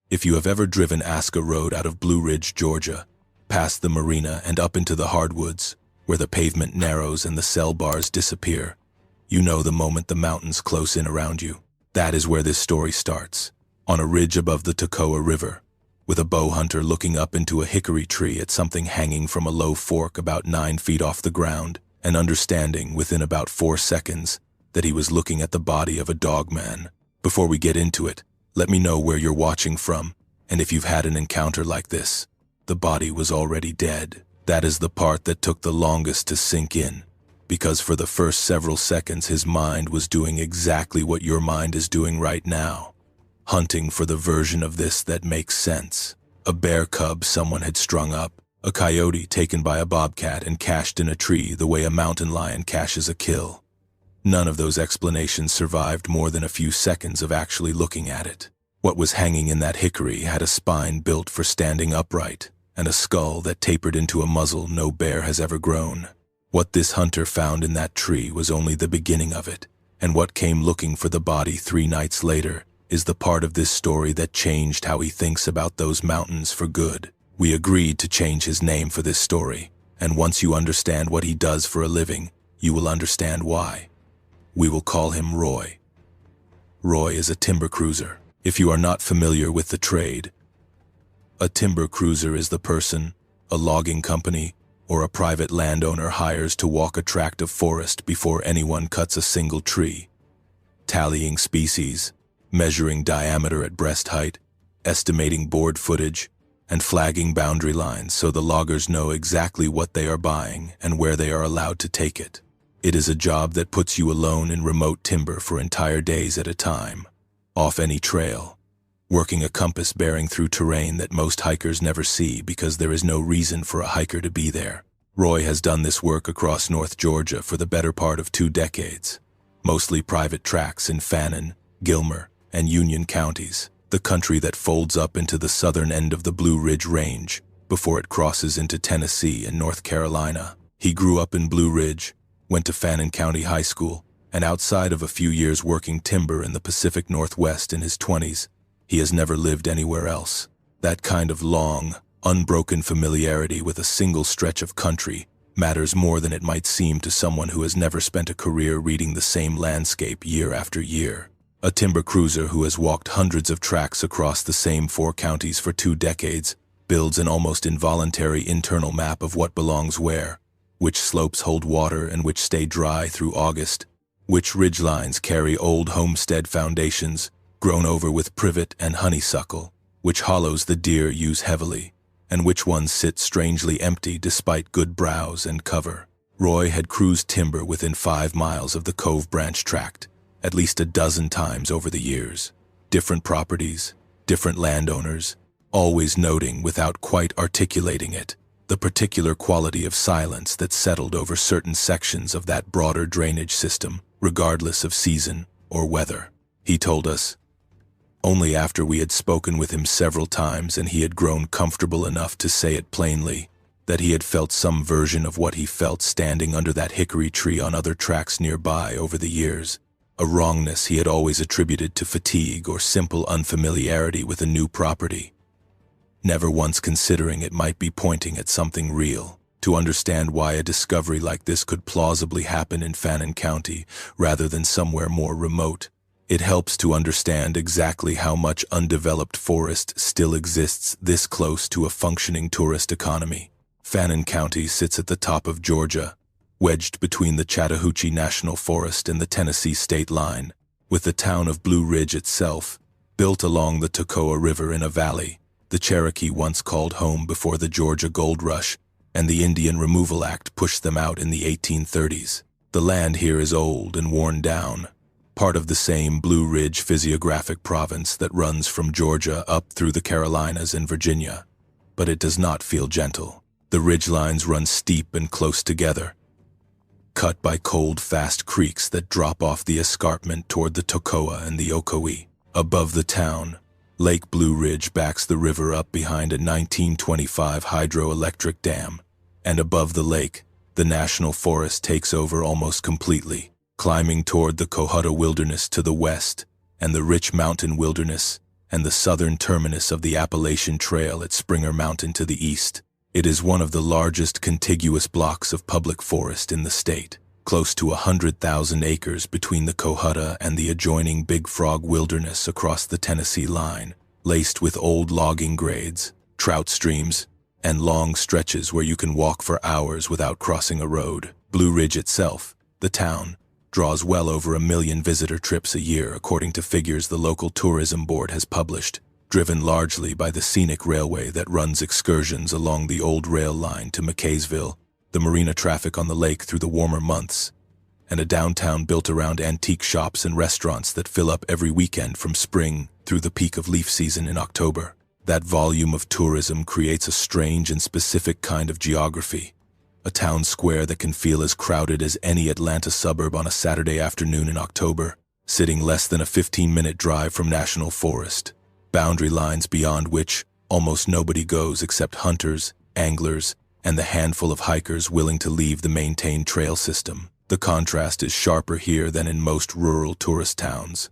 If you have ever driven Aska Road out of Blue Ridge, Georgia, past the marina and up into the hardwoods, where the pavement narrows and the cell bars disappear, you know the moment the mountains close in around you. That is where this story starts, on a ridge above the Toccoa River, with a bow hunter looking up into a hickory tree at something hanging from a low fork about 9 feet off the ground, and understanding within about 4 seconds that he was looking at the body of a dogman. Before we get into it, let me know where you're watching from, and if you've had an encounter like this. The body was already dead. That is the part that took the longest to sink in, because for the first several seconds his mind was doing exactly what your mind is doing right now, hunting for the version of this that makes sense. A bear cub someone had strung up, a coyote taken by a bobcat and cached in a tree the way a mountain lion caches a kill. None of those explanations survived more than a few seconds of actually looking at it. What was hanging in that hickory had a spine built for standing upright, and a skull that tapered into a muzzle no bear has ever grown. What this hunter found in that tree was only the beginning of it, and what came looking for the body 3 nights later is the part of this story that changed how he thinks about those mountains for good. We agreed to change his name for this story, and once you understand what he does for a living, you will understand why. We will call him Roy. Roy is a timber cruiser. If you are not familiar with the trade, a timber cruiser is the person, a logging company, or a private landowner hires to walk a tract of forest before anyone cuts a single tree, tallying species, measuring diameter at breast height, estimating board footage, and flagging boundary lines so the loggers know exactly what they are buying and where they are allowed to take it. It is a job that puts you alone in remote timber for entire days at a time, off any trail, working a compass bearing through terrain that most hikers never see because there is no reason for a hiker to be there. Roy has done this work across North Georgia for the better part of 2 decades, mostly private tracts in Fannin, Gilmer, and Union counties, the country that folds up into the southern end of the Blue Ridge Range before it crosses into Tennessee and North Carolina. He grew up in Blue Ridge, went to Fannin County High School, and outside of a few years working timber in the Pacific Northwest in his 20s, he has never lived anywhere else. That kind of long, unbroken familiarity with a single stretch of country matters more than it might seem to someone who has never spent a career reading the same landscape year after year. A timber cruiser who has walked hundreds of tracks across the same 4 counties for 2 decades builds an almost involuntary internal map of what belongs where, which slopes hold water and which stay dry through August, which ridgelines carry old homestead foundations grown over with privet and honeysuckle, which hollows the deer use heavily, and which ones sit strangely empty despite good browse and cover. Roy had cruised timber within 5 miles of the Cove Branch tract at least a dozen times over the years. Different properties, different landowners, always noting without quite articulating it the particular quality of silence that settled over certain sections of that broader drainage system, regardless of season or weather. He told us, only after we had spoken with him several times and he had grown comfortable enough to say it plainly, that he had felt some version of what he felt standing under that hickory tree on other tracks nearby over the years, a wrongness he had always attributed to fatigue or simple unfamiliarity with a new property, never once considering it might be pointing at something real. To understand why a discovery like this could plausibly happen in Fannin County rather than somewhere more remote, it helps to understand exactly how much undeveloped forest still exists this close to a functioning tourist economy. Fannin County sits at the top of Georgia, wedged between the Chattahoochee National Forest and the Tennessee state line, with the town of Blue Ridge itself, built along the Toccoa River in a valley the Cherokee once called home before the Georgia Gold Rush and the Indian Removal Act pushed them out in the 1830s. The land here is old and worn down, part of the same Blue Ridge physiographic province that runs from Georgia up through the Carolinas and Virginia, but it does not feel gentle. The ridgelines run steep and close together, cut by cold, fast creeks that drop off the escarpment toward the Toccoa and the Ocoee. Above the town, Lake Blue Ridge backs the river up behind a 1925 hydroelectric dam, and above the lake, the national forest takes over almost completely, climbing toward the Cohutta Wilderness to the west and the rich mountain wilderness and the southern terminus of the Appalachian Trail at Springer Mountain to the east. It is one of the largest contiguous blocks of public forest in the state, close to 100,000 acres between the Cohutta and the adjoining Big Frog Wilderness across the Tennessee line, laced with old logging grades, trout streams, and long stretches where you can walk for hours without crossing a road. Blue Ridge itself, the town, draws well over 1 million visitor trips a year according to figures the local tourism board has published, driven largely by the scenic railway that runs excursions along the old rail line to McKaysville, the marina traffic on the lake through the warmer months, and a downtown built around antique shops and restaurants that fill up every weekend from spring through the peak of leaf season in October. That volume of tourism creates a strange and specific kind of geography, a town square that can feel as crowded as any Atlanta suburb on a Saturday afternoon in October, sitting less than a 15-minute drive from National Forest, boundary lines beyond which almost nobody goes except hunters, anglers, and the handful of hikers willing to leave the maintained trail system. The contrast is sharper here than in most rural tourist towns,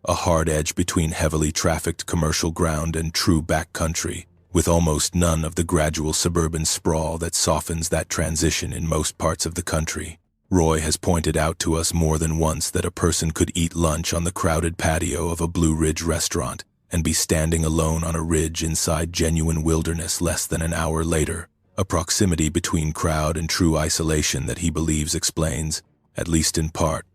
a hard edge between heavily trafficked commercial ground and true backcountry, with almost none of the gradual suburban sprawl that softens that transition in most parts of the country. Roy has pointed out to us more than once that a person could eat lunch on the crowded patio of a Blue Ridge restaurant and be standing alone on a ridge inside genuine wilderness less than an hour later, a proximity between crowd and true isolation that he believes explains, at least in part,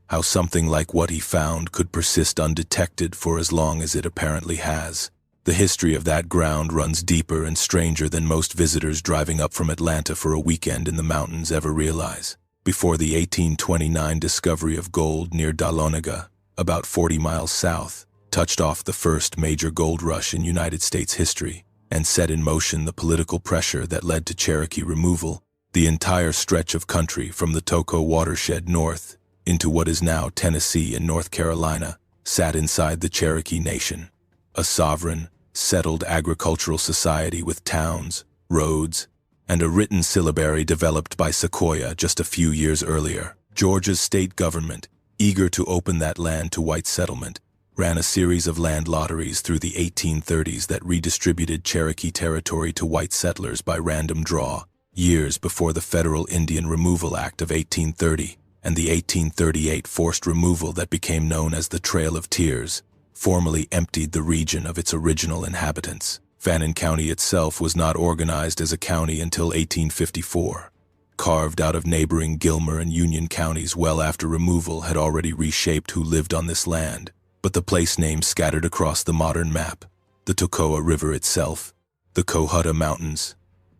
how something like what he found could persist undetected for as long as it apparently has. The history of that ground runs deeper and stranger than most visitors driving up from Atlanta for a weekend in the mountains ever realize. Before the 1829 discovery of gold near Dahlonega, about 40 miles south, touched off the first major gold rush in United States history and set in motion the political pressure that led to Cherokee removal, the entire stretch of country from the Toco watershed north into what is now Tennessee and North Carolina sat inside the Cherokee Nation, a sovereign, settled agricultural society with towns, roads, and a written syllabary developed by Sequoyah just a few years earlier. Georgia's state government, eager to open that land to white settlement, ran a series of land lotteries through the 1830s that redistributed Cherokee territory to white settlers by random draw, years before the Federal Indian Removal Act of 1830 and the 1838 forced removal that became known as the Trail of Tears, formally emptied the region of its original inhabitants. Fannin County itself was not organized as a county until 1854. Carved out of neighboring Gilmer and Union counties well after removal had already reshaped who lived on this land, but the place names scattered across the modern map, the Toccoa River itself, the Cohutta Mountains,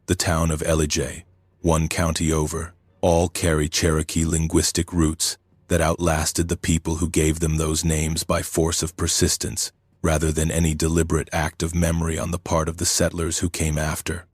the town of Ellijay, one county over, all carry Cherokee linguistic roots that outlasted the people who gave them those names by force of persistence, rather than any deliberate act of memory on the part of the settlers who came after.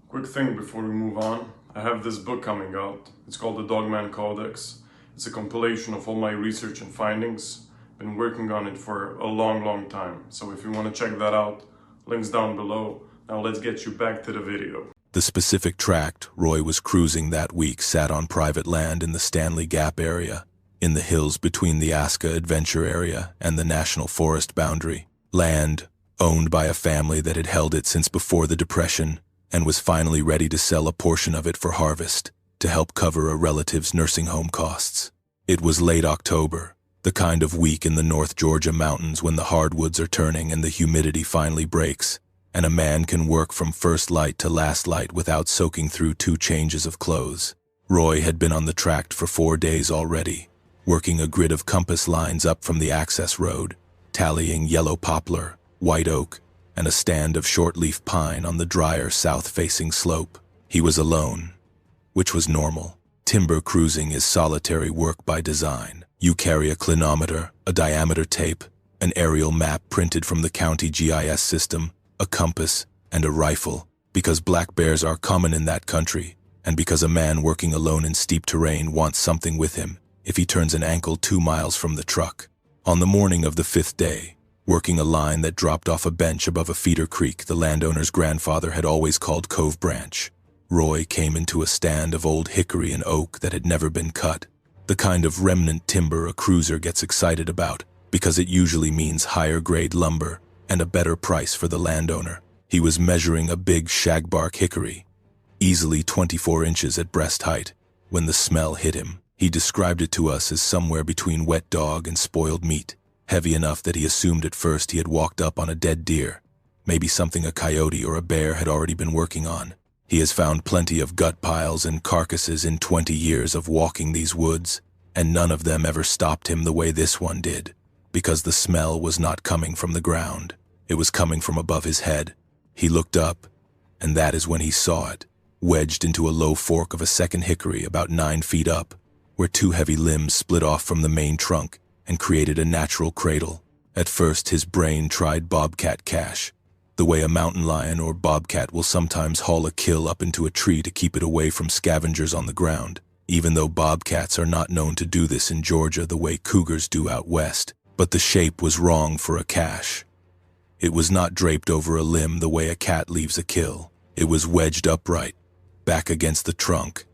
Quick thing before we move on, I have this book coming out. It's called the Dogman Codex. It's a compilation of all my research and findings. Been working on it for a long time. So if you want to check that out, links down below. Now let's get you back to the video. The specific tract Roy was cruising that week sat on private land in the Stanley Gap area, in the hills between the Aska Adventure area and the National Forest boundary. Land owned by a family that had held it since before the Depression and was finally ready to sell a portion of it for harvest to help cover a relative's nursing home costs. It was late October, the kind of week in the North Georgia mountains when the hardwoods are turning and the humidity finally breaks, and a man can work from first light to last light without soaking through 2 changes of clothes. Roy had been on the tract for 4 days already, working a grid of compass lines up from the access road, tallying yellow poplar, white oak, and a stand of shortleaf pine on the drier south-facing slope. He was alone, which was normal. Timber cruising is solitary work by design. You carry a clinometer, a diameter tape, an aerial map printed from the county GIS system, a compass, and a rifle, because black bears are common in that country, and because a man working alone in steep terrain wants something with him if he turns an ankle 2 miles from the truck. On the morning of the 5th day, working a line that dropped off a bench above a feeder creek the landowner's grandfather had always called Cove Branch, Roy came into a stand of old hickory and oak that had never been cut, the kind of remnant timber a cruiser gets excited about because it usually means higher-grade lumber and a better price for the landowner. He was measuring a big shagbark hickory, easily 24 inches at breast height, when the smell hit him. He described it to us as somewhere between wet dog and spoiled meat, heavy enough that he assumed at first he had walked up on a dead deer, maybe something a coyote or a bear had already been working on. He has found plenty of gut piles and carcasses in 20 years of walking these woods, and none of them ever stopped him the way this one did, because the smell was not coming from the ground. It was coming from above his head. He looked up, and that is when he saw it, wedged into a low fork of a second hickory about 9 feet up, where 2 heavy limbs split off from the main trunk and created a natural cradle. At first, his brain tried bobcat cache, the way a mountain lion or bobcat will sometimes haul a kill up into a tree to keep it away from scavengers on the ground, even though bobcats are not known to do this in Georgia the way cougars do out west. But the shape was wrong for a cache. It was not draped over a limb the way a cat leaves a kill. It was wedged upright, back against the trunk,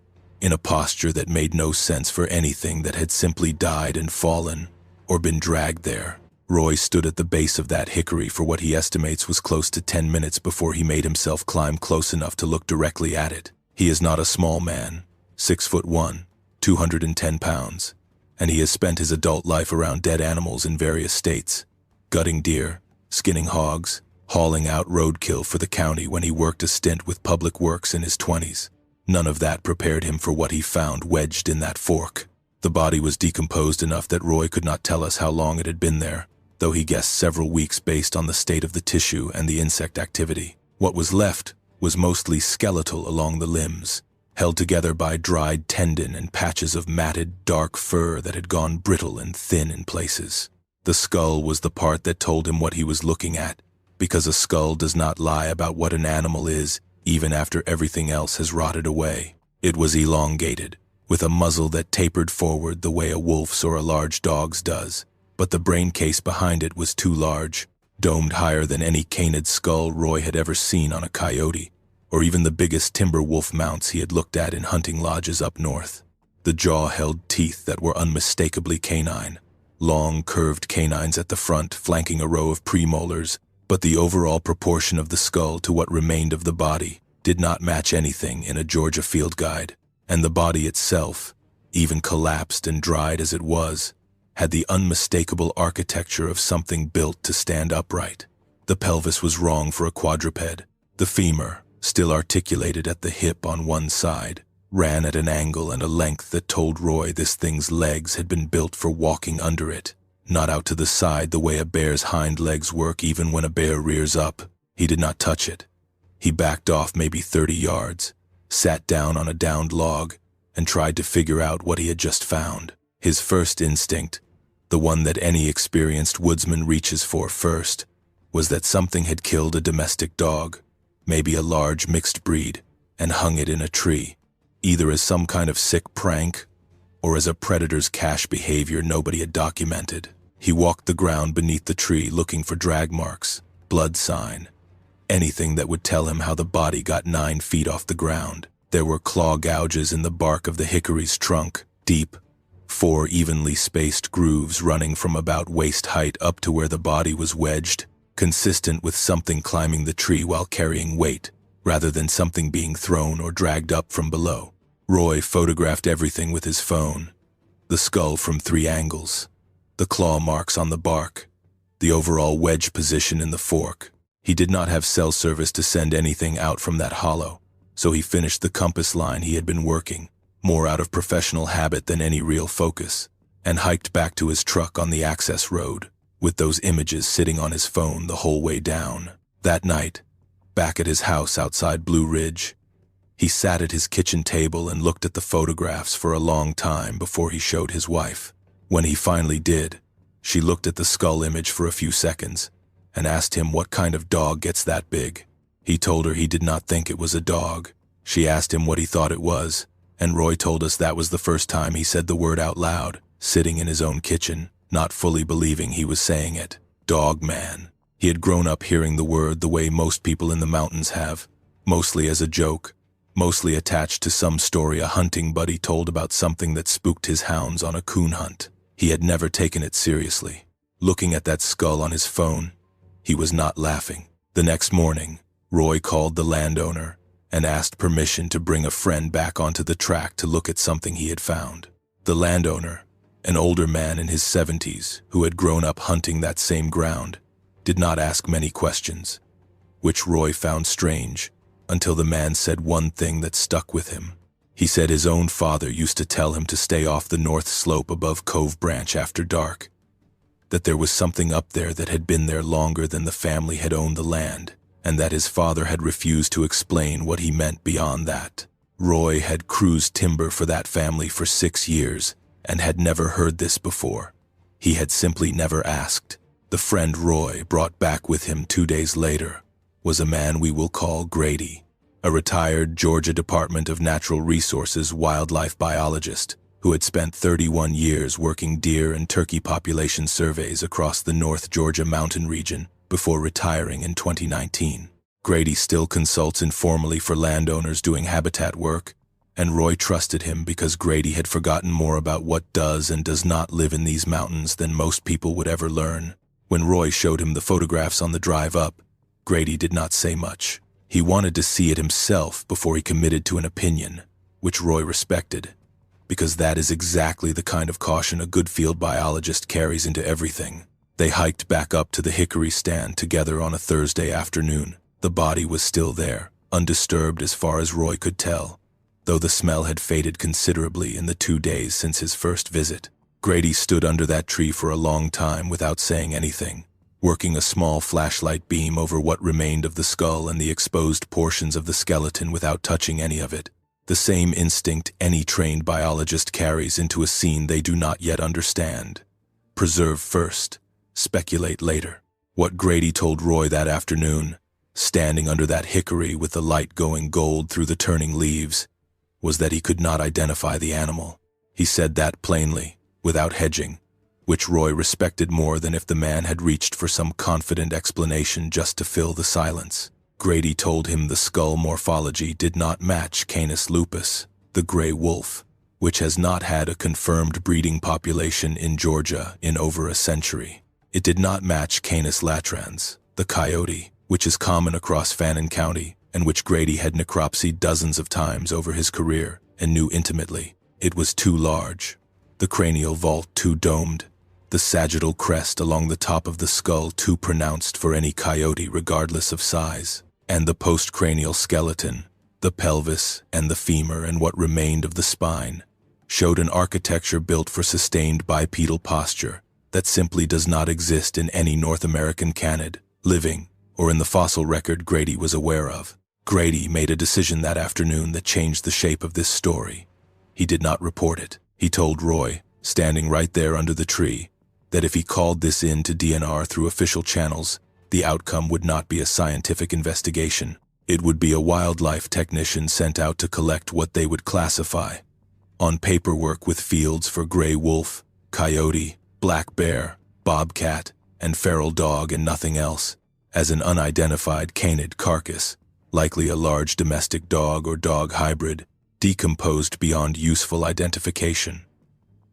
in a posture that made no sense for anything that had simply died and fallen, or been dragged there. Roy stood at the base of that hickory for what he estimates was close to 10 minutes before he made himself climb close enough to look directly at it. He is not a small man, 6'1", 210 pounds, and he has spent his adult life around dead animals in various states, gutting deer, skinning hogs, hauling out roadkill for the county when he worked a stint with public works in his 20s. None of that prepared him for what he found wedged in that fork. The body was decomposed enough that Roy could not tell us how long it had been there, though he guessed several weeks based on the state of the tissue and the insect activity. What was left was mostly skeletal along the limbs, held together by dried tendon and patches of matted, dark fur that had gone brittle and thin in places. The skull was the part that told him what he was looking at, because a skull does not lie about what an animal is, even after everything else has rotted away. It was elongated, with a muzzle that tapered forward the way a wolf's or a large dog's does, but the brain case behind it was too large, domed higher than any canid skull Roy had ever seen on a coyote, or even the biggest timber wolf mounts he had looked at in hunting lodges up north. The jaw held teeth that were unmistakably canine, long curved canines at the front flanking a row of premolars, but the overall proportion of the skull to what remained of the body did not match anything in a Georgia field guide, and the body itself, even collapsed and dried as it was, had the unmistakable architecture of something built to stand upright. The pelvis was wrong for a quadruped. The femur, still articulated at the hip on one side, ran at an angle and a length that told Roy this thing's legs had been built for walking under it, not out to the side the way a bear's hind legs work even when a bear rears up. He did not touch it. He backed off maybe 30 yards, sat down on a downed log, and tried to figure out what he had just found. His first instinct, the one that any experienced woodsman reaches for first, was that something had killed a domestic dog, maybe a large mixed breed, and hung it in a tree, either as some kind of sick prank or as a predator's cache behavior nobody had documented. He walked the ground beneath the tree looking for drag marks, blood sign, anything that would tell him how the body got 9 feet off the ground. There were claw gouges in the bark of the hickory's trunk, deep, 4 evenly spaced grooves running from about waist height up to where the body was wedged, consistent with something climbing the tree while carrying weight, rather than something being thrown or dragged up from below. Roy photographed everything with his phone, the skull from 3 angles, the claw marks on the bark, the overall wedge position in the fork. He did not have cell service to send anything out from that hollow, so he finished the compass line he had been working, more out of professional habit than any real focus, and hiked back to his truck on the access road, with those images sitting on his phone the whole way down. That night, back at his house outside Blue Ridge, he sat at his kitchen table and looked at the photographs for a long time before he showed his wife. When he finally did, she looked at the skull image for a few seconds and asked him what kind of dog gets that big. He told her he did not think it was a dog. She asked him what he thought it was, and Roy told us that was the first time he said the word out loud, sitting in his own kitchen, not fully believing he was saying it. Dogman. He had grown up hearing the word the way most people in the mountains have, mostly as a joke, mostly attached to some story a hunting buddy told about something that spooked his hounds on a coon hunt. He had never taken it seriously. looking at that skull on his phone. He was not laughing. The next morning, Roy called the landowner and asked permission to bring a friend back onto the track to look at something he had found. The landowner, an older man in his 70s who had grown up hunting that same ground, did not ask many questions, which Roy found strange until the man said one thing that stuck with him. He said his own father used to tell him to stay off the north slope above Cove Branch after dark, that there was something up there that had been there longer than the family had owned the land, and that his father had refused to explain what he meant beyond that. Roy had cruised timber for that family for 6 years and had never heard this before. He had simply never asked. The friend Roy brought back with him 2 days later was a man we will call Grady, a retired Georgia Department of Natural Resources wildlife biologist who had spent 31 years working deer and turkey population surveys across the North Georgia mountain region before retiring in 2019. Grady still consults informally for landowners doing habitat work, and Roy trusted him because Grady had forgotten more about what does and does not live in these mountains than most people would ever learn. When Roy showed him the photographs on the drive up, Grady did not say much. He wanted to see it himself before he committed to an opinion, which Roy respected, because that is exactly the kind of caution a good field biologist carries into everything. They hiked back up to the hickory stand together on a Thursday afternoon. The body was still there, undisturbed as far as Roy could tell, though the smell had faded considerably in the 2 days since his first visit. Grady stood under that tree for a long time without saying anything, working a small flashlight beam over what remained of the skull and the exposed portions of the skeleton without touching any of it. The same instinct any trained biologist carries into a scene they do not yet understand. Preserve first, speculate later. What Grady told Roy that afternoon, standing under that hickory with the light going gold through the turning leaves, was that he could not identify the animal. He said that plainly, without hedging, which Roy respected more than if the man had reached for some confident explanation just to fill the silence. Grady told him the skull morphology did not match Canis lupus, the gray wolf, which has not had a confirmed breeding population in Georgia in over a century. It did not match Canis latrans, the coyote, which is common across Fannin County and which Grady had necropsied dozens of times over his career and knew intimately. It was too large, the cranial vault too domed, the sagittal crest along the top of the skull too pronounced for any coyote regardless of size, and the postcranial skeleton, the pelvis and the femur and what remained of the spine, showed an architecture built for sustained bipedal posture that simply does not exist in any North American canid, living, or in the fossil record Grady was aware of. Grady made a decision that afternoon that changed the shape of this story. He did not report it. He told Roy, standing right there under the tree, that if he called this in to DNR through official channels, the outcome would not be a scientific investigation. It would be a wildlife technician sent out to collect what they would classify on paperwork with fields for gray wolf, coyote, black bear, bobcat, and feral dog and nothing else, as an unidentified canid carcass, likely a large domestic dog or dog hybrid, decomposed beyond useful identification.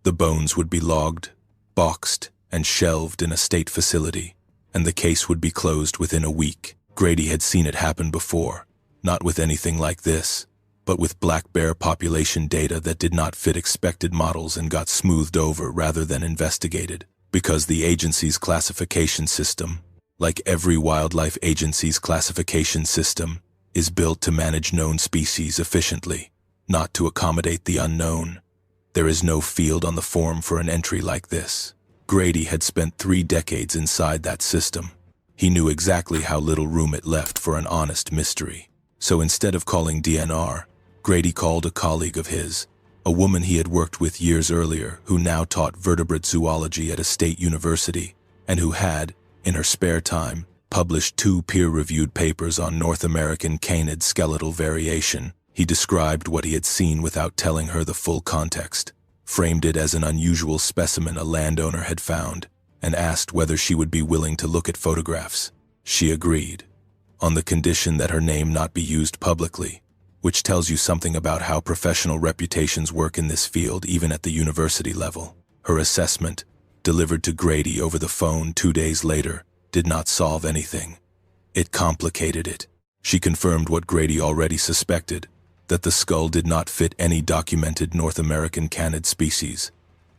The bones would be logged, boxed, and shelved in a state facility, and the case would be closed within a week. Grady had seen it happen before, not with anything like this, but with black bear population data that did not fit expected models and got smoothed over rather than investigated, because the agency's classification system, like every wildlife agency's classification system, is built to manage known species efficiently, not to accommodate the unknown. There is no field on the form for an entry like this. Grady had spent 3 decades inside that system. He knew exactly how little room it left for an honest mystery. So instead of calling DNR, Grady called a colleague of his, a woman he had worked with years earlier who now taught vertebrate zoology at a state university and who had, in her spare time, published 2 peer-reviewed papers on North American canid skeletal variation. He described what he had seen without telling her the full context, framed it as an unusual specimen a landowner had found, and asked whether she would be willing to look at photographs. She agreed, on the condition that her name not be used publicly, which tells you something about how professional reputations work in this field even at the university level. Her assessment, delivered to Grady over the phone 2 days later, did not solve anything. It complicated it. She confirmed what Grady already suspected, that the skull did not fit any documented North American canid species,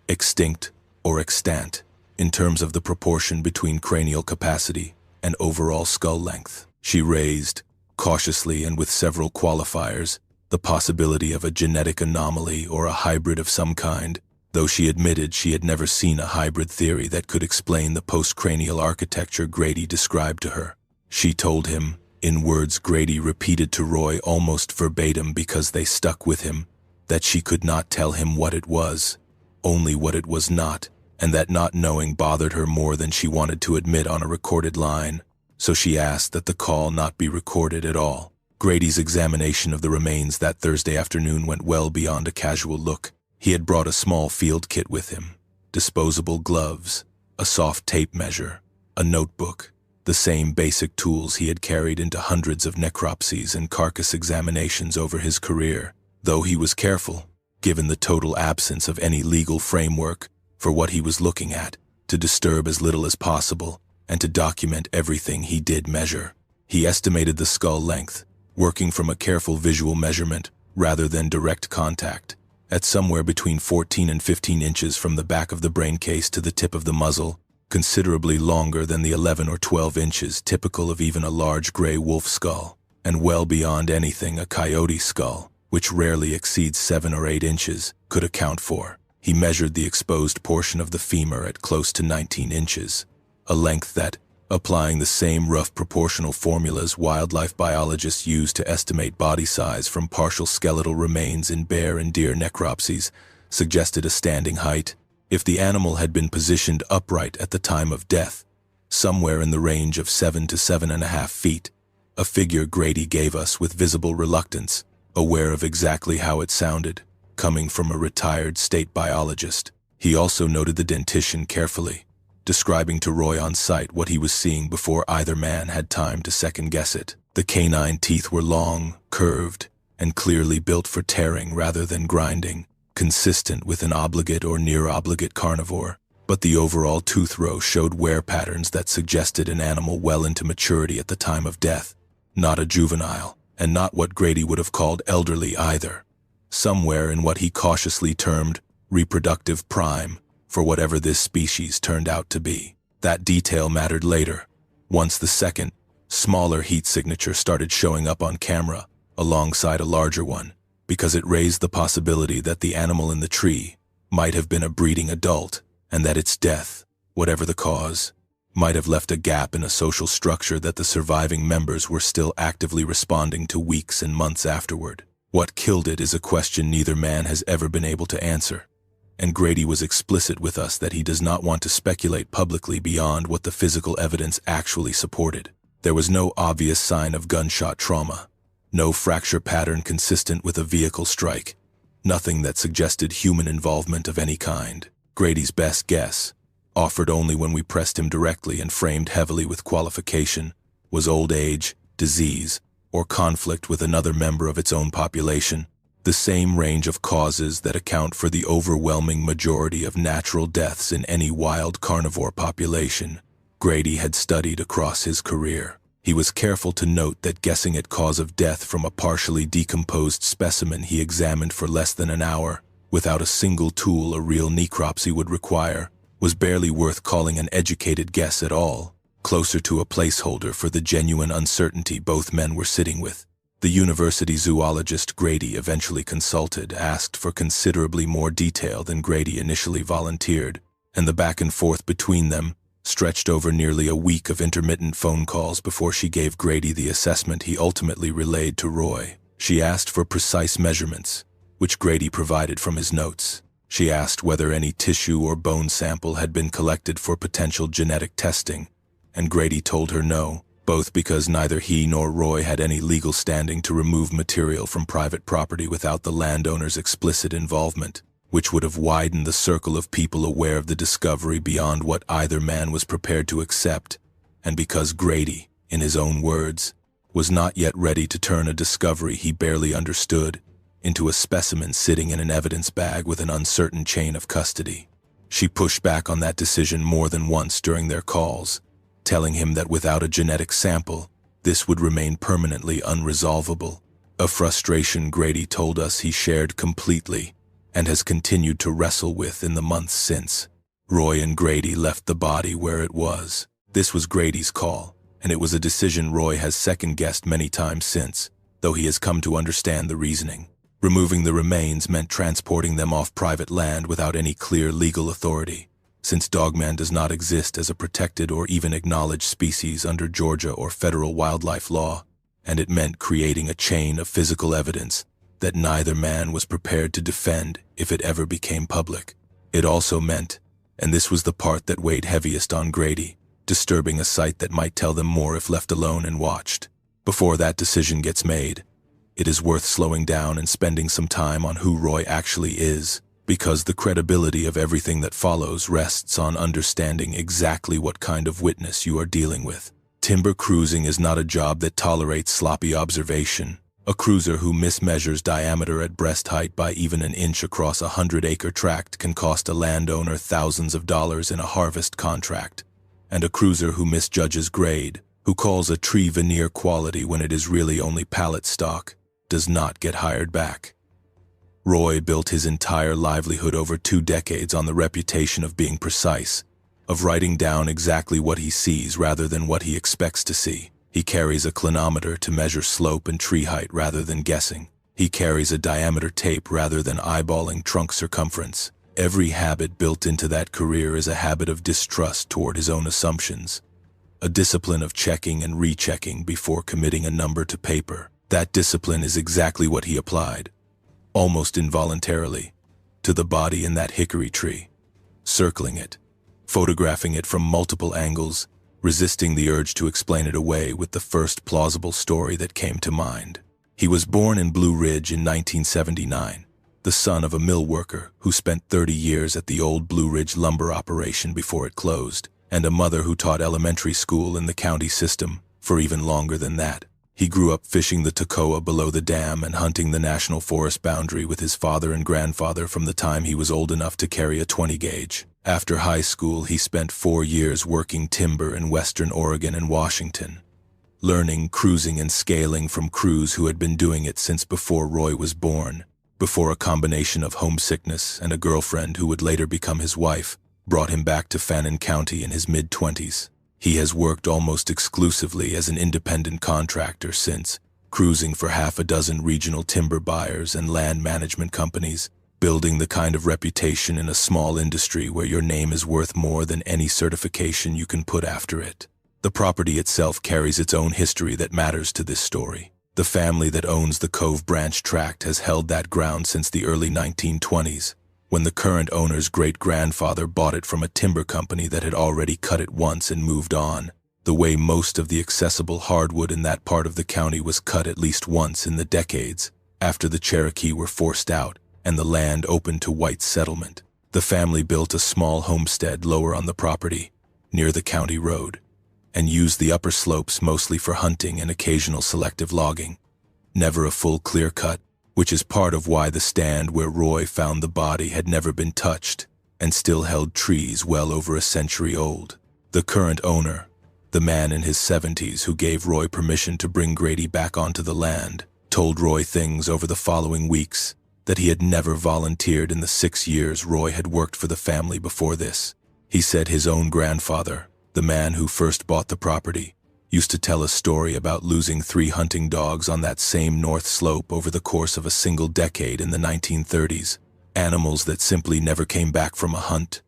extinct or extant, in terms of the proportion between cranial capacity and overall skull length. She raised, cautiously and with several qualifiers, the possibility of a genetic anomaly or a hybrid of some kind, though she admitted she had never seen a hybrid theory that could explain the postcranial architecture Grady described to her. She told him, in words Grady repeated to Roy almost verbatim because they stuck with him, that she could not tell him what it was, only what it was not, and that not knowing bothered her more than she wanted to admit on a recorded line, so she asked that the call not be recorded at all. Grady's examination of the remains that Thursday afternoon went well beyond a casual look. He had brought a small field kit with him, disposable gloves, a soft tape measure, a notebook, the same basic tools he had carried into hundreds of necropsies and carcass examinations over his career, though he was careful, given the total absence of any legal framework for what he was looking at, to disturb as little as possible and to document everything he did measure. He estimated the skull length, working from a careful visual measurement rather than direct contact, at somewhere between 14 and 15 inches from the back of the brain case to the tip of the muzzle, considerably longer than the 11 or 12 inches typical of even a large gray wolf skull, and well beyond anything a coyote skull, which rarely exceeds 7 or 8 inches, could account for. He measured the exposed portion of the femur at close to 19 inches, a length that, applying the same rough proportional formulas wildlife biologists use to estimate body size from partial skeletal remains in bear and deer necropsies, suggested a standing height. If the animal had been positioned upright at the time of death, somewhere in the range of 7 to 7.5 feet, a figure Grady gave us with visible reluctance, aware of exactly how it sounded, coming from a retired state biologist. He also noted the dentition carefully, describing to Roy on sight what he was seeing before either man had time to second-guess it. The canine teeth were long, curved, and clearly built for tearing rather than grinding, consistent with an obligate or near-obligate carnivore, but the overall tooth row showed wear patterns that suggested an animal well into maturity at the time of death, not a juvenile, and not what Grady would have called elderly either, somewhere in what he cautiously termed reproductive prime, for whatever this species turned out to be. That detail mattered later, once the second, smaller heat signature started showing up on camera, alongside a larger one, because it raised the possibility that the animal in the tree might have been a breeding adult, and that its death, whatever the cause, might have left a gap in a social structure that the surviving members were still actively responding to weeks and months afterward. What killed it is a question neither man has ever been able to answer, and Grady was explicit with us that he does not want to speculate publicly beyond what the physical evidence actually supported. There was no obvious sign of gunshot trauma, no fracture pattern consistent with a vehicle strike, nothing that suggested human involvement of any kind. Grady's best guess, offered only when we pressed him directly and framed heavily with qualification, was old age, disease, or conflict with another member of its own population, the same range of causes that account for the overwhelming majority of natural deaths in any wild carnivore population Grady had studied across his career. He was careful to note that guessing at cause of death from a partially decomposed specimen he examined for less than an hour, without a single tool a real necropsy would require, was barely worth calling an educated guess at all, closer to a placeholder for the genuine uncertainty both men were sitting with. The university zoologist Grady eventually consulted asked for considerably more detail than Grady initially volunteered, and the back and forth between them stretched over nearly a week of intermittent phone calls before she gave Grady the assessment he ultimately relayed to Roy. She asked for precise measurements, which Grady provided from his notes. She asked whether any tissue or bone sample had been collected for potential genetic testing, and Grady told her no, both because neither he nor Roy had any legal standing to remove material from private property without the landowner's explicit involvement, which would have widened the circle of people aware of the discovery beyond what either man was prepared to accept, and because Grady, in his own words, was not yet ready to turn a discovery he barely understood into a specimen sitting in an evidence bag with an uncertain chain of custody. She pushed back on that decision more than once during their calls, telling him that without a genetic sample, this would remain permanently unresolvable. A frustration Grady told us he shared completely and has continued to wrestle with in the months since. Roy and Grady left the body where it was. This was Grady's call, and it was a decision Roy has second-guessed many times since, though he has come to understand the reasoning. Removing the remains meant transporting them off private land without any clear legal authority, since Dogman does not exist as a protected or even acknowledged species under Georgia or federal wildlife law, and it meant creating a chain of physical evidence that neither man was prepared to defend if it ever became public. It also meant, and this was the part that weighed heaviest on Grady, disturbing a sight that might tell them more if left alone and watched. Before that decision gets made, it is worth slowing down and spending some time on who Roy actually is, because the credibility of everything that follows rests on understanding exactly what kind of witness you are dealing with. Timber cruising is not a job that tolerates sloppy observation. A cruiser who mismeasures diameter at breast height by even an inch across a 100-acre tract can cost a landowner thousands of dollars in a harvest contract. And a cruiser who misjudges grade, who calls a tree veneer quality when it is really only pallet stock, does not get hired back. Roy built his entire livelihood over 2 decades on the reputation of being precise, of writing down exactly what he sees rather than what he expects to see. He carries a clinometer to measure slope and tree height rather than guessing. He carries a diameter tape rather than eyeballing trunk circumference. Every habit built into that career is a habit of distrust toward his own assumptions, a discipline of checking and rechecking before committing a number to paper. That discipline is exactly what he applied, almost involuntarily, to the body in that hickory tree, circling it, photographing it from multiple angles, resisting the urge to explain it away with the first plausible story that came to mind. He was born in Blue Ridge in 1979, the son of a mill worker who spent 30 years at the old Blue Ridge lumber operation before it closed, and a mother who taught elementary school in the county system for even longer than that. He grew up fishing the Toccoa below the dam and hunting the national forest boundary with his father and grandfather from the time he was old enough to carry a 20-gauge. After high school, he spent 4 years working timber in western Oregon and Washington, learning cruising and scaling from crews who had been doing it since before Roy was born, before a combination of homesickness and a girlfriend who would later become his wife brought him back to Fannin County in his mid-20s. He has worked almost exclusively as an independent contractor since, cruising for half a dozen regional timber buyers and land management companies, building the kind of reputation in a small industry where your name is worth more than any certification you can put after it. The property itself carries its own history that matters to this story. The family that owns the Cove Branch tract has held that ground since the early 1920s, when the current owner's great-grandfather bought it from a timber company that had already cut it once and moved on, the way most of the accessible hardwood in that part of the county was cut at least once in the decades after the Cherokee were forced out and the land opened to white settlement. The family built a small homestead lower on the property, near the county road, and used the upper slopes mostly for hunting and occasional selective logging. Never a full clear cut, which is part of why the stand where Roy found the body had never been touched and still held trees well over a century old. The current owner, the man in his 70s who gave Roy permission to bring Grady back onto the land, told Roy things over the following weeks that he had never volunteered in the 6 years Roy had worked for the family before this. He said his own grandfather, the man who first bought the property, used to tell a story about losing 3 hunting dogs on that same north slope over the course of a single decade in the 1930s, animals that simply never came back from a hunt.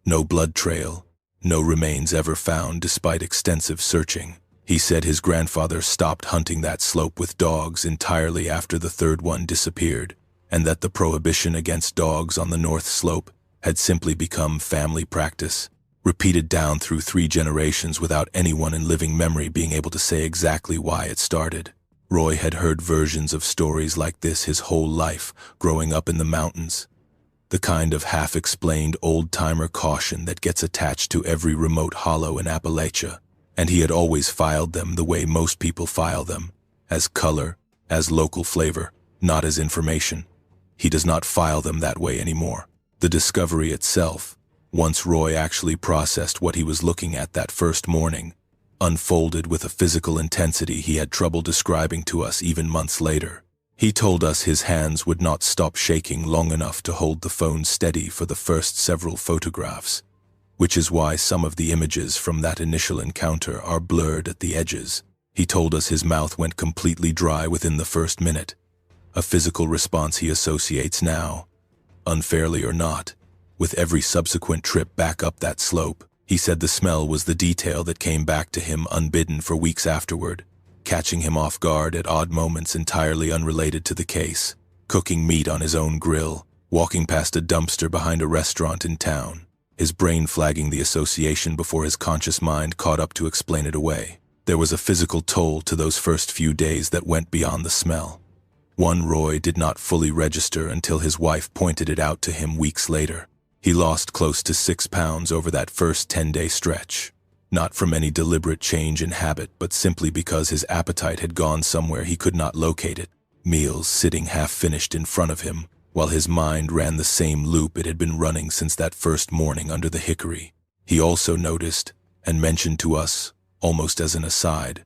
No blood trail, no remains ever found despite extensive searching. He said his grandfather stopped hunting that slope with dogs entirely after the 3rd one disappeared, and that the prohibition against dogs on the north slope had simply become family practice, repeated down through 3 generations without anyone in living memory being able to say exactly why it started. Roy had heard versions of stories like this his whole life, growing up in the mountains. The kind of half-explained old-timer caution that gets attached to every remote hollow in Appalachia, and he had always filed them the way most people file them, as color, as local flavor, not as information. He does not file them that way anymore. The discovery itself, Once Roy actually processed what he was looking at that first morning, unfolded with a physical intensity he had trouble describing to us even months later. He told us his hands would not stop shaking long enough to hold the phone steady for the first several photographs, which is why some of the images from that initial encounter are blurred at the edges. He told us his mouth went completely dry within the first minute, a physical response he associates now, unfairly or not, with every subsequent trip back up that slope. He said the smell was the detail that came back to him unbidden for weeks afterward, catching him off guard at odd moments entirely unrelated to the case, cooking meat on his own grill, walking past a dumpster behind a restaurant in town, his brain flagging the association before his conscious mind caught up to explain it away. There was a physical toll to those first few days that went beyond the smell. One Roy did not fully register until his wife pointed it out to him weeks later. He lost close to 6 pounds over that first 10-day stretch, not from any deliberate change in habit, but simply because his appetite had gone somewhere he could not locate it, meals sitting half-finished in front of him, while his mind ran the same loop it had been running since that first morning under the hickory. He also noticed, and mentioned to us, almost as an aside,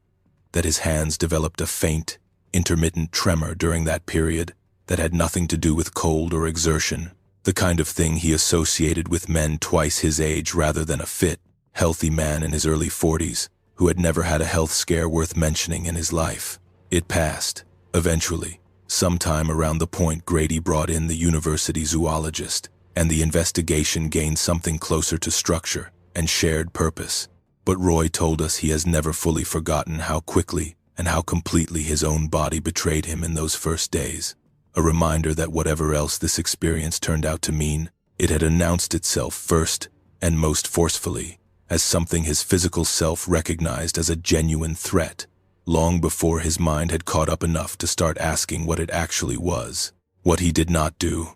that his hands developed a faint, intermittent tremor during that period that had nothing to do with cold or exertion, the kind of thing he associated with men twice his age rather than a fit, healthy man in his early 40s who had never had a health scare worth mentioning in his life. It passed, eventually, sometime around the point Grady brought in the university zoologist, and the investigation gained something closer to structure and shared purpose. But Roy told us he has never fully forgotten how quickly and how completely his own body betrayed him in those first days. A reminder that whatever else this experience turned out to mean, it had announced itself first and most forcefully as something his physical self recognized as a genuine threat, long before his mind had caught up enough to start asking what it actually was. What he did not do,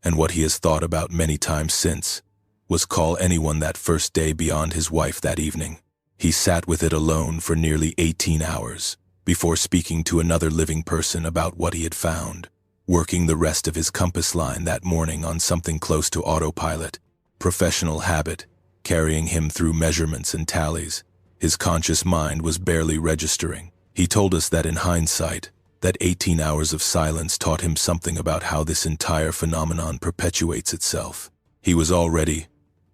and what he has thought about many times since, was call anyone that first day beyond his wife that evening. He sat with it alone for nearly 18 hours before speaking to another living person about what he had found, working the rest of his compass line that morning on something close to autopilot, professional habit, carrying him through measurements and tallies. His conscious mind was barely registering. He told us that in hindsight, that 18 hours of silence taught him something about how this entire phenomenon perpetuates itself. He was already,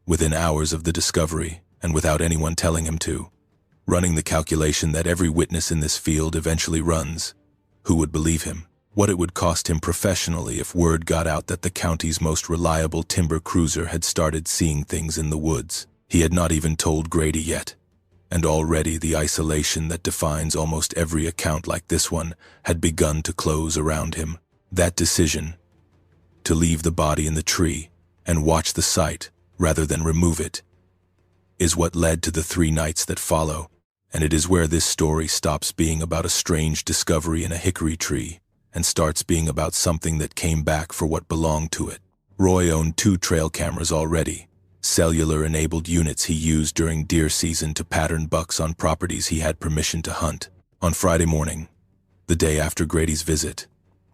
within hours of the discovery, and without anyone telling him to, running the calculation that every witness in this field eventually runs. Who would believe him? What it would cost him professionally if word got out that the county's most reliable timber cruiser had started seeing things in the woods. He had not even told Grady yet, and already the isolation that defines almost every account like this one had begun to close around him. That decision, to leave the body in the tree and watch the site rather than remove it, is what led to the 3 nights that follow, and it is where this story stops being about a strange discovery in a hickory tree and starts being about something that came back for what belonged to it. Roy owned 2 trail cameras already, cellular-enabled units he used during deer season to pattern bucks on properties he had permission to hunt. On Friday morning, the day after Grady's visit,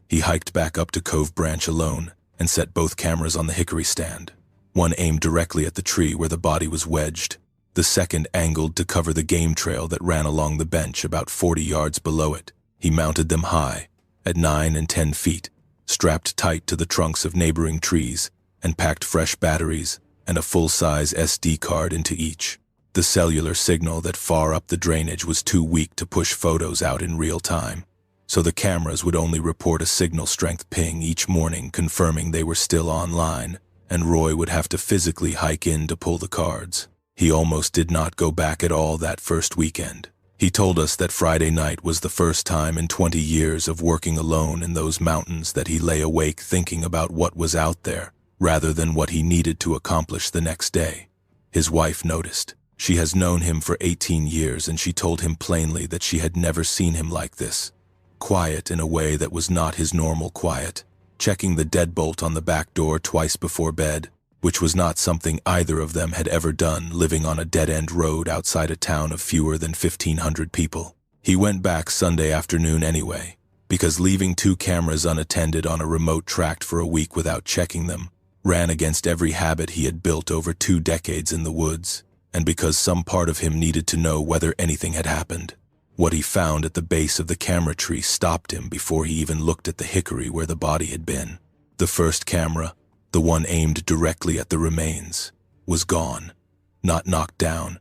he hiked back up to Cove Branch alone and set both cameras on the hickory stand. One aimed directly at the tree where the body was wedged, the second angled to cover the game trail that ran along the bench about 40 yards below it. He mounted them high, at 9 and 10 feet, strapped tight to the trunks of neighboring trees, and packed fresh batteries and a full-size SD card into each. The cellular signal that far up the drainage was too weak to push photos out in real time, so the cameras would only report a signal strength ping each morning confirming they were still online, and Roy would have to physically hike in to pull the cards. He almost did not go back at all that first weekend. He told us that Friday night was the first time in 20 years of working alone in those mountains that he lay awake thinking about what was out there, rather than what he needed to accomplish the next day. His wife noticed. She has known him for 18 years, and she told him plainly that she had never seen him like this. Quiet in a way that was not his normal quiet, checking the deadbolt on the back door twice before bed, which was not something either of them had ever done living on a dead-end road outside a town of fewer than 1,500 people. He went back Sunday afternoon anyway, because leaving 2 cameras unattended on a remote tract for a week without checking them ran against every habit he had built over 2 decades in the woods, and because some part of him needed to know whether anything had happened. What he found at the base of the camera tree stopped him before he even looked at the hickory where the body had been. The first camera, the one aimed directly at the remains, was gone. Not knocked down,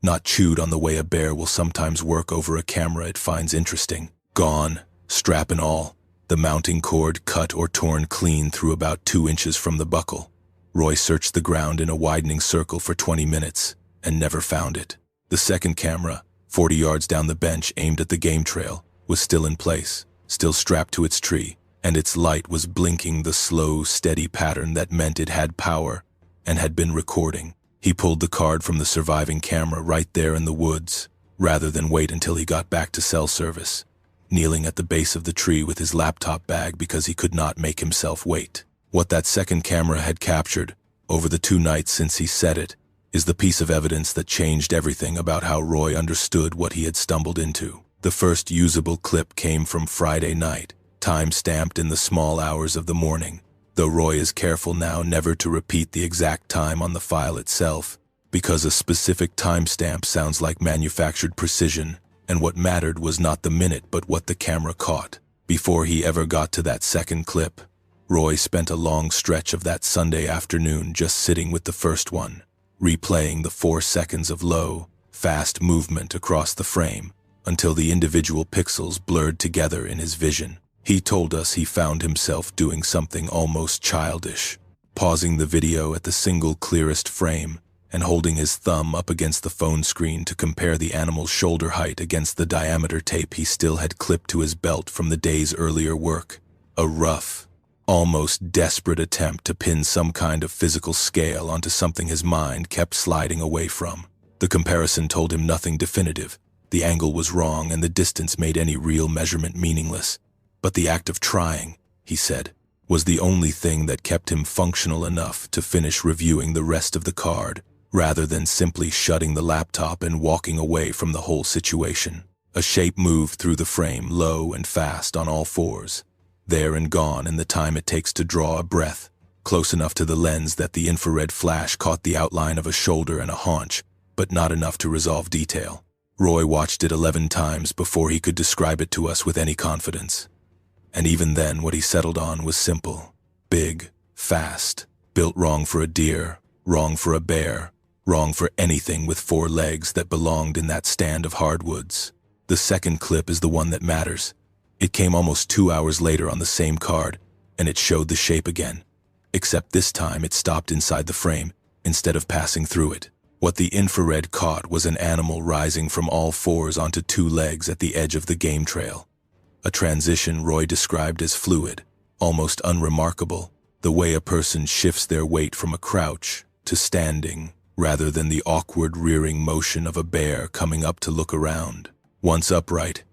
not chewed on the way a bear will sometimes work over a camera it finds interesting. Gone, strap and all, the mounting cord cut or torn clean through about 2 inches from the buckle. Roy searched the ground in a widening circle for 20 minutes and never found it. The second camera, 40 yards down the bench aimed at the game trail, was still in place, still strapped to its tree, and its light was blinking the slow, steady pattern that meant it had power and had been recording. He pulled the card from the surviving camera right there in the woods, rather than wait until he got back to cell service, kneeling at the base of the tree with his laptop bag because he could not make himself wait. What that second camera had captured, over the 2 nights since he set it, is the piece of evidence that changed everything about how Roy understood what he had stumbled into. The first usable clip came from Friday night, time-stamped in the small hours of the morning, though Roy is careful now never to repeat the exact time on the file itself, because a specific timestamp sounds like manufactured precision, and what mattered was not the minute but what the camera caught. Before he ever got to that second clip, Roy spent a long stretch of that Sunday afternoon just sitting with the first one, replaying the 4 seconds of low, fast movement across the frame until the individual pixels blurred together in his vision. He told us he found himself doing something almost childish, pausing the video at the single clearest frame and holding his thumb up against the phone screen to compare the animal's shoulder height against the diameter tape he still had clipped to his belt from the day's earlier work. A rough, almost desperate attempt to pin some kind of physical scale onto something his mind kept sliding away from. The comparison told him nothing definitive. The angle was wrong and the distance made any real measurement meaningless. But the act of trying, he said, was the only thing that kept him functional enough to finish reviewing the rest of the card, rather than simply shutting the laptop and walking away from the whole situation. A shape moved through the frame, low and fast on all 4s, there and gone in the time it takes to draw a breath, close enough to the lens that the infrared flash caught the outline of a shoulder and a haunch, but not enough to resolve detail. Roy watched it 11 times before he could describe it to us with any confidence. And even then, what he settled on was simple, big, fast, built wrong for a deer, wrong for a bear, wrong for anything with 4 legs that belonged in that stand of hardwoods. The second clip is the one that matters. It came almost 2 hours later on the same card, and it showed the shape again, except this time it stopped inside the frame instead of passing through it. What the infrared caught was an animal rising from all 4s onto 2 legs at the edge of the game trail. A transition Roy described as fluid, almost unremarkable, the way a person shifts their weight from a crouch to standing, rather than the awkward rearing motion of a bear coming up to look around. Once upright,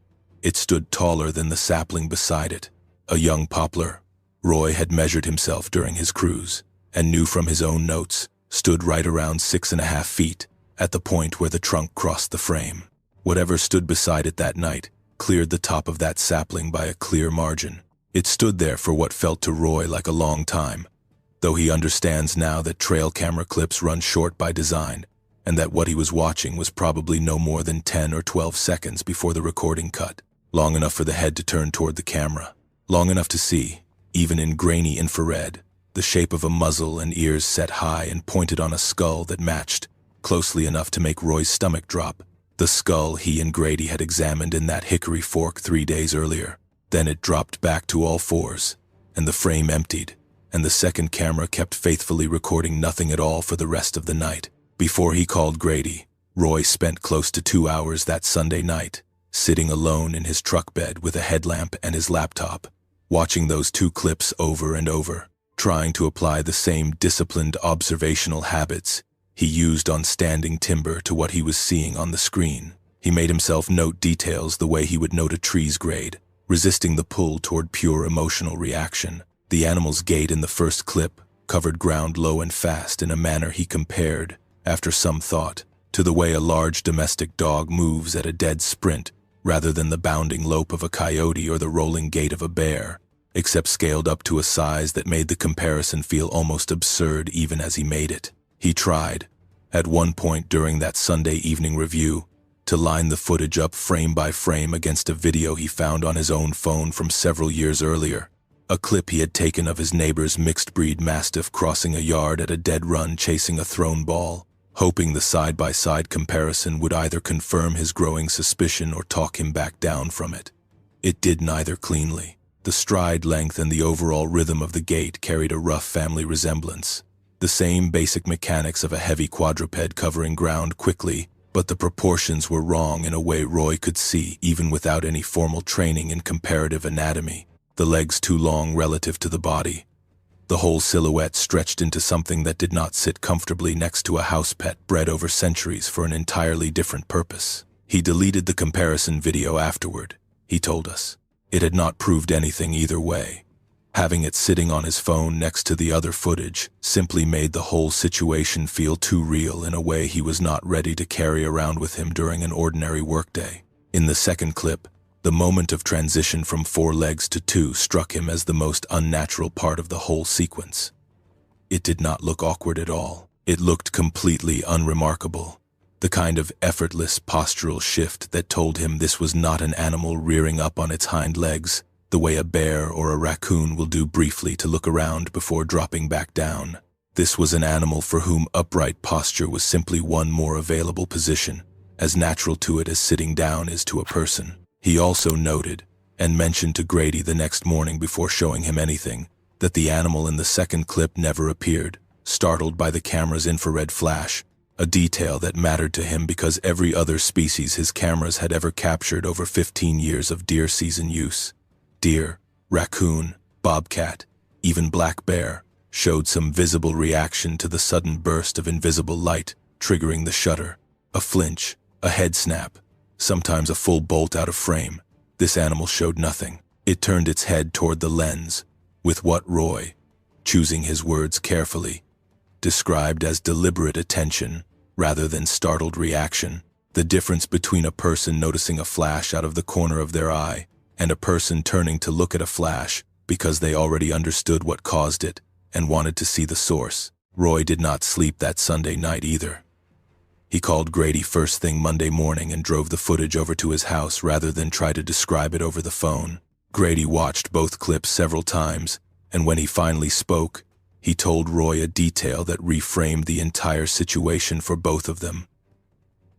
it stood taller than the sapling beside it, a young poplar. Roy had measured himself during his cruise, and knew from his own notes, stood right around 6.5 feet, at the point where the trunk crossed the frame. Whatever stood beside it that night cleared the top of that sapling by a clear margin. It stood there for what felt to Roy like a long time, though he understands now that trail camera clips run short by design, and that what he was watching was probably no more than 10 or 12 seconds before the recording cut, long enough for the head to turn toward the camera, long enough to see, even in grainy infrared, the shape of a muzzle and ears set high and pointed on a skull that matched, closely enough to make Roy's stomach drop, the skull he and Grady had examined in that hickory fork 3 days earlier. Then it dropped back to all 4s, and the frame emptied, and the second camera kept faithfully recording nothing at all for the rest of the night. Before he called Grady, Roy spent close to 2 hours that Sunday night, sitting alone in his truck bed with a headlamp and his laptop, watching those 2 clips over and over, trying to apply the same disciplined observational habits he used on standing timber to what he was seeing on the screen. He made himself note details the way he would note a tree's grade, resisting the pull toward pure emotional reaction. The animal's gait in the first clip covered ground low and fast in a manner he compared, after some thought, to the way a large domestic dog moves at a dead sprint rather than the bounding lope of a coyote or the rolling gait of a bear. except scaled up to a size that made the comparison feel almost absurd even as he made it. He tried, at one point during that Sunday evening review, to line the footage up frame by frame against a video he found on his own phone from several years earlier. A clip he had taken of his neighbor's mixed-breed mastiff crossing a yard at a dead run chasing a thrown ball, hoping the side-by-side comparison would either confirm his growing suspicion or talk him back down from it. It did neither cleanly. The stride length and the overall rhythm of the gait carried a rough family resemblance. The same basic mechanics of a heavy quadruped covering ground quickly, but the proportions were wrong in a way Roy could see even without any formal training in comparative anatomy. The legs too long relative to the body. The whole silhouette stretched into something that did not sit comfortably next to a house pet bred over centuries for an entirely different purpose. He deleted the comparison video afterward, he told us. It had not proved anything either way. Having it sitting on his phone next to the other footage simply made the whole situation feel too real in a way he was not ready to carry around with him during an ordinary workday. In the second clip, the moment of transition from 4 legs to 2 struck him as the most unnatural part of the whole sequence. It did not look awkward at all. It looked completely unremarkable. The kind of effortless postural shift that told him this was not an animal rearing up on its hind legs, the way a bear or a raccoon will do briefly to look around before dropping back down. This was an animal for whom upright posture was simply one more available position, as natural to it as sitting down is to a person. He also noted, and mentioned to Grady the next morning before showing him anything, that the animal in the second clip never appeared, startled by the camera's infrared flash, a detail that mattered to him because every other species his cameras had ever captured over 15 years of deer season use. Deer, raccoon, bobcat, even black bear, showed some visible reaction to the sudden burst of invisible light, triggering the shutter. A flinch, a head snap, sometimes a full bolt out of frame. This animal showed nothing. It turned its head toward the lens, with what Roy, choosing his words carefully, described as deliberate attention rather than startled reaction. The difference between a person noticing a flash out of the corner of their eye and a person turning to look at a flash because they already understood what caused it and wanted to see the source. Roy did not sleep that Sunday night either. He called Grady first thing Monday morning and drove the footage over to his house rather than try to describe it over the phone. Grady watched both clips several times, and when he finally spoke, he told Roy a detail that reframed the entire situation for both of them.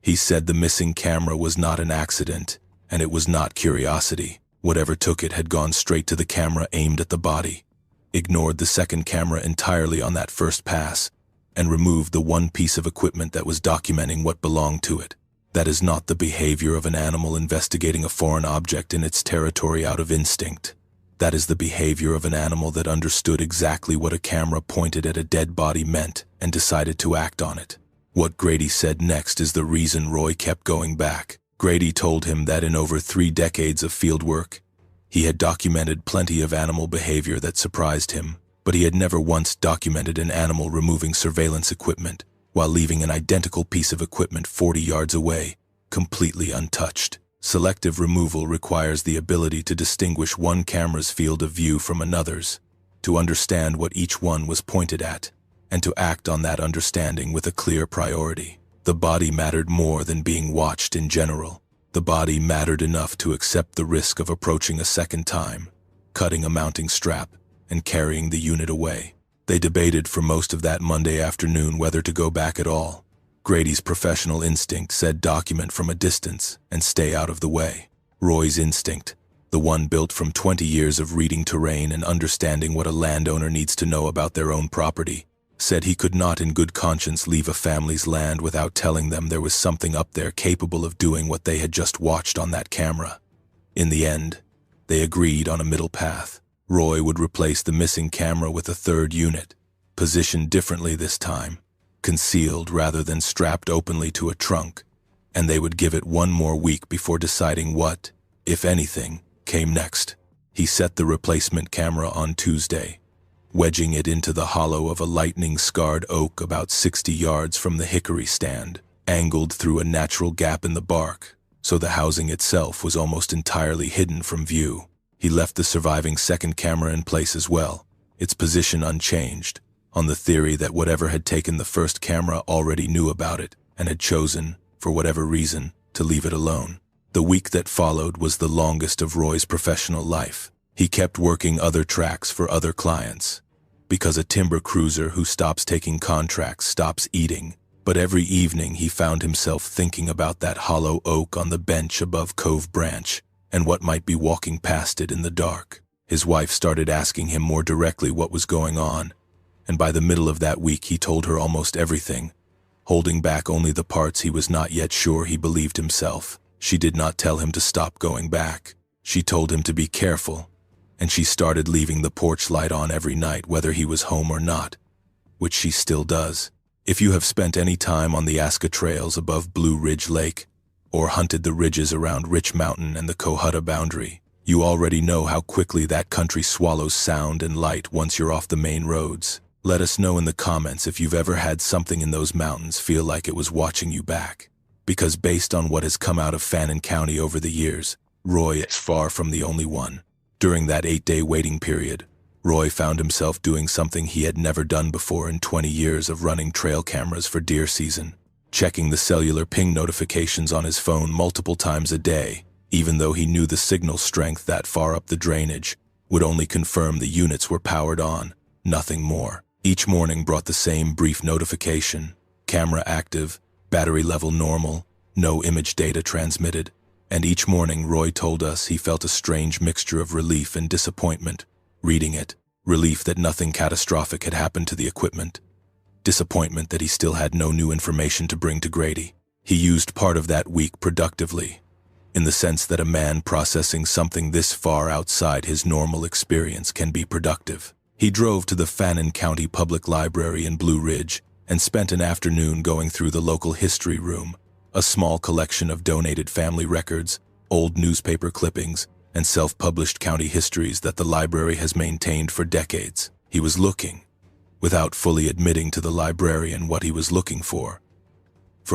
He said the missing camera was not an accident, and it was not curiosity. Whatever took it had gone straight to the camera aimed at the body, ignored the second camera entirely on that first pass, and removed the one piece of equipment that was documenting what belonged to it. That is not the behavior of an animal investigating a foreign object in its territory out of instinct. That is the behavior of an animal that understood exactly what a camera pointed at a dead body meant and decided to act on it. What Grady said next is the reason Roy kept going back. Grady told him that in over 3 decades of fieldwork, he had documented plenty of animal behavior that surprised him, but he had never once documented an animal removing surveillance equipment while leaving an identical piece of equipment 40 yards away, completely untouched. Selective removal requires the ability to distinguish one camera's field of view from another's, to understand what each one was pointed at, and to act on that understanding with a clear priority. The body mattered more than being watched in general. The body mattered enough to accept the risk of approaching a second time, cutting a mounting strap, and carrying the unit away. They debated for most of that Monday afternoon whether to go back at all. Grady's professional instinct said document from a distance and stay out of the way. Roy's instinct, the one built from 20 years of reading terrain and understanding what a landowner needs to know about their own property, said he could not in good conscience leave a family's land without telling them there was something up there capable of doing what they had just watched on that camera. In the end, they agreed on a middle path. Roy would replace the missing camera with a third unit, positioned differently this time, concealed rather than strapped openly to a trunk, and they would give it 1 more week before deciding what, if anything, came next. He set the replacement camera on Tuesday, wedging it into the hollow of a lightning-scarred oak about 60 yards from the hickory stand, angled through a natural gap in the bark, so the housing itself was almost entirely hidden from view. He left the surviving second camera in place as well, its position unchanged, on the theory that whatever had taken the first camera already knew about it and had chosen, for whatever reason, to leave it alone. The week that followed was the longest of Roy's professional life. He kept working other tracks for other clients, because a timber cruiser who stops taking contracts stops eating. But every evening he found himself thinking about that hollow oak on the bench above Cove Branch and what might be walking past it in the dark. His wife started asking him more directly what was going on, and by the middle of that week he told her almost everything, holding back only the parts he was not yet sure he believed himself. She did not tell him to stop going back. She told him to be careful, and she started leaving the porch light on every night whether he was home or not, which she still does. If you have spent any time on the Aska trails above Blue Ridge Lake, or hunted the ridges around Rich Mountain and the Cohutta boundary, you already know how quickly that country swallows sound and light once you're off the main roads. Let us know in the comments if you've ever had something in those mountains feel like it was watching you back. Because based on what has come out of Fannin County over the years, Roy is far from the only one. During that 8-day waiting period, Roy found himself doing something he had never done before in 20 years of running trail cameras for deer season, checking the cellular ping notifications on his phone multiple times a day, even though he knew the signal strength that far up the drainage would only confirm the units were powered on, nothing more. Each morning brought the same brief notification: camera active, battery level normal, no image data transmitted. And each morning Roy told us he felt a strange mixture of relief and disappointment reading it. Relief that nothing catastrophic had happened to the equipment. Disappointment that he still had no new information to bring to Grady. He used part of that week productively, in the sense that a man processing something this far outside his normal experience can be productive. He drove to the Fannin County Public Library in Blue Ridge and spent an afternoon going through the local history room, a small collection of donated family records, old newspaper clippings, and self-published county histories that the library has maintained for decades. He was looking, without fully admitting to the librarian what he was looking for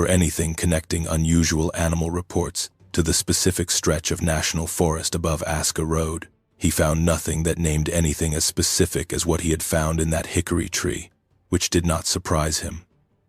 anything connecting unusual animal reports to the specific stretch of national forest above Aska Road. He found nothing that named anything as specific as what he had found in that hickory tree, which did not surprise him.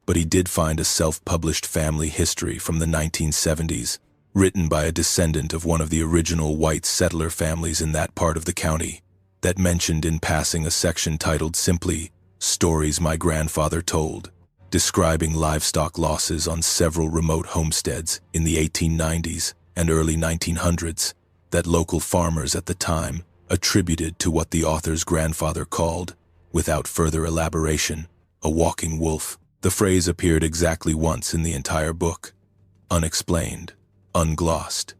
But he did find a self-published family history from the 1970s, written by a descendant of one of the original white settler families in that part of the county, that mentioned in passing a section titled simply, "Stories My Grandfather Told," describing livestock losses on several remote homesteads in the 1890s and early 1900s that local farmers at the time attributed to what the author's grandfather called, without further elaboration, a walking wolf. The phrase appeared exactly once in the entire book, unexplained, unglossed,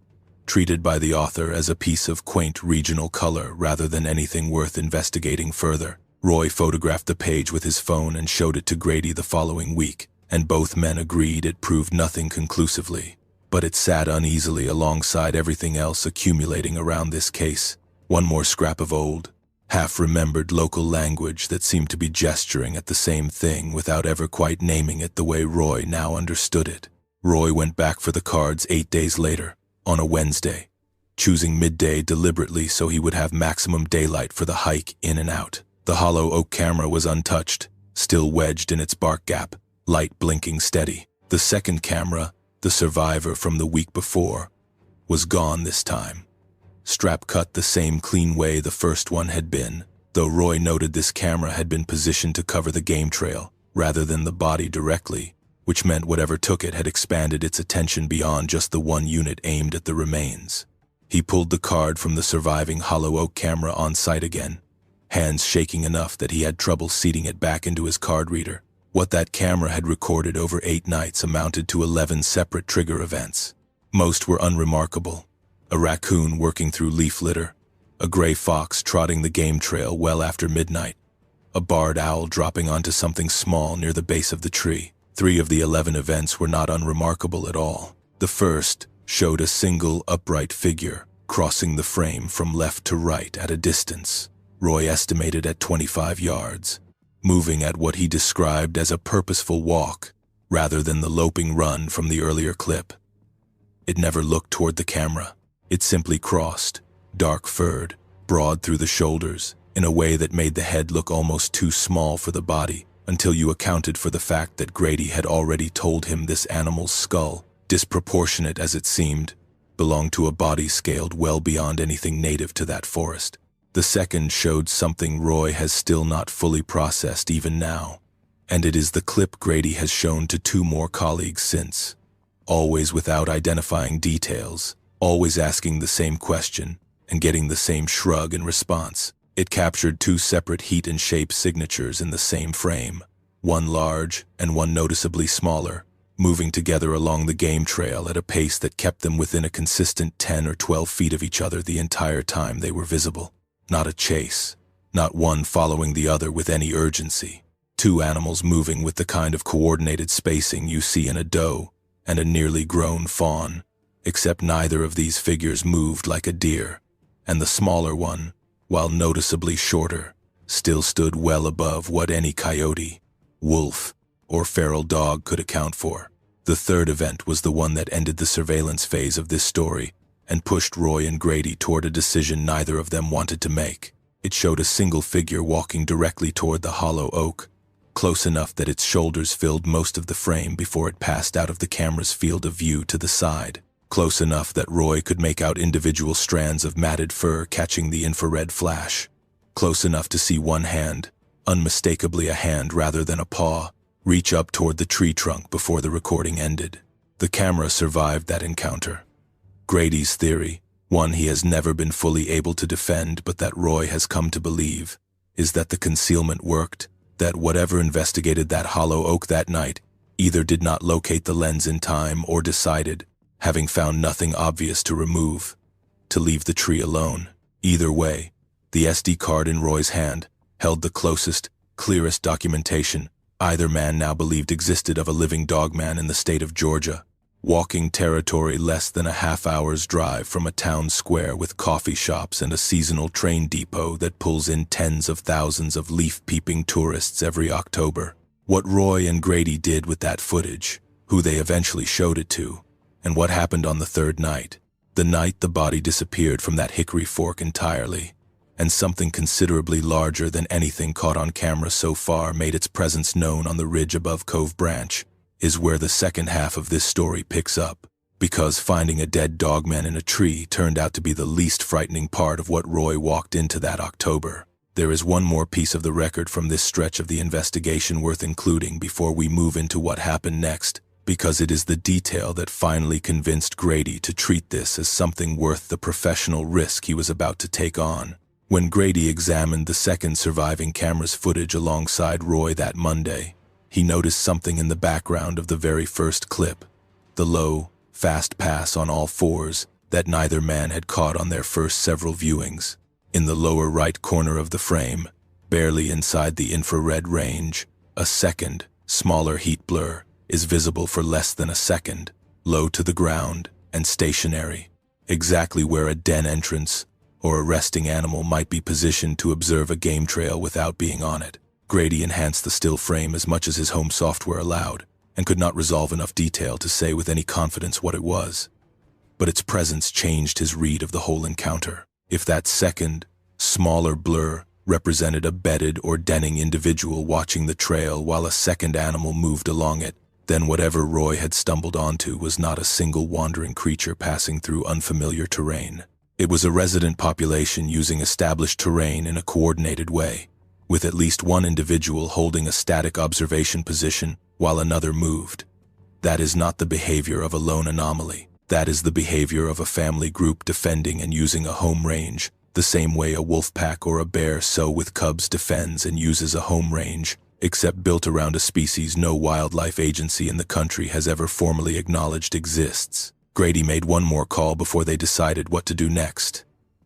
treated by the author as a piece of quaint regional color rather than anything worth investigating further. Roy photographed the page with his phone and showed it to Grady the following week, and both men agreed it proved nothing conclusively. But it sat uneasily alongside everything else accumulating around this case. One more scrap of old, half-remembered local language that seemed to be gesturing at the same thing without ever quite naming it the way Roy now understood it. Roy went back for the cards 8 days later, on a Wednesday, choosing midday deliberately so he would have maximum daylight for the hike in and out. The hollow oak camera was untouched, still wedged in its bark gap, light blinking steady. The second camera, the survivor from the week before, was gone this time. Strap cut the same clean way the first one had been, though Roy noted this camera had been positioned to cover the game trail, rather than the body directly, which meant whatever took it had expanded its attention beyond just the one unit aimed at the remains. He pulled the card from the surviving hollow oak camera on site again, hands shaking enough that he had trouble seating it back into his card reader. What that camera had recorded over 8 nights amounted to 11 separate trigger events. Most were unremarkable. A raccoon working through leaf litter, a gray fox trotting the game trail well after midnight, a barred owl dropping onto something small near the base of the tree. 3 of the 11 events were not unremarkable at all. The first showed a single upright figure crossing the frame from left to right at a distance, Roy estimated at 25 yards, moving at what he described as a purposeful walk rather than the loping run from the earlier clip. It never looked toward the camera. It simply crossed, dark-furred, broad through the shoulders, in a way that made the head look almost too small for the body, until you accounted for the fact that Grady had already told him this animal's skull, disproportionate as it seemed, belonged to a body scaled well beyond anything native to that forest. The second showed something Roy has still not fully processed even now, and it is the clip Grady has shown to 2 more colleagues since, always without identifying details, always asking the same question and getting the same shrug in response. It captured 2 separate heat and shape signatures in the same frame, one large and one noticeably smaller, moving together along the game trail at a pace that kept them within a consistent 10 or 12 feet of each other the entire time they were visible. Not a chase, not one following the other with any urgency. 2 animals moving with the kind of coordinated spacing you see in a doe and a nearly grown fawn, except neither of these figures moved like a deer, and the smaller one, while noticeably shorter, still stood well above what any coyote, wolf, or feral dog could account for. The third event was the one that ended the surveillance phase of this story and pushed Roy and Grady toward a decision neither of them wanted to make. It showed a single figure walking directly toward the hollow oak, close enough that its shoulders filled most of the frame before it passed out of the camera's field of view to the side, close enough that Roy could make out individual strands of matted fur catching the infrared flash, close enough to see one hand, unmistakably a hand rather than a paw, reach up toward the tree trunk before the recording ended. The camera survived that encounter. Grady's theory, one he has never been fully able to defend but that Roy has come to believe, is that the concealment worked, that whatever investigated that hollow oak that night either did not locate the lens in time or decided, having found nothing obvious to remove, to leave the tree alone. Either way, the SD card in Roy's hand held the closest, clearest documentation either man now believed existed of a living dogman in the state of Georgia, walking territory less than a half-hour's drive from a town square with coffee shops and a seasonal train depot that pulls in tens of thousands of leaf-peeping tourists every October. What Roy and Grady did with that footage, who they eventually showed it to, and what happened on the third night, the night the body disappeared from that hickory fork entirely, and something considerably larger than anything caught on camera so far made its presence known on the ridge above Cove Branch, is where the second half of this story picks up, because finding a dead dogman in a tree turned out to be the least frightening part of what Roy walked into that October. There is one more piece of the record from this stretch of the investigation worth including before we move into what happened next, because it is the detail that finally convinced Grady to treat this as something worth the professional risk he was about to take on. When Grady examined the second surviving camera's footage alongside Roy that Monday, he noticed something in the background of the very first clip, the low, fast pass on all fours that neither man had caught on their first several viewings. In the lower right corner of the frame, barely inside the infrared range, a second, smaller heat blur is visible for less than a second, low to the ground and stationary, exactly where a den entrance or a resting animal might be positioned to observe a game trail without being on it. Grady enhanced the still frame as much as his home software allowed, and could not resolve enough detail to say with any confidence what it was. But its presence changed his read of the whole encounter. If that second, smaller blur represented a bedded or denning individual watching the trail while a second animal moved along it, then whatever Roy had stumbled onto was not a single wandering creature passing through unfamiliar terrain. It was a resident population using established terrain in a coordinated way, with at least one individual holding a static observation position while another moved. That is not the behavior of a lone anomaly. That is the behavior of a family group defending and using a home range, the same way a wolf pack or a bear so with cubs defends and uses a home range, except built around a species no wildlife agency in the country has ever formally acknowledged exists. Grady made one more call before they decided what to do next.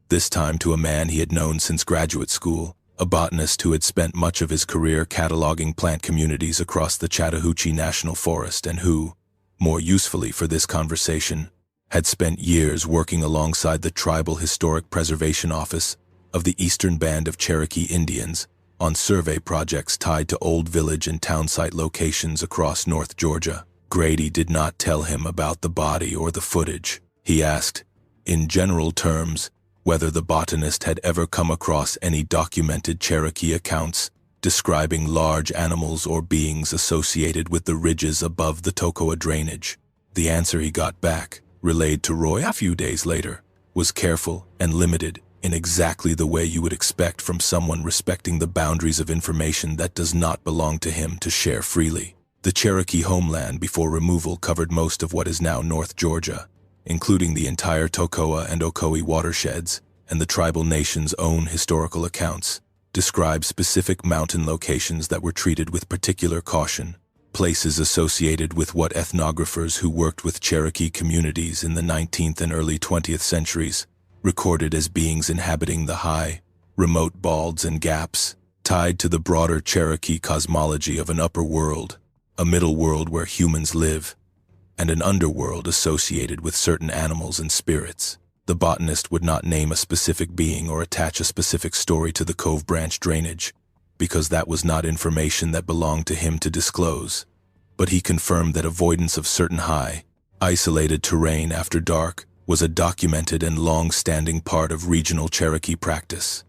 This time to a man he had known since graduate school, a botanist who had spent much of his career cataloging plant communities across the Chattahoochee National Forest and who, more usefully for this conversation, had spent years working alongside the Tribal Historic Preservation Office of the Eastern Band of Cherokee Indians on survey projects tied to old village and townsite locations across North Georgia. Grady did not tell him about the body or the footage. He asked, in general terms, whether the botanist had ever come across any documented Cherokee accounts describing large animals or beings associated with the ridges above the Toccoa drainage. The answer he got back, relayed to Roy a few days later, was careful and limited in exactly the way you would expect from someone respecting the boundaries of information that does not belong to him to share freely. The Cherokee homeland before removal covered most of what is now North Georgia, including the entire Toccoa and Ocoee watersheds, and the tribal nation's own historical accounts describe specific mountain locations that were treated with particular caution, places associated with what ethnographers who worked with Cherokee communities in the 19th and early 20th centuries recorded as beings inhabiting the high, remote balds and gaps, tied to the broader Cherokee cosmology of an upper world, a middle world where humans live, and an underworld associated with certain animals and spirits. The botanist would not name a specific being or attach a specific story to the Cove Branch drainage, because that was not information that belonged to him to disclose. But he confirmed that avoidance of certain high, isolated terrain after dark was a documented and long-standing part of regional Cherokee practice.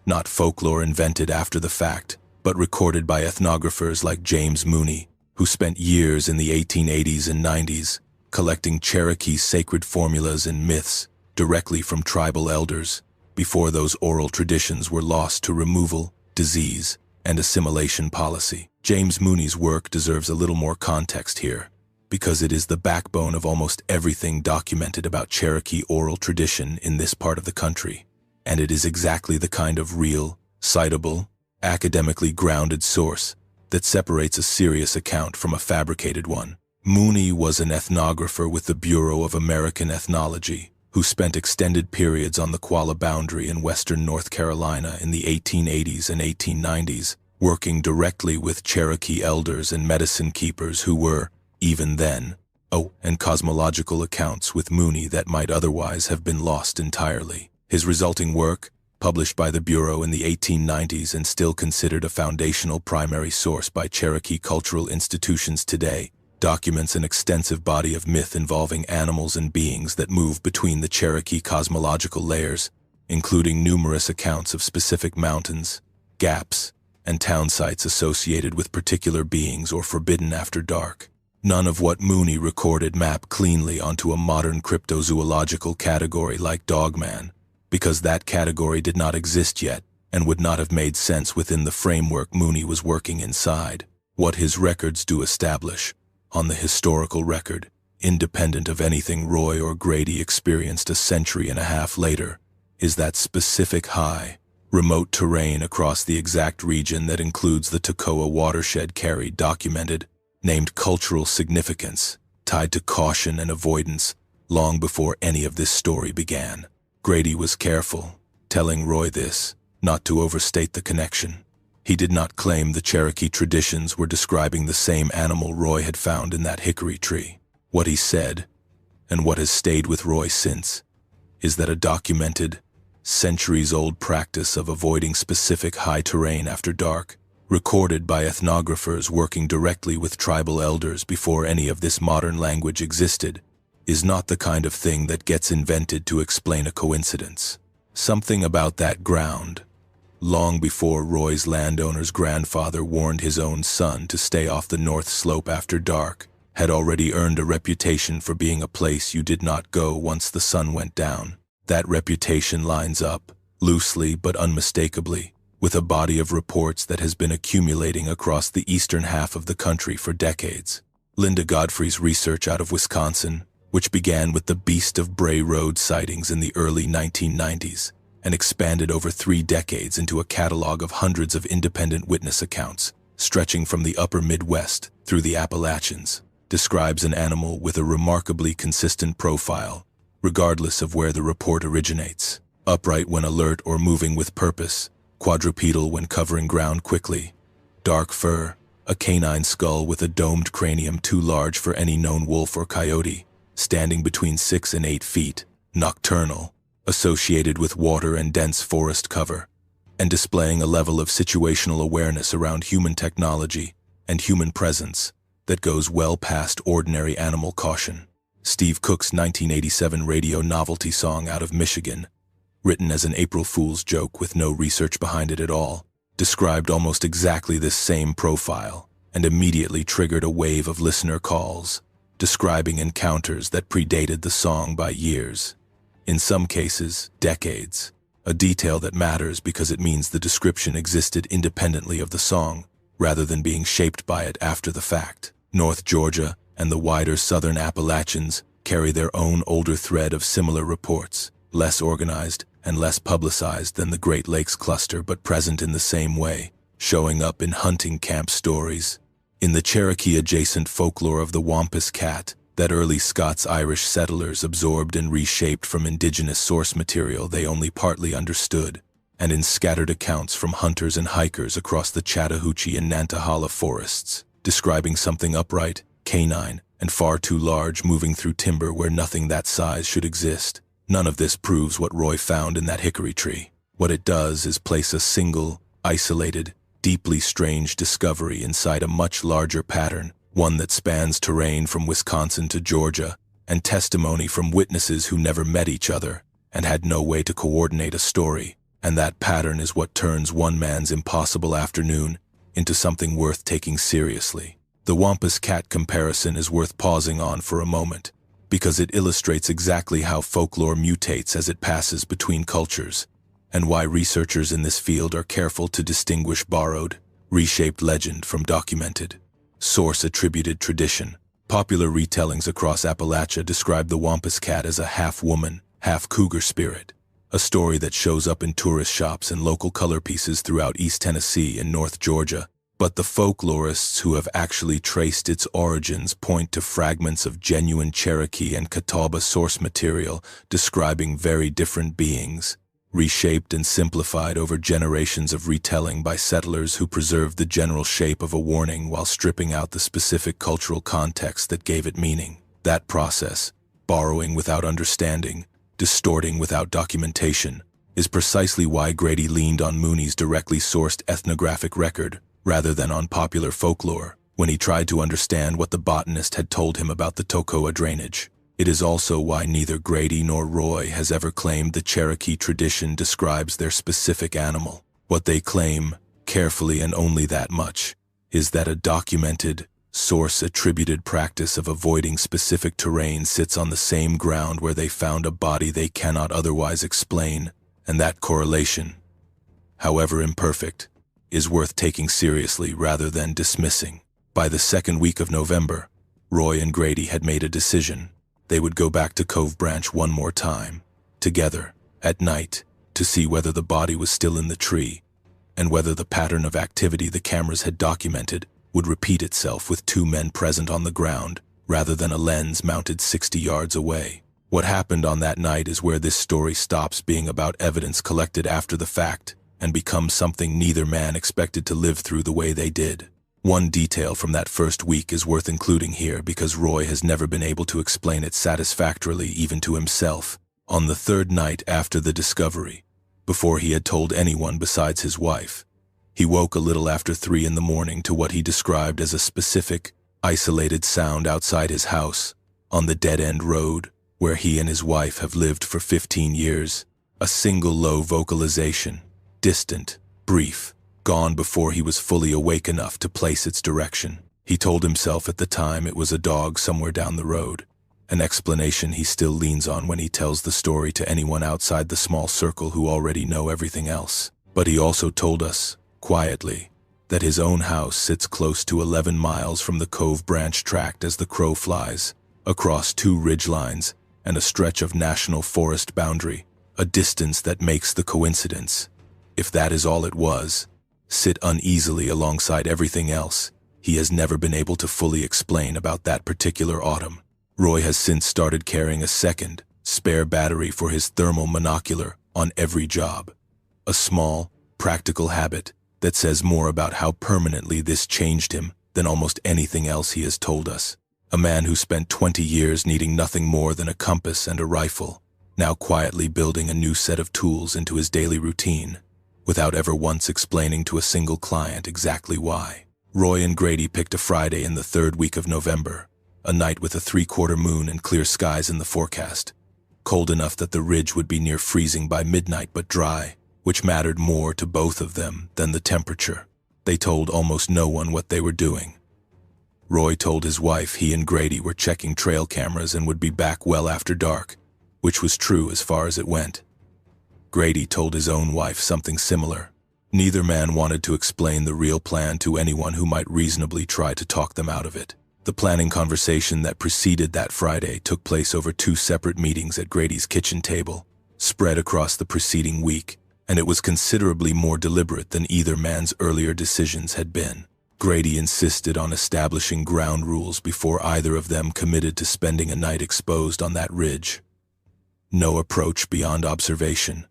Not folklore invented after the fact, but recorded by ethnographers like James Mooney, who spent years in the 1880s and 90s collecting Cherokee sacred formulas and myths directly from tribal elders, before those oral traditions were lost to removal, disease, and assimilation policy. James Mooney's work deserves a little more context here, because it is the backbone of almost everything documented about Cherokee oral tradition in this part of the country, and it is exactly the kind of real, citable, academically grounded source that separates a serious account from a fabricated one. Mooney was an ethnographer with the Bureau of American Ethnology, who spent extended periods on the Qualla boundary in western North Carolina in the 1880s and 1890s, working directly with Cherokee elders and medicine keepers who were, even then, and cosmological accounts with Mooney that might otherwise have been lost entirely. His resulting work, published by the Bureau in the 1890s and still considered a foundational primary source by Cherokee cultural institutions today, documents an extensive body of myth involving animals and beings that move between the Cherokee cosmological layers, including numerous accounts of specific mountains, gaps, and town sites associated with particular beings or forbidden after dark. None of what Mooney recorded mapped cleanly onto a modern cryptozoological category like Dogman, because that category did not exist yet and would not have made sense within the framework Mooney was working inside. What his records do establish, on the historical record, independent of anything Roy or Grady experienced a century and a half later, is that specific high, remote terrain across the exact region that includes the Toccoa watershed carried documented, named cultural significance, tied to caution and avoidance, long before any of this story began. Grady was careful, telling Roy this, not to overstate the connection. He did not claim the Cherokee traditions were describing the same animal Roy had found in that hickory tree. What he said, and what has stayed with Roy since, is that a documented, centuries-old practice of avoiding specific high terrain after dark, recorded by ethnographers working directly with tribal elders before any of this modern language existed, is not the kind of thing that gets invented to explain a coincidence. Something about that ground, long before Roy's landowner's grandfather warned his own son to stay off the north slope after dark, had already earned a reputation for being a place you did not go once the sun went down. That reputation lines up, loosely but unmistakably, with a body of reports that has been accumulating across the eastern half of the country for decades. Linda Godfrey's research out of Wisconsin, which began with the Beast of Bray Road sightings in the early 1990s, and expanded over 3 decades into a catalog of hundreds of independent witness accounts, stretching from the upper Midwest through the Appalachians, describes an animal with a remarkably consistent profile, regardless of where the report originates. Upright when alert or moving with purpose, quadrupedal when covering ground quickly, dark fur, a canine skull with a domed cranium too large for any known wolf or coyote, standing between 6 and 8 feet, nocturnal, associated with water and dense forest cover, and displaying a level of situational awareness around human technology and human presence that goes well past ordinary animal caution. Steve Cook's 1987 radio novelty song out of Michigan, written as an April Fool's joke with no research behind it at all, described almost exactly this same profile and immediately triggered a wave of listener calls, describing encounters that predated the song by years. In some cases, decades. A detail that matters because it means the description existed independently of the song, rather than being shaped by it after the fact. North Georgia and the wider southern Appalachians carry their own older thread of similar reports, less organized and less publicized than the Great Lakes cluster, but present in the same way, showing up in hunting camp stories. In the Cherokee-adjacent folklore of the Wampus cat, that early Scots-Irish settlers absorbed and reshaped from indigenous source material they only partly understood, and in scattered accounts from hunters and hikers across the Chattahoochee and Nantahala forests, describing something upright, canine, and far too large moving through timber where nothing that size should exist. None of this proves what Roy found in that hickory tree. What it does is place a single, isolated, deeply strange discovery inside a much larger pattern, one that spans terrain from Wisconsin to Georgia, and testimony from witnesses who never met each other and had no way to coordinate a story. And that pattern is what turns one man's impossible afternoon into something worth taking seriously. The Wampus cat comparison is worth pausing on for a moment, because it illustrates exactly how folklore mutates as it passes between cultures, and why researchers in this field are careful to distinguish borrowed, reshaped legend from documented, source-attributed tradition. Popular retellings across Appalachia describe the Wampus cat as a half-woman, half-cougar spirit, a story that shows up in tourist shops and local color pieces throughout East Tennessee and North Georgia. But the folklorists who have actually traced its origins point to fragments of genuine Cherokee and Catawba source material describing very different beings, reshaped and simplified over generations of retelling by settlers who preserved the general shape of a warning while stripping out the specific cultural context that gave it meaning. That process, borrowing without understanding, distorting without documentation, is precisely why Grady leaned on Mooney's directly sourced ethnographic record rather than on popular folklore when he tried to understand what the botanist had told him about the Tocoa drainage. It is also why neither Grady nor Roy has ever claimed the Cherokee tradition describes their specific animal. What they claim, carefully and only that much, is that a documented, source-attributed practice of avoiding specific terrain sits on the same ground where they found a body they cannot otherwise explain, and that correlation, however imperfect, is worth taking seriously rather than dismissing. By the second week of November, Roy and Grady had made a decision. They would go back to Cove Branch one more time, together, at night, to see whether the body was still in the tree, and whether the pattern of activity the cameras had documented would repeat itself with two men present on the ground, rather than a lens mounted 60 yards away. What happened on that night is where this story stops being about evidence collected after the fact, and becomes something neither man expected to live through the way they did. One detail from that first week is worth including here because Roy has never been able to explain it satisfactorily even to himself. On the third night after the discovery, before he had told anyone besides his wife, he woke a little after 3 in the morning to what he described as a specific, isolated sound outside his house, on the dead-end road, where he and his wife have lived for 15 years. A single low vocalization, distant, brief, gone before he was fully awake enough to place its direction. He told himself at the time it was a dog somewhere down the road, an explanation he still leans on when he tells the story to anyone outside the small circle who already know everything else. But he also told us, quietly, that his own house sits close to 11 miles from the Cove Branch tract as the crow flies, across 2 ridgelines and a stretch of national forest boundary, a distance that makes the coincidence, if that is all it was, sit uneasily alongside everything else he has never been able to fully explain about that particular autumn. Roy has since started carrying a second, spare battery for his thermal monocular on every job. A small, practical habit that says more about how permanently this changed him than almost anything else he has told us. A man who spent 20 years needing nothing more than a compass and a rifle, now quietly building a new set of tools into his daily routine, without ever once explaining to a single client exactly why. Roy and Grady picked a Friday in the 3rd week of November, a night with a 3/4 moon and clear skies in the forecast. cold enough that the ridge would be near freezing by midnight but dry, which mattered more to both of them than the temperature. They told almost no one what they were doing. Roy told his wife he and Grady were checking trail cameras and would be back well after dark, which was true as far as it went. Grady told his own wife something similar. Neither man wanted to explain the real plan to anyone who might reasonably try to talk them out of it. The planning conversation that preceded that Friday took place over 2 separate meetings at Grady's kitchen table, spread across the preceding week, and it was considerably more deliberate than either man's earlier decisions had been. Grady insisted on establishing ground rules before either of them committed to spending a night exposed on that ridge. No approach beyond observation.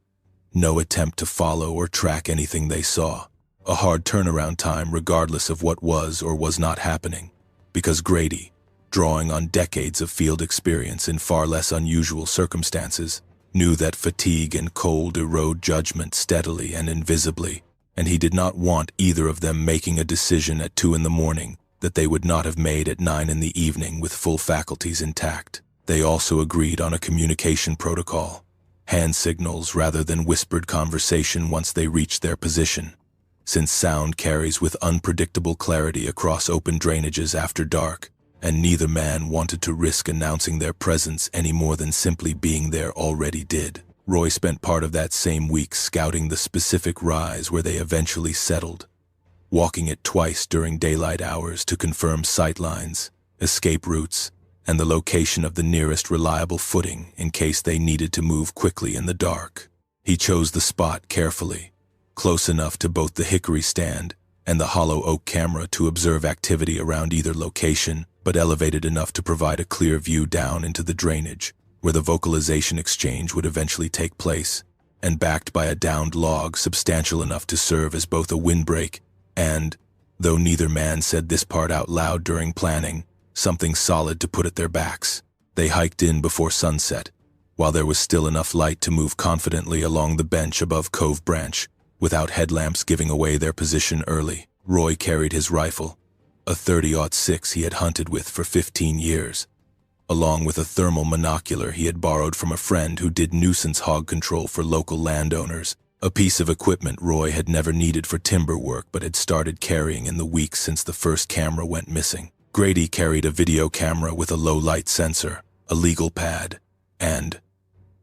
No attempt to follow or track anything they saw. A hard turnaround time regardless of what was or was not happening. Because Grady, drawing on decades of field experience in far less unusual circumstances, knew that fatigue and cold erode judgment steadily and invisibly, and he did not want either of them making a decision at 2 in the morning that they would not have made at 9 in the evening with full faculties intact. They also agreed on a communication protocol, hand signals rather than whispered conversation once they reached their position, since sound carries with unpredictable clarity across open drainages after dark, and neither man wanted to risk announcing their presence any more than simply being there already did. Roy spent part of that same week scouting the specific rise where they eventually settled, walking it twice during daylight hours to confirm sightlines, escape routes, and the location of the nearest reliable footing in case they needed to move quickly in the dark. He chose the spot carefully, close enough to both the hickory stand and the hollow oak camera to observe activity around either location, but elevated enough to provide a clear view down into the drainage, where the vocalization exchange would eventually take place, and backed by a downed log substantial enough to serve as both a windbreak and, though neither man said this part out loud during planning, something solid to put at their backs. They hiked in before sunset, while there was still enough light to move confidently along the bench above Cove Branch, without headlamps giving away their position early. Roy carried his rifle, a 30-06 he had hunted with for 15 years, along with a thermal monocular he had borrowed from a friend who did nuisance hog control for local landowners, a piece of equipment Roy had never needed for timber work but had started carrying in the weeks since the first camera went missing. Grady carried a video camera with a low-light sensor, a legal pad, and,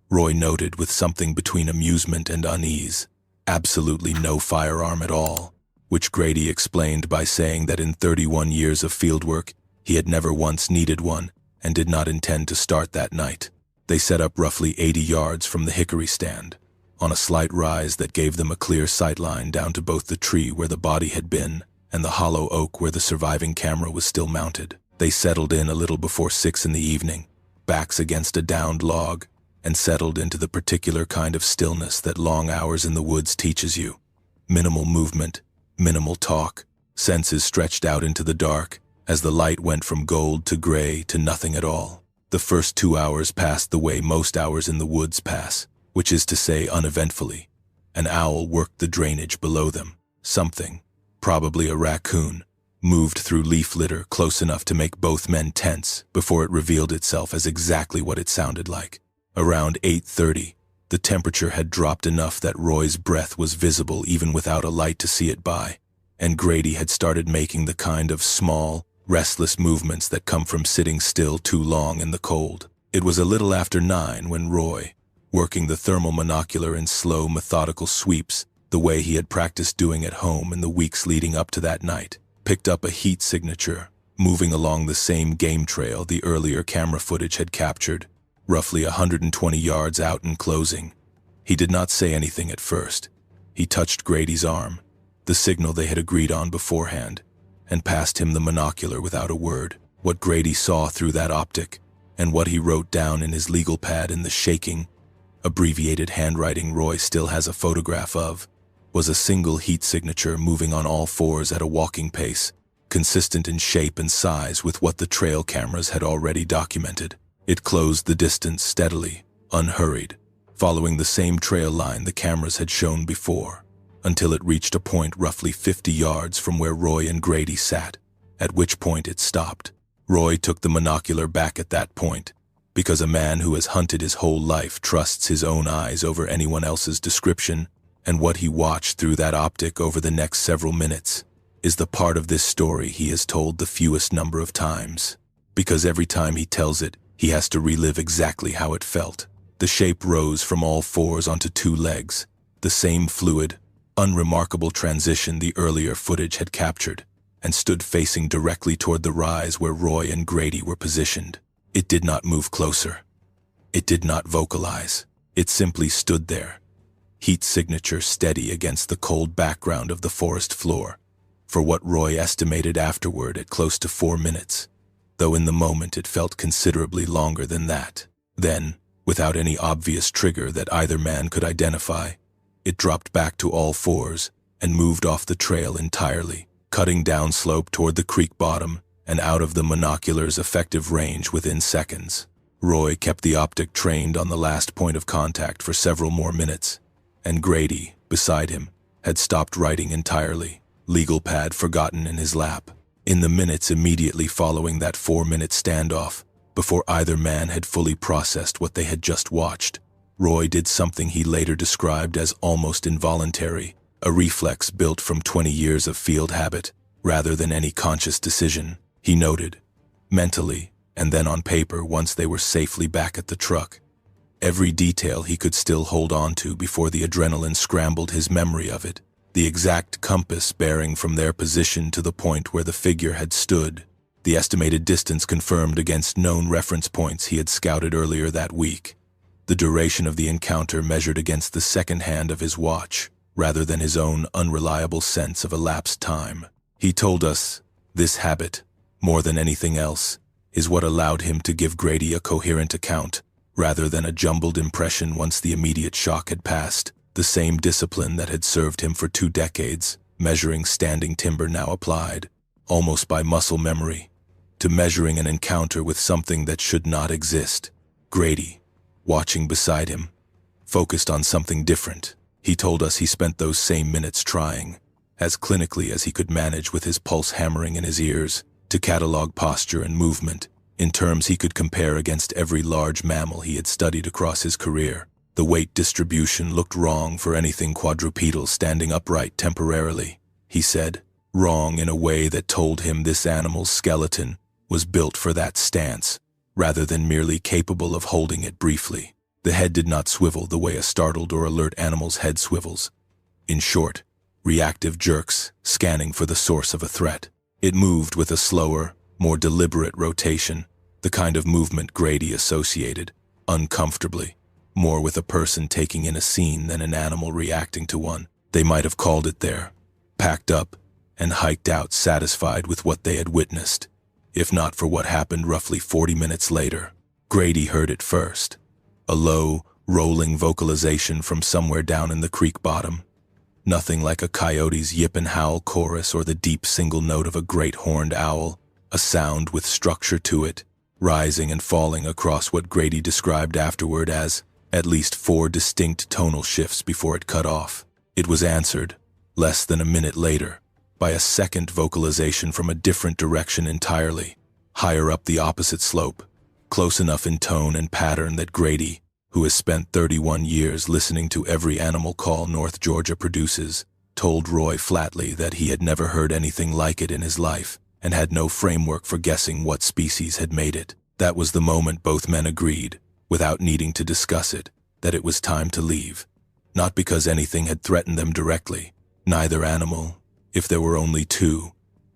Roy noted with something between amusement and unease, absolutely no firearm at all, which Grady explained by saying that in 31 years of fieldwork, he had never once needed one and did not intend to start that night. They set up roughly 80 yards from the hickory stand, on a slight rise that gave them a clear sightline down to both the tree where the body had been and the hollow oak where the surviving camera was still mounted. They settled in a little before 6 in the evening, backs against a downed log, and settled into the particular kind of stillness that long hours in the woods teaches you. Minimal movement, minimal talk, senses stretched out into the dark, as the light went from gold to gray to nothing at all. The first 2 hours passed the way most hours in the woods pass, which is to say uneventfully. An owl worked the drainage below them. Something, probably a raccoon, moved through leaf litter close enough to make both men tense before it revealed itself as exactly what it sounded like. Around 8:30, the temperature had dropped enough that Roy's breath was visible even without a light to see it by, and Grady had started making the kind of small, restless movements that come from sitting still too long in the cold. It was a little after 9 when Roy, working the thermal monocular in slow, methodical sweeps, the way he had practiced doing at home in the weeks leading up to that night, picked up a heat signature, moving along the same game trail the earlier camera footage had captured, roughly 120 yards out in closing. He did not say anything at first. He touched Grady's arm, the signal they had agreed on beforehand, and passed him the monocular without a word. What Grady saw through that optic, and what he wrote down in his legal pad in the shaking, abbreviated handwriting Roy still has a photograph of, was a single heat signature moving on all fours at a walking pace, consistent in shape and size with what the trail cameras had already documented. It closed the distance steadily, unhurried, following the same trail line the cameras had shown before, until it reached a point roughly 50 yards from where Roy and Grady sat, at which point it stopped. Roy took the monocular back at that point, because a man who has hunted his whole life trusts his own eyes over anyone else's description, and what he watched through that optic over the next several minutes is the part of this story he has told the fewest number of times. Because every time he tells it, he has to relive exactly how it felt. The shape rose from all fours onto two legs, the same fluid, unremarkable transition the earlier footage had captured, and stood facing directly toward the rise where Roy and Grady were positioned. It did not move closer. It did not vocalize. It simply stood there, heat signature steady against the cold background of the forest floor, for what Roy estimated afterward at close to 4 minutes, though in the moment it felt considerably longer than that. Then, without any obvious trigger that either man could identify, it dropped back to all fours and moved off the trail entirely, cutting downslope toward the creek bottom and out of the monocular's effective range within seconds. Roy kept the optic trained on the last point of contact for several more minutes, and Grady, beside him, had stopped writing entirely, legal pad forgotten in his lap. In the minutes immediately following that 4-minute standoff, before either man had fully processed what they had just watched, Roy did something he later described as almost involuntary, a reflex built from 20 years of field habit, rather than any conscious decision. He noted, mentally, and then on paper once they were safely back at the truck, every detail he could still hold on to before the adrenaline scrambled his memory of it. The exact compass bearing from their position to the point where the figure had stood, the estimated distance confirmed against known reference points he had scouted earlier that week, the duration of the encounter measured against the second hand of his watch, rather than his own unreliable sense of elapsed time. He told us this habit, more than anything else, is what allowed him to give Grady a coherent account, rather than a jumbled impression once the immediate shock had passed. The same discipline that had served him for 2 decades, measuring standing timber now applied, almost by muscle memory, to measuring an encounter with something that should not exist. Grady, watching beside him, focused on something different. He told us he spent those same minutes trying, as clinically as he could manage with his pulse hammering in his ears, to catalog posture and movement, in terms he could compare against every large mammal he had studied across his career. The weight distribution looked wrong for anything quadrupedal standing upright temporarily, he said, wrong in a way that told him this animal's skeleton was built for that stance, rather than merely capable of holding it briefly. The head did not swivel the way a startled or alert animal's head swivels. In short, reactive jerks, scanning for the source of a threat. It moved with a slower, more deliberate rotation, the kind of movement Grady associated, uncomfortably, more with a person taking in a scene than an animal reacting to one. They might have called it there, packed up, and hiked out satisfied with what they had witnessed, if not for what happened roughly 40 minutes later. Grady heard it first, a low, rolling vocalization from somewhere down in the creek bottom. Nothing like a coyote's yip and howl chorus or the deep single note of a great horned owl, a sound with structure to it, rising and falling across what Grady described afterward as at least 4 distinct tonal shifts before it cut off. It was answered, less than a minute later, by a second vocalization from a different direction entirely, higher up the opposite slope, close enough in tone and pattern that Grady, who has spent 31 years listening to every animal call North Georgia produces, told Roy flatly that he had never heard anything like it in his life and had no framework for guessing what species had made it. That was the moment both men agreed, without needing to discuss it, that it was time to leave. Not because anything had threatened them directly. Neither animal, if there were only 2,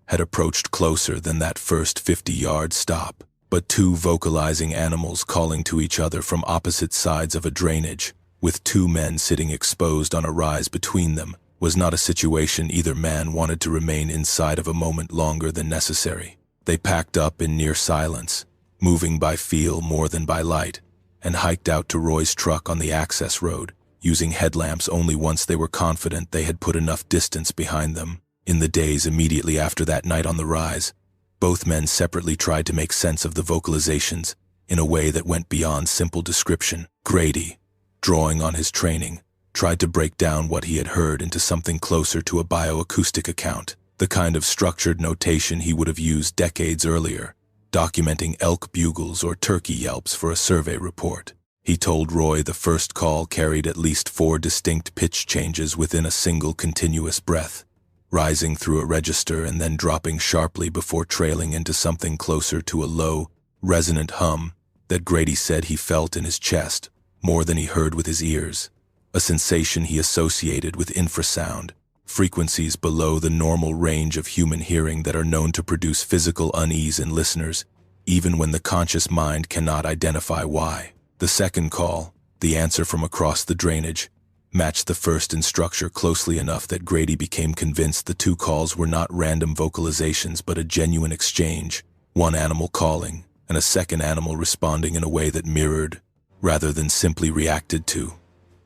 had approached closer than that first 50-yard stop, but 2 vocalizing animals calling to each other from opposite sides of a drainage, with 2 men sitting exposed on a rise between them, was not a situation either man wanted to remain inside of a moment longer than necessary. They packed up in near silence, moving by feel more than by light, and hiked out to Roy's truck on the access road, using headlamps only once they were confident they had put enough distance behind them. In the days immediately after that night on the rise, both men separately tried to make sense of the vocalizations in a way that went beyond simple description. Grady, drawing on his training, tried to break down what he had heard into something closer to a bioacoustic account, the kind of structured notation he would have used decades earlier, documenting elk bugles or turkey yelps for a survey report. He told Roy the first call carried at least 4 distinct pitch changes within a single continuous breath, rising through a register and then dropping sharply before trailing into something closer to a low, resonant hum that Grady said he felt in his chest more than he heard with his ears, a sensation he associated with infrasound, frequencies below the normal range of human hearing that are known to produce physical unease in listeners, even when the conscious mind cannot identify why. The second call, the answer from across the drainage, matched the first in structure closely enough that Grady became convinced the 2 calls were not random vocalizations but a genuine exchange, one animal calling and a second animal responding in a way that mirrored, rather than simply reacted to,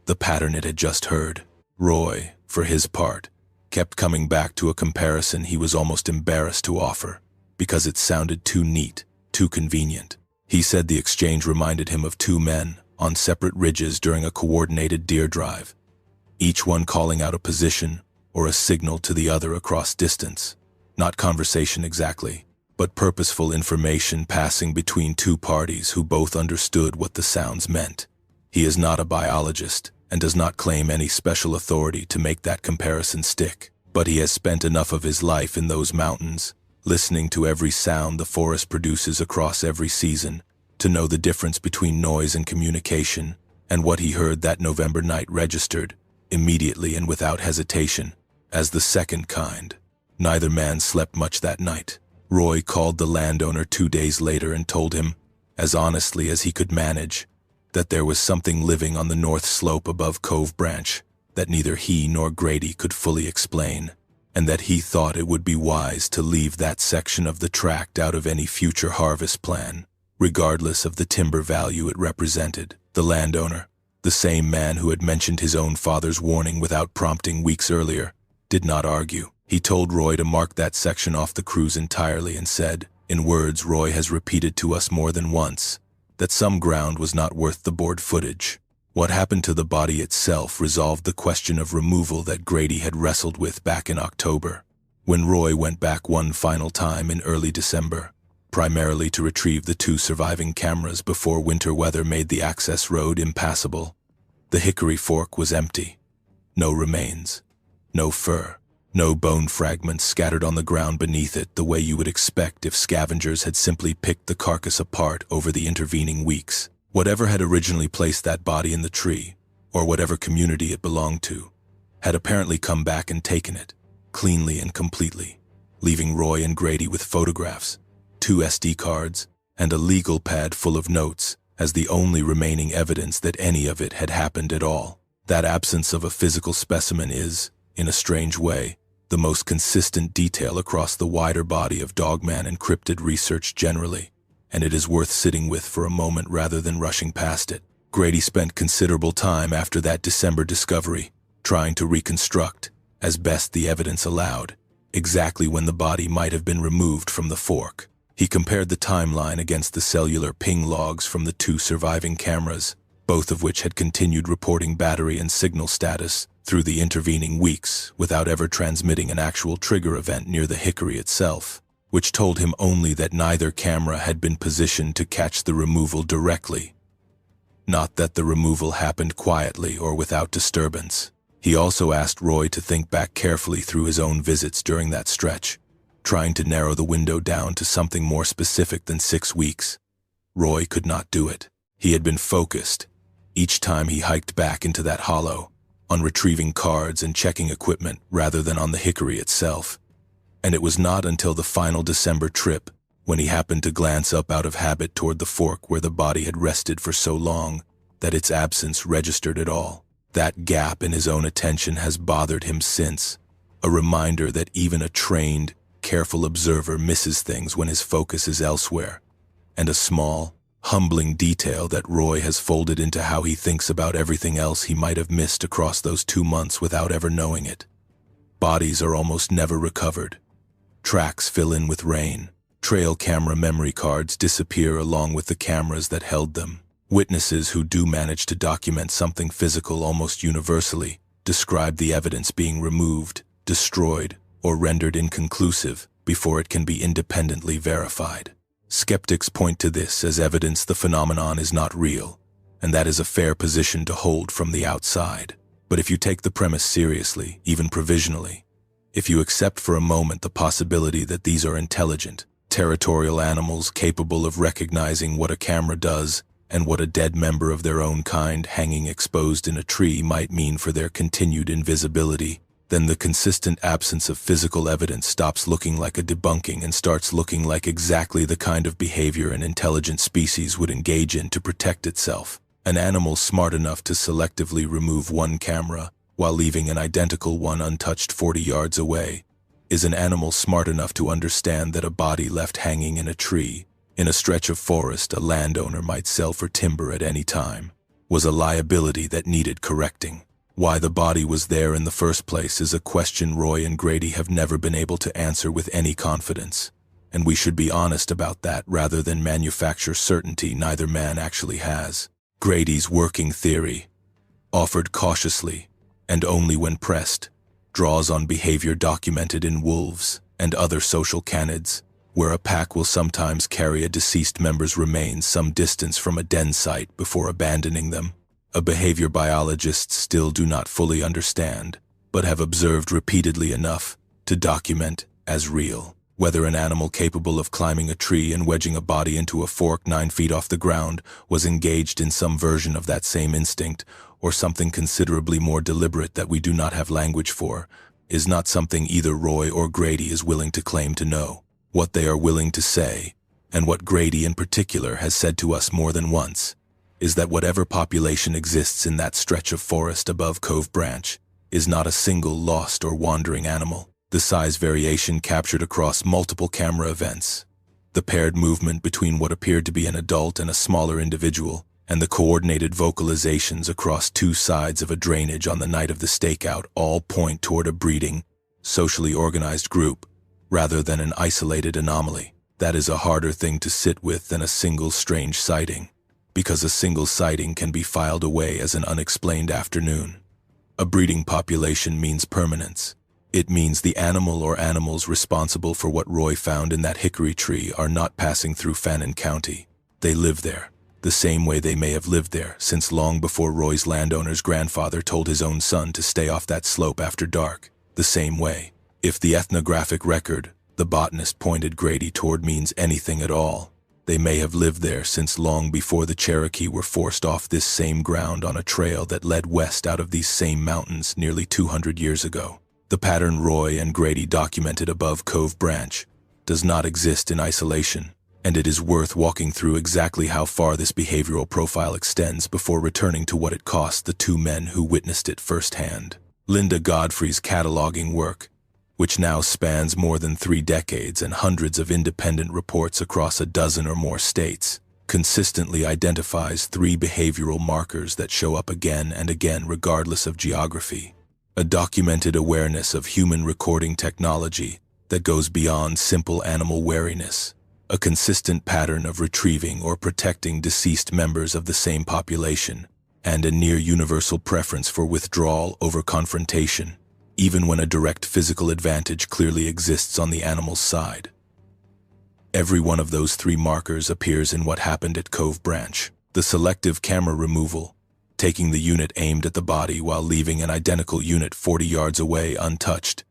the pattern it had just heard. Roy, for his part, kept coming back to a comparison he was almost embarrassed to offer, because it sounded too neat, too convenient. He said the exchange reminded him of 2 men on separate ridges during a coordinated deer drive, each one calling out a position or a signal to the other across distance. Not conversation exactly, but purposeful information passing between 2 parties who both understood what the sounds meant. He is not a biologist and does not claim any special authority to make that comparison stick, but he has spent enough of his life in those mountains, listening to every sound the forest produces across every season, to know the difference between noise and communication, and what he heard that November night registered, immediately and without hesitation, as the second kind. Neither man slept much that night. Roy called the landowner 2 days later and told him, as honestly as he could manage, that there was something living on the north slope above Cove Branch that neither he nor Grady could fully explain, and that he thought it would be wise to leave that section of the tract out of any future harvest plan, regardless of the timber value it represented. The landowner, the same man who had mentioned his own father's warning without prompting weeks earlier, did not argue. He told Roy to mark that section off the cruise entirely and said, in words Roy has repeated to us more than once, that some ground was not worth the board footage. What happened to the body itself resolved the question of removal that Grady had wrestled with back in October. When Roy went back one final time in early December, primarily to retrieve the 2 surviving cameras before winter weather made the access road impassable, the hickory fork was empty. No remains, no fur, no bone fragments scattered on the ground beneath it the way you would expect if scavengers had simply picked the carcass apart over the intervening weeks. Whatever had originally placed that body in the tree, or whatever community it belonged to, had apparently come back and taken it, cleanly and completely, leaving Roy and Grady with photographs, 2 SD cards, and a legal pad full of notes as the only remaining evidence that any of it had happened at all. That absence of a physical specimen is, in a strange way, the most consistent detail across the wider body of Dogman encrypted research generally, and it is worth sitting with for a moment rather than rushing past it. Grady spent considerable time after that December discovery, trying to reconstruct, as best the evidence allowed, exactly when the body might have been removed from the fork. He compared the timeline against the cellular ping logs from the 2 surviving cameras, both of which had continued reporting battery and signal status through the intervening weeks without ever transmitting an actual trigger event near the hickory itself, which told him only that neither camera had been positioned to catch the removal directly. Not that the removal happened quietly or without disturbance. He also asked Roy to think back carefully through his own visits during that stretch, trying to narrow the window down to something more specific than 6 weeks. Roy could not do it. He had been focused, each time he hiked back into that hollow, on retrieving cards and checking equipment rather than on the hickory itself. And it was not until the final December trip, when he happened to glance up out of habit toward the fork where the body had rested for so long, that its absence registered at all. That gap in his own attention has bothered him since, a reminder that even a trained, careful observer misses things when his focus is elsewhere, and a small, humbling detail that Roy has folded into how he thinks about everything else he might have missed across those 2 months without ever knowing it. Bodies are almost never recovered. Tracks fill in with rain. Trail camera memory cards disappear along with the cameras that held them. Witnesses who do manage to document something physical almost universally describe the evidence being removed, destroyed, or rendered inconclusive before it can be independently verified. Skeptics point to this as evidence the phenomenon is not real, and that is a fair position to hold from the outside. But if you take the premise seriously, even provisionally, if you accept for a moment the possibility that these are intelligent, territorial animals capable of recognizing what a camera does and what a dead member of their own kind hanging exposed in a tree might mean for their continued invisibility, then the consistent absence of physical evidence stops looking like a debunking and starts looking like exactly the kind of behavior an intelligent species would engage in to protect itself. An animal smart enough to selectively remove one camera while leaving an identical one untouched 40 yards away is an animal smart enough to understand that a body left hanging in a tree, in a stretch of forest a landowner might sell for timber at any time, was a liability that needed correcting. Why the body was there in the first place is a question Roy and Grady have never been able to answer with any confidence, and we should be honest about that rather than manufacture certainty neither man actually has. Grady's working theory, offered cautiously and only when pressed, draws on behavior documented in wolves and other social canids, where a pack will sometimes carry a deceased member's remains some distance from a den site before abandoning them. A behavior biologists still do not fully understand, but have observed repeatedly enough to document as real. Whether an animal capable of climbing a tree and wedging a body into a fork 9 feet off the ground was engaged in some version of that same instinct, or something considerably more deliberate that we do not have language for, is not something either Roy or Grady is willing to claim to know. What they are willing to say, and what Grady in particular has said to us more than once, is that whatever population exists in that stretch of forest above Cove Branch is not a single lost or wandering animal. The size variation captured across multiple camera events, the paired movement between what appeared to be an adult and a smaller individual, and the coordinated vocalizations across two sides of a drainage on the night of the stakeout all point toward a breeding, socially organized group, rather than an isolated anomaly. That is a harder thing to sit with than a single strange sighting, because a single sighting can be filed away as an unexplained afternoon. A breeding population means permanence. It means the animal or animals responsible for what Roy found in that hickory tree are not passing through Fannin County. They live there, the same way they may have lived there since long before Roy's landowner's grandfather told his own son to stay off that slope after dark. The same way. If the ethnographic record, the botanist pointed Grady toward, means anything at all, they may have lived there since long before the Cherokee were forced off this same ground on a trail that led west out of these same mountains nearly 200 years ago. The pattern Roy and Grady documented above Cove Branch does not exist in isolation, and it is worth walking through exactly how far this behavioral profile extends before returning to what it cost the two men who witnessed it firsthand. Linda Godfrey's cataloging work, which now spans more than 3 decades and hundreds of independent reports across a dozen or more states, consistently identifies 3 behavioral markers that show up again and again regardless of geography. A documented awareness of human recording technology that goes beyond simple animal wariness, a consistent pattern of retrieving or protecting deceased members of the same population, and a near-universal preference for withdrawal over confrontation, even when a direct physical advantage clearly exists on the animal's side. Every one of those 3 markers appears in what happened at Cove Branch. The selective camera removal, taking the unit aimed at the body while leaving an identical unit 40 yards away untouched,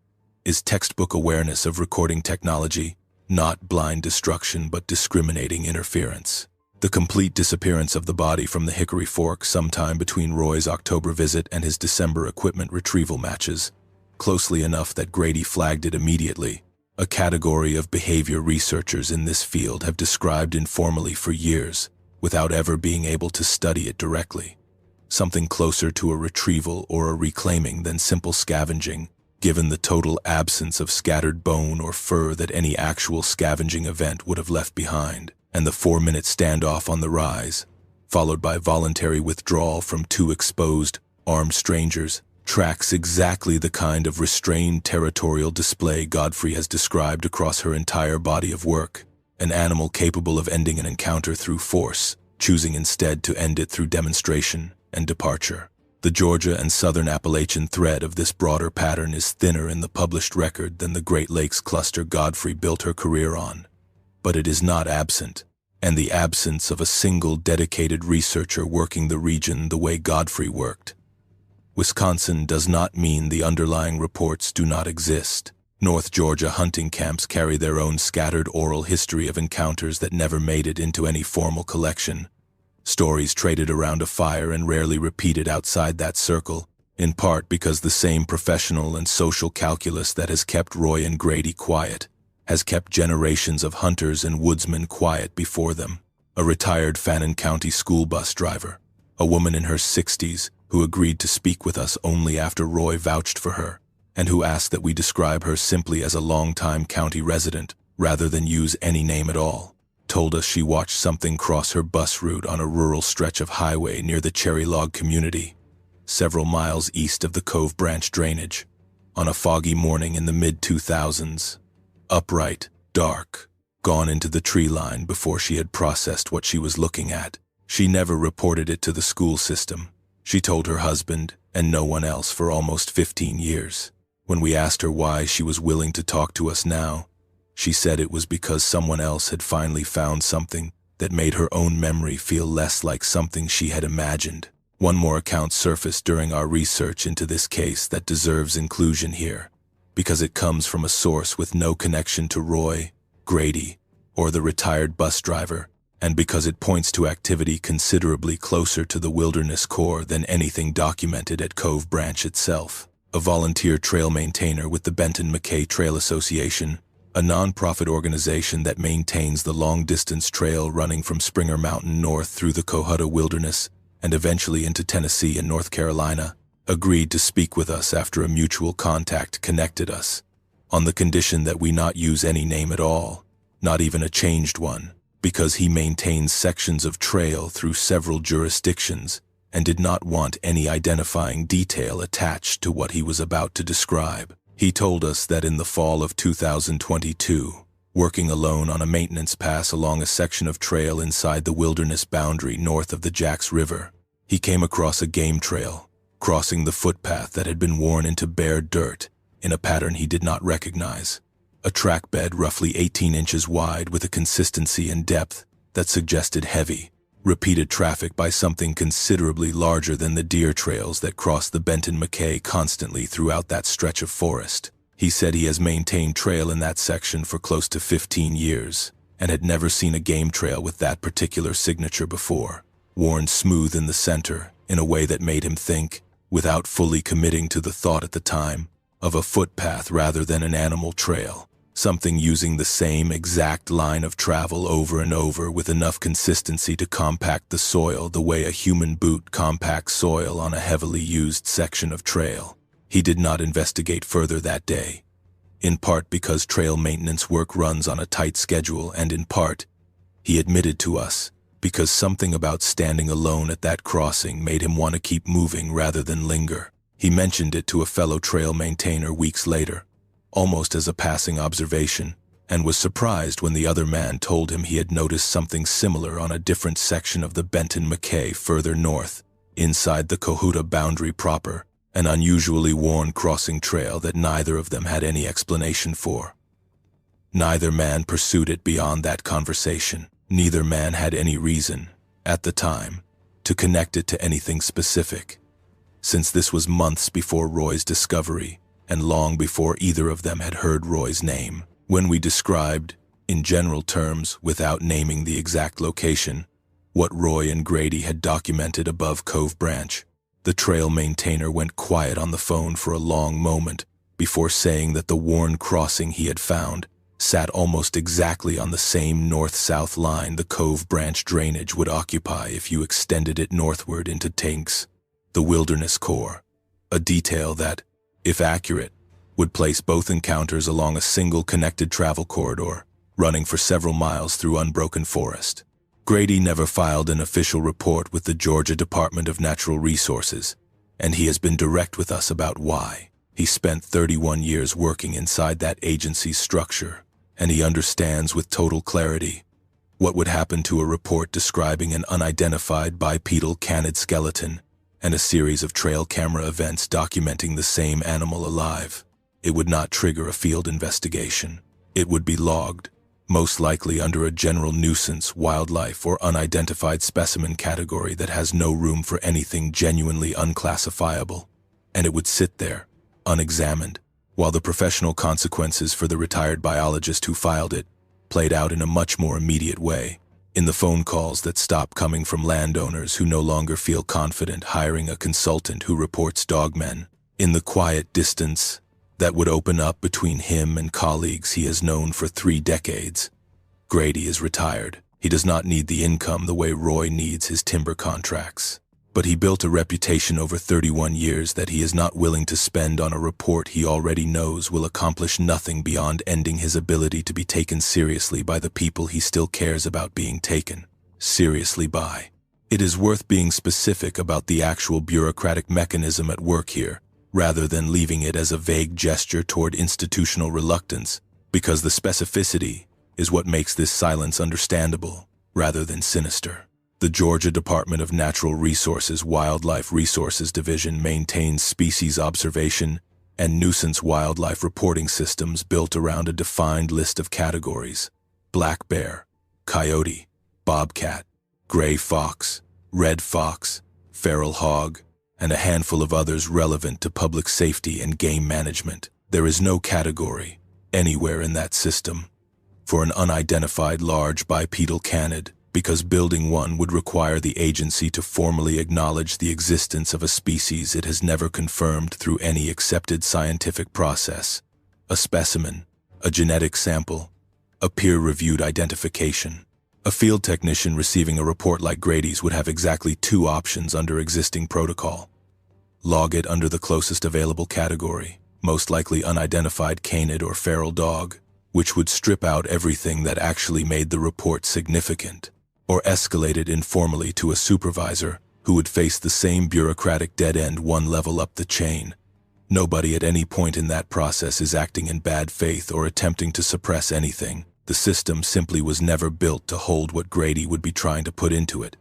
is textbook awareness of recording technology, not blind destruction but discriminating interference. The complete disappearance of the body from the Hickory Fork sometime between Roy's October visit and his December equipment retrieval matches, closely enough that Grady flagged it immediately, a category of behavior researchers in this field have described informally for years, without ever being able to study it directly. Something closer to a retrieval or a reclaiming than simple scavenging, given the total absence of scattered bone or fur that any actual scavenging event would have left behind, and the 4-minute standoff on the rise, followed by voluntary withdrawal from 2 exposed, armed strangers, tracks exactly the kind of restrained territorial display Godfrey has described across her entire body of work. An animal capable of ending an encounter through force, choosing instead to end it through demonstration and departure. The Georgia and Southern Appalachian thread of this broader pattern is thinner in the published record than the Great Lakes cluster Godfrey built her career on, but it is not absent, and the absence of a single dedicated researcher working the region the way Godfrey worked. Wisconsin does not mean the underlying reports do not exist. North Georgia hunting camps carry their own scattered oral history of encounters that never made it into any formal collection. Stories traded around a fire and rarely repeated outside that circle, in part because the same professional and social calculus that has kept Roy and Grady quiet has kept generations of hunters and woodsmen quiet before them. A retired Fannin County school bus driver, a woman in her 60s who agreed to speak with us only after Roy vouched for her, and who asked that we describe her simply as a longtime county resident rather than use any name at all, told us she watched something cross her bus route on a rural stretch of highway near the Cherry Log community, several miles east of the Cove Branch drainage, on a foggy morning in the mid-2000s. Upright, dark, gone into the tree line before she had processed what she was looking at. She never reported it to the school system. She told her husband, and no one else, for almost 15 years. When we asked her why she was willing to talk to us now, she said it was because someone else had finally found something that made her own memory feel less like something she had imagined. One more account surfaced during our research into this case that deserves inclusion here, because it comes from a source with no connection to Roy, Grady, or the retired bus driver, and because it points to activity considerably closer to the Wilderness Corps than anything documented at Cove Branch itself. A volunteer trail maintainer with the Benton McKay Trail Association, a non-profit organization that maintains the long-distance trail running from Springer Mountain north through the Cohutta Wilderness and eventually into Tennessee and North Carolina, agreed to speak with us after a mutual contact connected us, on the condition that we not use any name at all, not even a changed one, because he maintains sections of trail through several jurisdictions and did not want any identifying detail attached to what he was about to describe. He told us that in the fall of 2022, working alone on a maintenance pass along a section of trail inside the wilderness boundary north of the Jacks River, he came across a game trail, crossing the footpath that had been worn into bare dirt in a pattern he did not recognize. A track bed roughly 18 inches wide with a consistency and depth that suggested heavy, repeated traffic by something considerably larger than the deer trails that cross the Benton McKay constantly throughout that stretch of forest. He said he has maintained trail in that section for close to 15 years and had never seen a game trail with that particular signature before, worn smooth in the center in a way that made him think, without fully committing to the thought at the time, of a footpath rather than an animal trail, something using the same exact line of travel over and over with enough consistency to compact the soil the way a human boot compacts soil on a heavily used section of trail. He did not investigate further that day, in part because trail maintenance work runs on a tight schedule, and in part, he admitted to us, because something about standing alone at that crossing made him want to keep moving rather than linger. He mentioned it to a fellow trail maintainer weeks later, almost as a passing observation, and was surprised when the other man told him he had noticed something similar on a different section of the Benton McKay further north, inside the Cohutta boundary proper, an unusually worn crossing trail that neither of them had any explanation for. Neither man pursued it beyond that conversation. Neither man had any reason, at the time, to connect it to anything specific, since this was months before Roy's discovery and long before either of them had heard Roy's name. When we described, in general terms without naming the exact location, what Roy and Grady had documented above Cove Branch, the trail maintainer went quiet on the phone for a long moment before saying that the worn crossing he had found sat almost exactly on the same north-south line the Cove Branch drainage would occupy if you extended it northward into Tinks, the Wilderness Corps, a detail that, if accurate, would place both encounters along a single connected travel corridor, running for several miles through unbroken forest. Grady never filed an official report with the Georgia Department of Natural Resources, and he has been direct with us about why. He spent 31 years working inside that agency's structure, and he understands with total clarity what would happen to a report describing an unidentified bipedal canid skeleton and a series of trail camera events documenting the same animal alive. It would not trigger a field investigation. It would be logged, most likely under a general nuisance, wildlife, or unidentified specimen category that has no room for anything genuinely unclassifiable. And it would sit there, unexamined, while the professional consequences for the retired biologist who filed it played out in a much more immediate way, in the phone calls that stop coming from landowners who no longer feel confident hiring a consultant who reports dogmen, in the quiet distance that would open up between him and colleagues he has known for 3 decades. Grady is retired. He does not need the income the way Roy needs his timber contracts. But he built a reputation over 31 years that he is not willing to spend on a report he already knows will accomplish nothing beyond ending his ability to be taken seriously by the people he still cares about being taken seriously by. It is worth being specific about the actual bureaucratic mechanism at work here, rather than leaving it as a vague gesture toward institutional reluctance, because the specificity is what makes this silence understandable, rather than sinister. The Georgia Department of Natural Resources Wildlife Resources Division maintains species observation and nuisance wildlife reporting systems built around a defined list of categories: black bear, coyote, bobcat, gray fox, red fox, feral hog, and a handful of others relevant to public safety and game management. There is no category, anywhere in that system, for an unidentified large bipedal canid, because building one would require the agency to formally acknowledge the existence of a species it has never confirmed through any accepted scientific process: a specimen, a genetic sample, a peer-reviewed identification. A field technician receiving a report like Grady's would have exactly 2 options under existing protocol: log it under the closest available category, most likely unidentified canid or feral dog, which would strip out everything that actually made the report significant, or escalate it informally to a supervisor who would face the same bureaucratic dead end 1 level up the chain. Nobody at any point in that process is acting in bad faith or attempting to suppress anything. The system simply was never built to hold what Grady would be trying to put into it.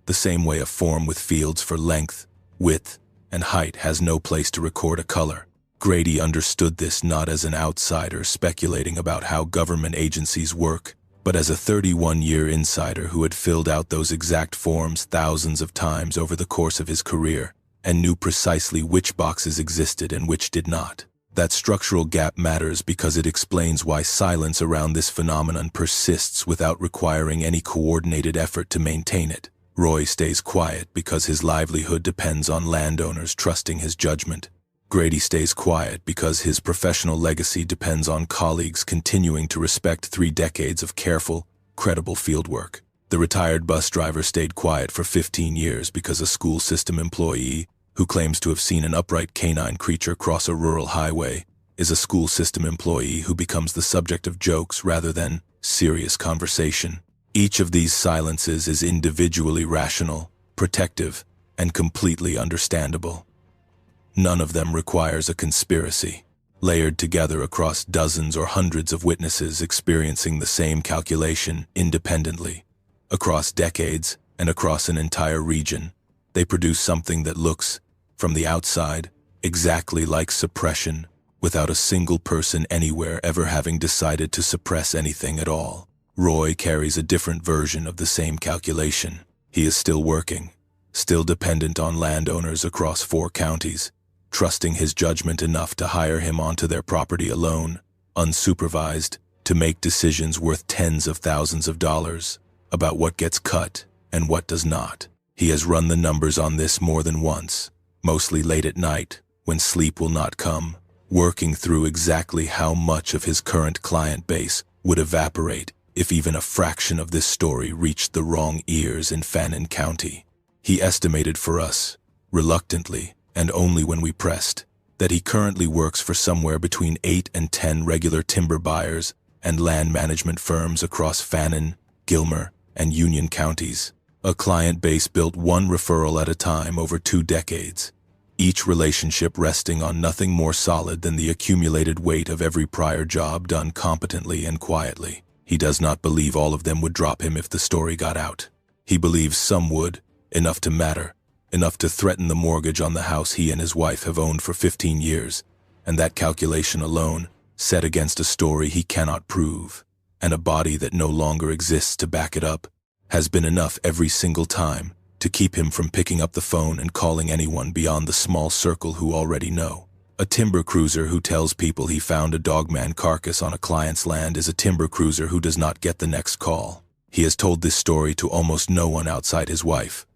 The same way a form with fields for length, width, and height has no place to record a color. Grady understood this not as an outsider speculating about how government agencies work, but as a 31-year insider who had filled out those exact forms thousands of times over the course of his career and knew precisely which boxes existed and which did not. That structural gap matters because it explains why silence around this phenomenon persists without requiring any coordinated effort to maintain it. Roy stays quiet because his livelihood depends on landowners trusting his judgment. Grady stays quiet because his professional legacy depends on colleagues continuing to respect 3 decades of careful, credible fieldwork. The retired bus driver stayed quiet for 15 years because a school system employee who claims to have seen an upright canine creature cross a rural highway is a school system employee who becomes the subject of jokes rather than serious conversation. Each of these silences is individually rational, protective, and completely understandable. None of them requires a conspiracy, layered together across dozens or hundreds of witnesses experiencing the same calculation independently. Across decades and across an entire region, they produce something that looks, from the outside, exactly like suppression, without a single person anywhere ever having decided to suppress anything at all. Roy carries a different version of the same calculation. He is still working, still dependent on landowners across 4 counties, trusting his judgment enough to hire him onto their property alone, unsupervised, to make decisions worth tens of thousands of dollars about what gets cut and what does not. He has run the numbers on this more than once, mostly late at night, when sleep will not come, working through exactly how much of his current client base would evaporate if even a fraction of this story reached the wrong ears in Fannin County. He estimated for us, reluctantly and only when we pressed, that he currently works for somewhere between 8 and 10 regular timber buyers and land management firms across Fannin, Gilmer, and Union counties. A client base built 1 referral at a time over 2 decades, each relationship resting on nothing more solid than the accumulated weight of every prior job done competently and quietly. He does not believe all of them would drop him if the story got out. He believes some would, enough to matter, enough to threaten the mortgage on the house he and his wife have owned for 15 years, and that calculation alone, set against a story he cannot prove, and a body that no longer exists to back it up, has been enough every single time to keep him from picking up the phone and calling anyone beyond the small circle who already know. A timber cruiser who tells people he found a Dogman carcass on a client's land is a timber cruiser who does not get the next call. He has told this story to almost no one outside his wife,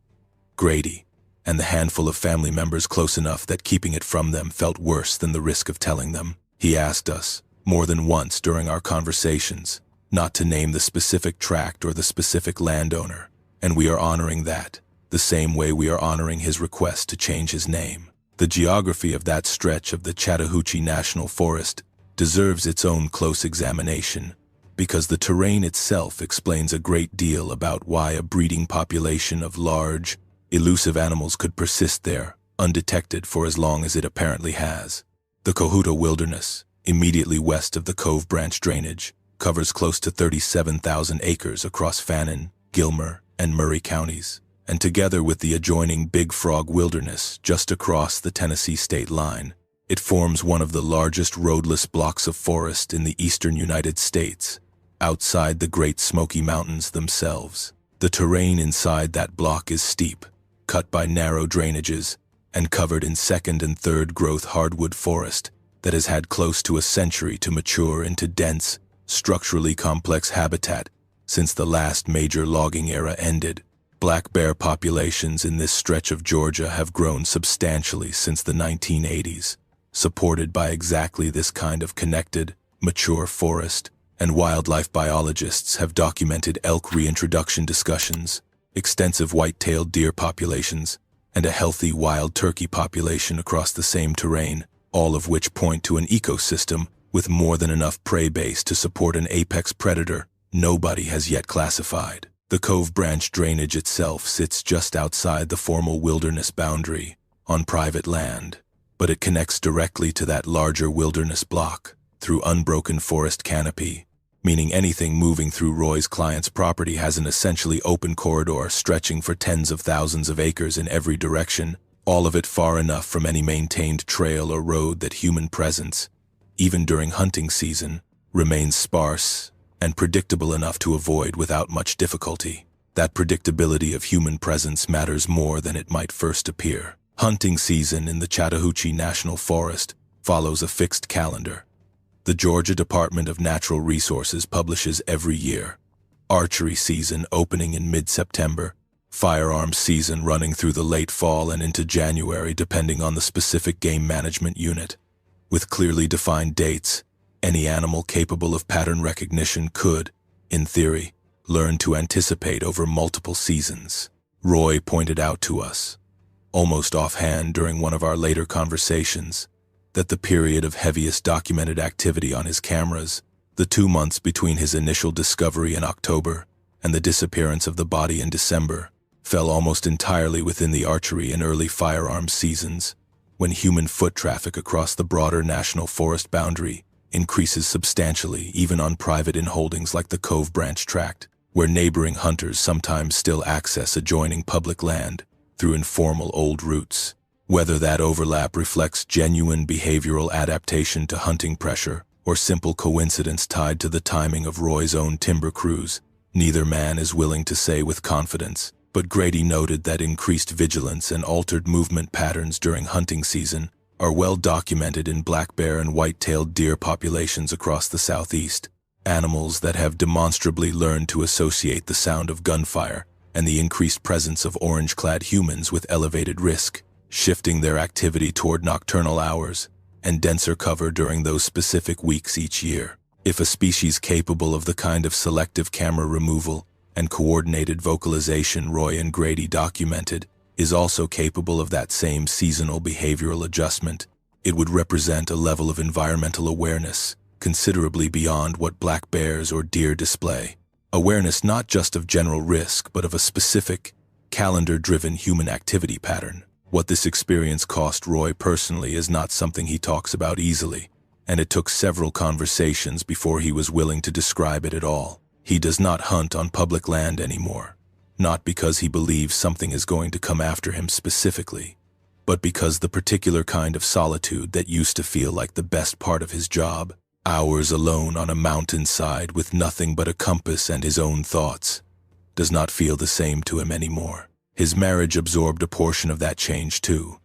Grady, and the handful of family members close enough that keeping it from them felt worse than the risk of telling them. He asked us, more than once during our conversations, not to name the specific tract or the specific landowner, and we are honoring that, the same way we are honoring his request to change his name. The geography of that stretch of the Chattahoochee National Forest deserves its own close examination, because the terrain itself explains a great deal about why a breeding population of large, elusive animals could persist there, undetected for as long as it apparently has. The Cohuta Wilderness, immediately west of the Cove Branch drainage, covers close to 37,000 acres across Fannin, Gilmer, and Murray counties, and together with the adjoining Big Frog Wilderness just across the Tennessee state line, it forms one of the largest roadless blocks of forest in the eastern United States, outside the Great Smoky Mountains themselves. The terrain inside that block is steep, cut by narrow drainages, and covered in second and third growth hardwood forest that has had close to a century to mature into dense, structurally complex habitat since the last major logging era ended. Black bear populations in this stretch of Georgia have grown substantially since the 1980s, supported by exactly this kind of connected, mature forest, and wildlife biologists have documented elk reintroduction discussions, extensive white-tailed deer populations, and a healthy wild turkey population across the same terrain, all of which point to an ecosystem with more than enough prey base to support an apex predator nobody has yet classified. The Cove Branch drainage itself sits just outside the formal wilderness boundary, on private land, but it connects directly to that larger wilderness block through unbroken forest canopy, meaning anything moving through Roy's client's property has an essentially open corridor stretching for tens of thousands of acres in every direction, all of it far enough from any maintained trail or road that human presence, even during hunting season, remains sparse and predictable enough to avoid without much difficulty. That predictability of human presence matters more than it might first appear. Hunting season in the Chattahoochee National Forest follows a fixed calendar. The Georgia Department of Natural Resources publishes every year. Archery season opening in mid-September, firearms season running through the late fall and into January depending on the specific game management unit. With clearly defined dates, any animal capable of pattern recognition could, in theory, learn to anticipate over multiple seasons. Roy pointed out to us, almost offhand during one of our later conversations, that the period of heaviest documented activity on his cameras, the 2 months between his initial discovery in October and the disappearance of the body in December, fell almost entirely within the archery and early firearms seasons, when human foot traffic across the broader national forest boundary increases substantially even on private inholdings like the Cove Branch tract, where neighboring hunters sometimes still access adjoining public land through informal old routes. Whether that overlap reflects genuine behavioral adaptation to hunting pressure or simple coincidence tied to the timing of Roy's own timber cruise, neither man is willing to say with confidence, but Grady noted that increased vigilance and altered movement patterns during hunting season are well documented in black bear and white-tailed deer populations across the southeast, animals that have demonstrably learned to associate the sound of gunfire and the increased presence of orange-clad humans with elevated risk, shifting their activity toward nocturnal hours and denser cover during those specific weeks each year. If a species capable of the kind of selective camera removal and coordinated vocalization Roy and Grady documented is also capable of that same seasonal behavioral adjustment, it would represent a level of environmental awareness considerably beyond what black bears or deer display. Awareness not just of general risk, but of a specific, calendar-driven human activity pattern. What this experience cost Roy personally is not something he talks about easily, and it took several conversations before he was willing to describe it at all. He does not hunt on public land anymore, not because he believes something is going to come after him specifically, but because the particular kind of solitude that used to feel like the best part of his job Hours alone on a mountainside with nothing but a compass and his own thoughts does not feel the same to him anymore. His marriage absorbed a portion of that change too,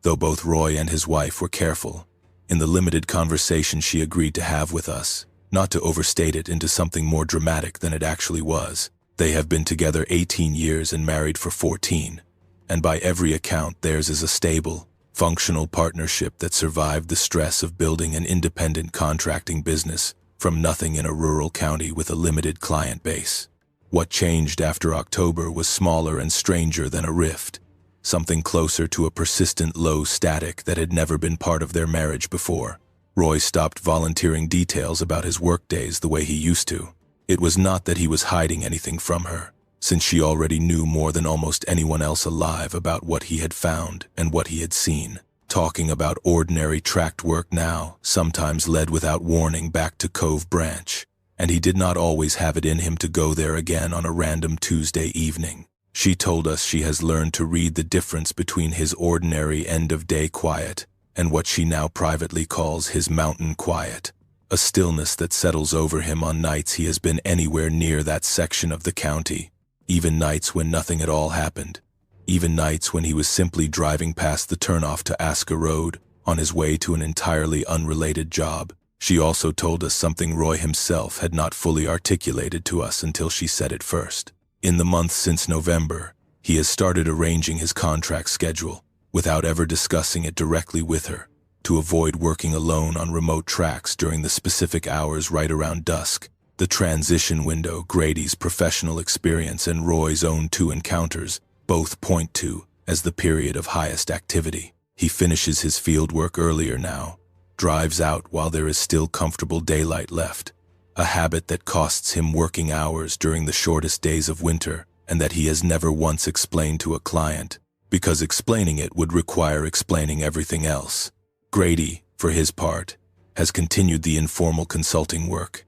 though both Roy and his wife were careful, in the limited conversation she agreed to have with us, not to overstate it into something more dramatic than it actually was. They have been together 18 years and married for 14, and by every account theirs is a stable, functional partnership that survived the stress of building an independent contracting business from nothing in a rural county with a limited client base. What changed after October was smaller and stranger than a rift, something closer to a persistent low static that had never been part of their marriage before. Roy stopped volunteering details about his workdays the way he used to. It was not that he was hiding anything from her, since she already knew more than almost anyone else alive about what he had found and what he had seen. Talking about ordinary tract work now sometimes led without warning back to Cove Branch, and he did not always have it in him to go there again on a random Tuesday evening. She told us she has learned to read the difference between his ordinary end-of-day quiet and what she now privately calls his mountain quiet, a stillness that settles over him on nights he has been anywhere near that section of the county, even nights when nothing at all happened, even nights when he was simply driving past the turnoff to Aska Road on his way to an entirely unrelated job. She also told us something Roy himself had not fully articulated to us until she said it first. In the months since November, he has started arranging his contract schedule, without ever discussing it directly with her, to avoid working alone on remote tracks during the specific hours right around dusk, the transition window Grady's professional experience and Roy's own two encounters both point to as the period of highest activity. He finishes his field work earlier now, drives out while there is still comfortable daylight left, a habit that costs him working hours during the shortest days of winter and that he has never once explained to a client, because explaining it would require explaining everything else. Grady, for his part, has continued the informal consulting work.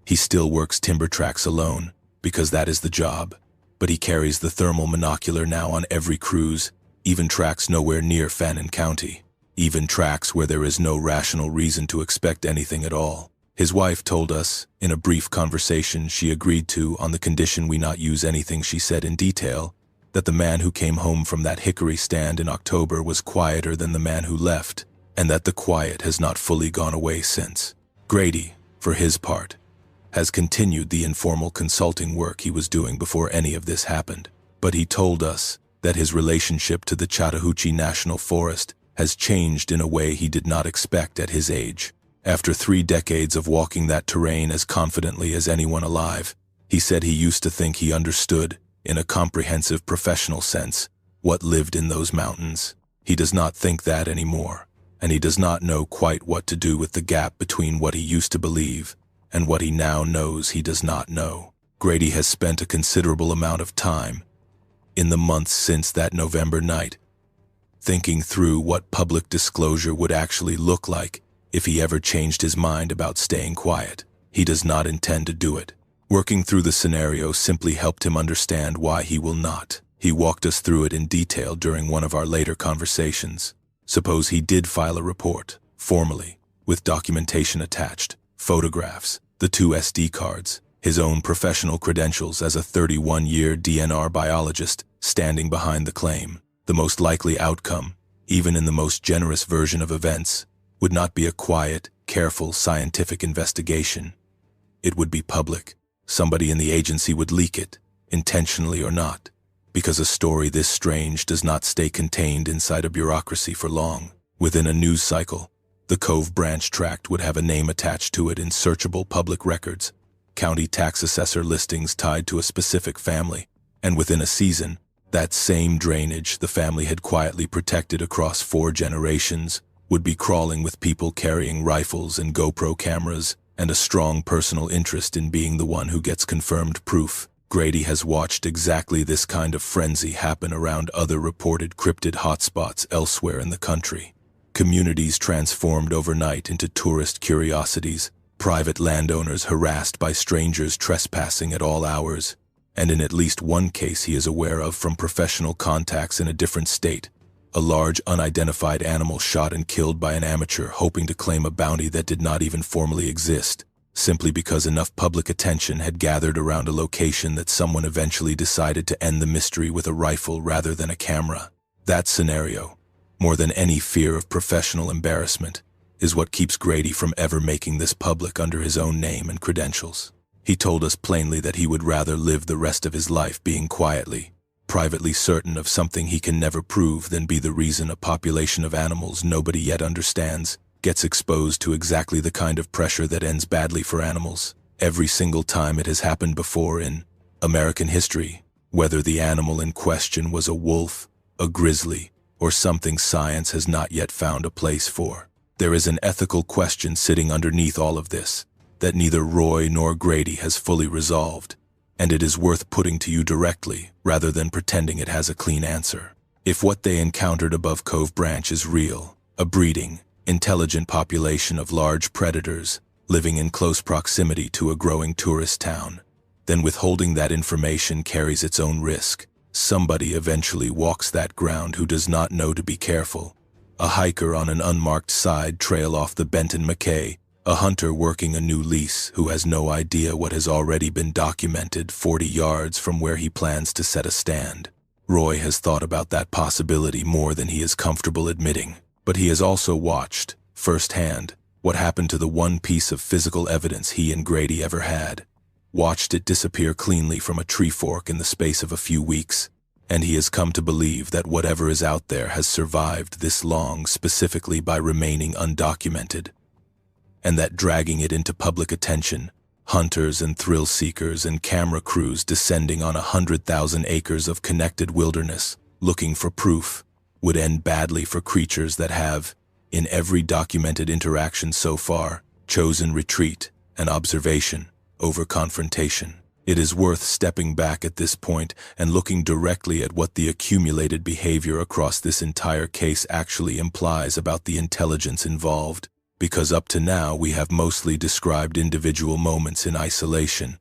He still works timber tracks alone, because that is the job, but he carries the thermal monocular now on every cruise, even tracks nowhere near Fannin County, even tracks where there is no rational reason to expect anything at all. His wife told us, in a brief conversation she agreed to on the condition we not use anything she said in detail, that the man who came home from that hickory stand in October was quieter than the man who left, and that the quiet has not fully gone away since. Grady, for his part, has continued the informal consulting work he was doing before any of this happened, but he told us that his relationship to the Chattahoochee National Forest has changed in a way he did not expect at his age. After 3 decades of walking that terrain as confidently as anyone alive, he said he used to think he understood, in a comprehensive professional sense, what lived in those mountains. He does not think that anymore, and he does not know quite what to do with the gap between what he used to believe and what he now knows he does not know. Grady has spent a considerable amount of time, in the months since that November night, thinking through what public disclosure would actually look like if he ever changed his mind about staying quiet. He does not intend to do it. Working through the scenario simply helped him understand why he will not. He walked us through it in detail during one of our later conversations. Suppose he did file a report, formally, with documentation attached, photographs, the 2 SD cards, his own professional credentials as a 31-year DNR biologist standing behind the claim. The most likely outcome, even in the most generous version of events, would not be a quiet, careful scientific investigation. It would be public. Somebody in the agency would leak it, intentionally or not, because a story this strange does not stay contained inside a bureaucracy for long. Within a news cycle, the Cove Branch tract would have a name attached to it in searchable public records, county tax assessor listings tied to a specific family, and within a season, that same drainage the family had quietly protected across 4 generations would be crawling with people carrying rifles and GoPro cameras and a strong personal interest in being the one who gets confirmed proof. Grady has watched exactly this kind of frenzy happen around other reported cryptid hotspots elsewhere in the country. Communities transformed overnight into tourist curiosities, private landowners harassed by strangers trespassing at all hours, and in at least one case he is aware of from professional contacts in a different state, A large unidentified animal shot and killed by an amateur hoping to claim a bounty that did not even formally exist, simply because enough public attention had gathered around a location that someone eventually decided to end the mystery with a rifle rather than a camera. That scenario, more than any fear of professional embarrassment, is what keeps Grady from ever making this public under his own name and credentials. He told us plainly that he would rather live the rest of his life being privately certain of something he can never prove than be the reason a population of animals nobody yet understands gets exposed to exactly the kind of pressure that ends badly for animals every single time it has happened before in American history, whether the animal in question was a wolf, a grizzly, or something science has not yet found a place for. There is an ethical question sitting underneath all of this that neither Roy nor Grady has fully resolved, and it is worth putting to you directly rather than pretending it has a clean answer. If what they encountered above Cove Branch is real, a breeding, intelligent population of large predators living in close proximity to a growing tourist town, then withholding that information carries its own risk. Somebody eventually walks that ground who does not know to be careful. A hiker on an unmarked side trail off the Benton McKay, a hunter working a new lease who has no idea what has already been documented 40 yards from where he plans to set a stand. Roy has thought about that possibility more than he is comfortable admitting, but he has also watched, firsthand, what happened to the one piece of physical evidence he and Grady ever had. Watched it disappear cleanly from a tree fork in the space of a few weeks, and he has come to believe that whatever is out there has survived this long specifically by remaining undocumented, and that dragging it into public attention, hunters and thrill seekers and camera crews descending on 100,000 acres of connected wilderness looking for proof, would end badly for creatures that have, in every documented interaction so far, chosen retreat and observation over confrontation. It is worth stepping back at this point and looking directly at what the accumulated behavior across this entire case actually implies about the intelligence involved, because up to now we have mostly described individual moments in isolation.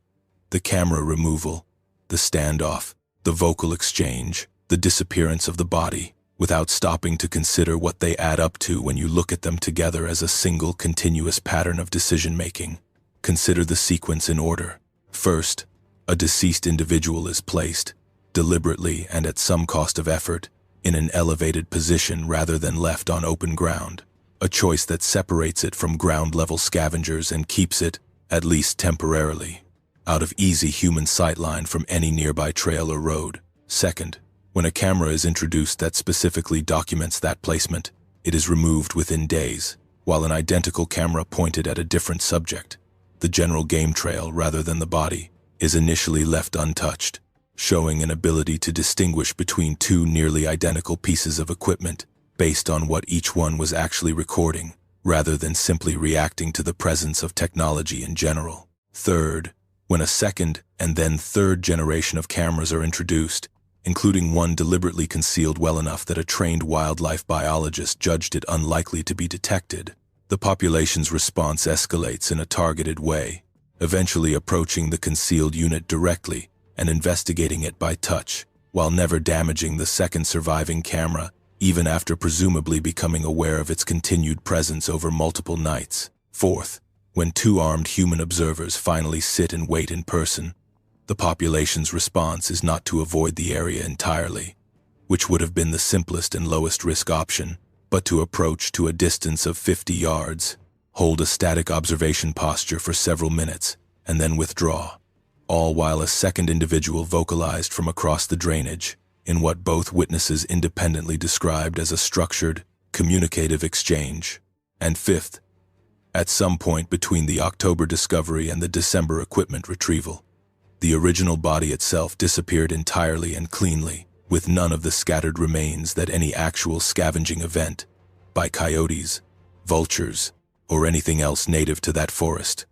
The camera removal, the standoff, the vocal exchange, the disappearance of the body, without stopping to consider what they add up to when you look at them together as a single continuous pattern of decision-making. Consider the sequence in order. First, a deceased individual is placed, deliberately and at some cost of effort, in an elevated position rather than left on open ground, a choice that separates it from ground-level scavengers and keeps it, at least temporarily, out of easy human sightline from any nearby trail or road. Second, when a camera is introduced that specifically documents that placement, it is removed within days, while an identical camera pointed at a different subject, the general game trail rather than the body, is initially left untouched, showing an ability to distinguish between two nearly identical pieces of equipment based on what each one was actually recording, rather than simply reacting to the presence of technology in general. Third, when a second and then third generation of cameras are introduced, including one deliberately concealed well enough that a trained wildlife biologist judged it unlikely to be detected, the population's response escalates in a targeted way, eventually approaching the concealed unit directly and investigating it by touch, while never damaging the second surviving camera, even after presumably becoming aware of its continued presence over multiple nights. Fourth, when two armed human observers finally sit and wait in person, the population's response is not to avoid the area entirely, which would have been the simplest and lowest risk option, but to approach to a distance of 50 yards, hold a static observation posture for several minutes, and then withdraw, all while a second individual vocalized from across the drainage, in what both witnesses independently described as a structured, communicative exchange. And fifth, at some point between the October discovery and the December equipment retrieval, the original body itself disappeared entirely and cleanly, with none of the scattered remains that any actual scavenging event, by coyotes, vultures, or anything else native to that forest,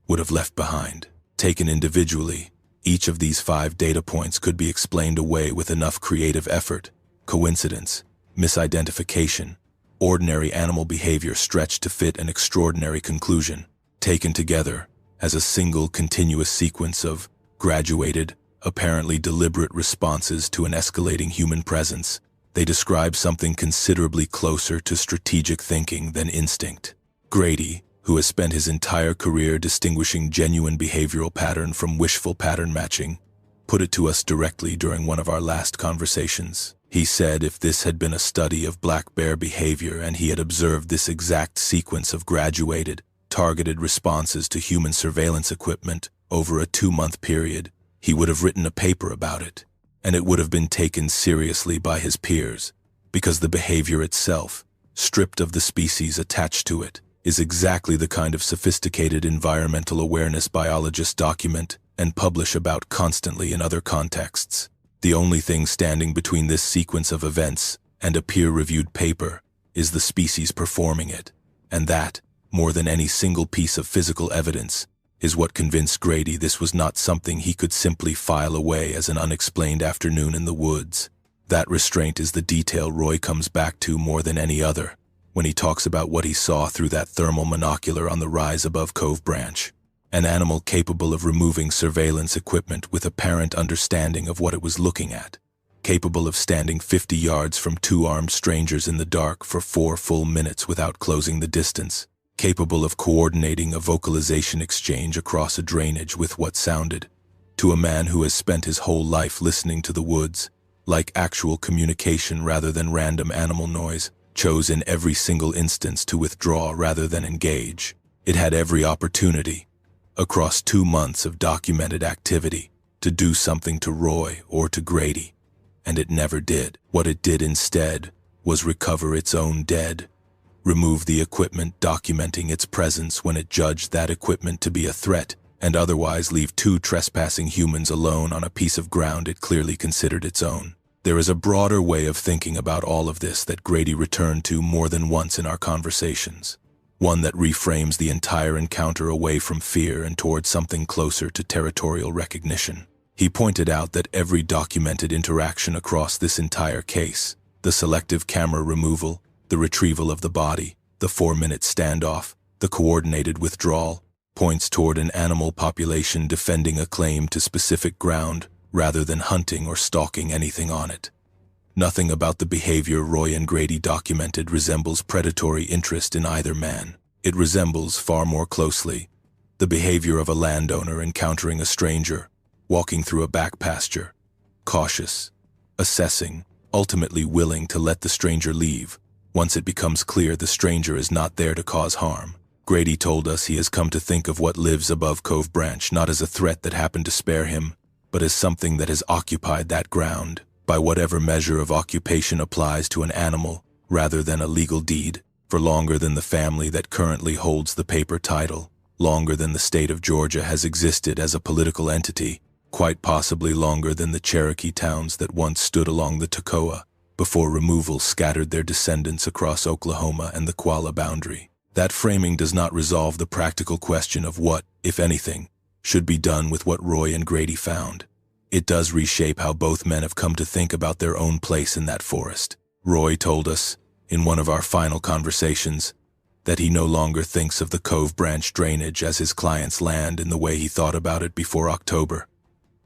would have left behind. Taken individually, each of these 5 data points could be explained away with enough creative effort, coincidence, misidentification, ordinary animal behavior stretched to fit an extraordinary conclusion, taken together as a single continuous sequence of graduated, apparently deliberate responses to an escalating human presence, They describe something considerably closer to strategic thinking than instinct. Grady, who has spent his entire career distinguishing genuine behavioral pattern from wishful pattern matching, put it to us directly during one of our last conversations. He said if this had been a study of black bear behavior and he had observed this exact sequence of graduated, targeted responses to human surveillance equipment over a 2-month period, he would have written a paper about it, and it would have been taken seriously by his peers, because the behavior itself, stripped of the species attached to it, is exactly the kind of sophisticated environmental awareness biologists document and publish about constantly in other contexts. The only thing standing between this sequence of events and a peer-reviewed paper is the species performing it, and that, more than any single piece of physical evidence, is what convinced Grady this was not something he could simply file away as an unexplained afternoon in the woods. That restraint is the detail Roy comes back to more than any other when he talks about what he saw through that thermal monocular on the rise above Cove Branch. An animal capable of removing surveillance equipment with apparent understanding of what it was looking at, capable of standing 50 yards from 2 armed strangers in the dark for 4 full minutes without closing the distance, capable of coordinating a vocalization exchange across a drainage with what sounded, to a man who has spent his whole life listening to the woods, like actual communication rather than random animal noise, chose in every single instance to withdraw rather than engage. It had every opportunity, across 2 months of documented activity, to do something to Roy or to Grady, and it never did. What it did instead was recover its own dead, remove the equipment documenting its presence when it judged that equipment to be a threat, and otherwise leave 2 trespassing humans alone on a piece of ground it clearly considered its own. There is a broader way of thinking about all of this that Grady returned to more than once in our conversations, one that reframes the entire encounter away from fear and towards something closer to territorial recognition. He pointed out that every documented interaction across this entire case, the selective camera removal, the retrieval of the body, the 4-minute standoff, the coordinated withdrawal, points toward an animal population defending a claim to specific ground rather than hunting or stalking anything on it. Nothing about the behavior Roy and Grady documented resembles predatory interest in either man. It resembles, far more closely, the behavior of a landowner encountering a stranger, walking through a back pasture, cautious, assessing, ultimately willing to let the stranger leave, once it becomes clear the stranger is not there to cause harm. Grady told us he has come to think of what lives above Cove Branch not as a threat that happened to spare him, but as something that has occupied that ground, by whatever measure of occupation applies to an animal rather than a legal deed, for longer than the family that currently holds the paper title, longer than the state of Georgia has existed as a political entity, quite possibly longer than the Cherokee towns that once stood along the Toccoa, before removal scattered their descendants across Oklahoma and the Qualla boundary. That framing does not resolve the practical question of what, if anything, should be done with what Roy and Grady found. It does reshape how both men have come to think about their own place in that forest. Roy told us, in one of our final conversations, that he no longer thinks of the Cove Branch drainage as his client's land in the way he thought about it before October,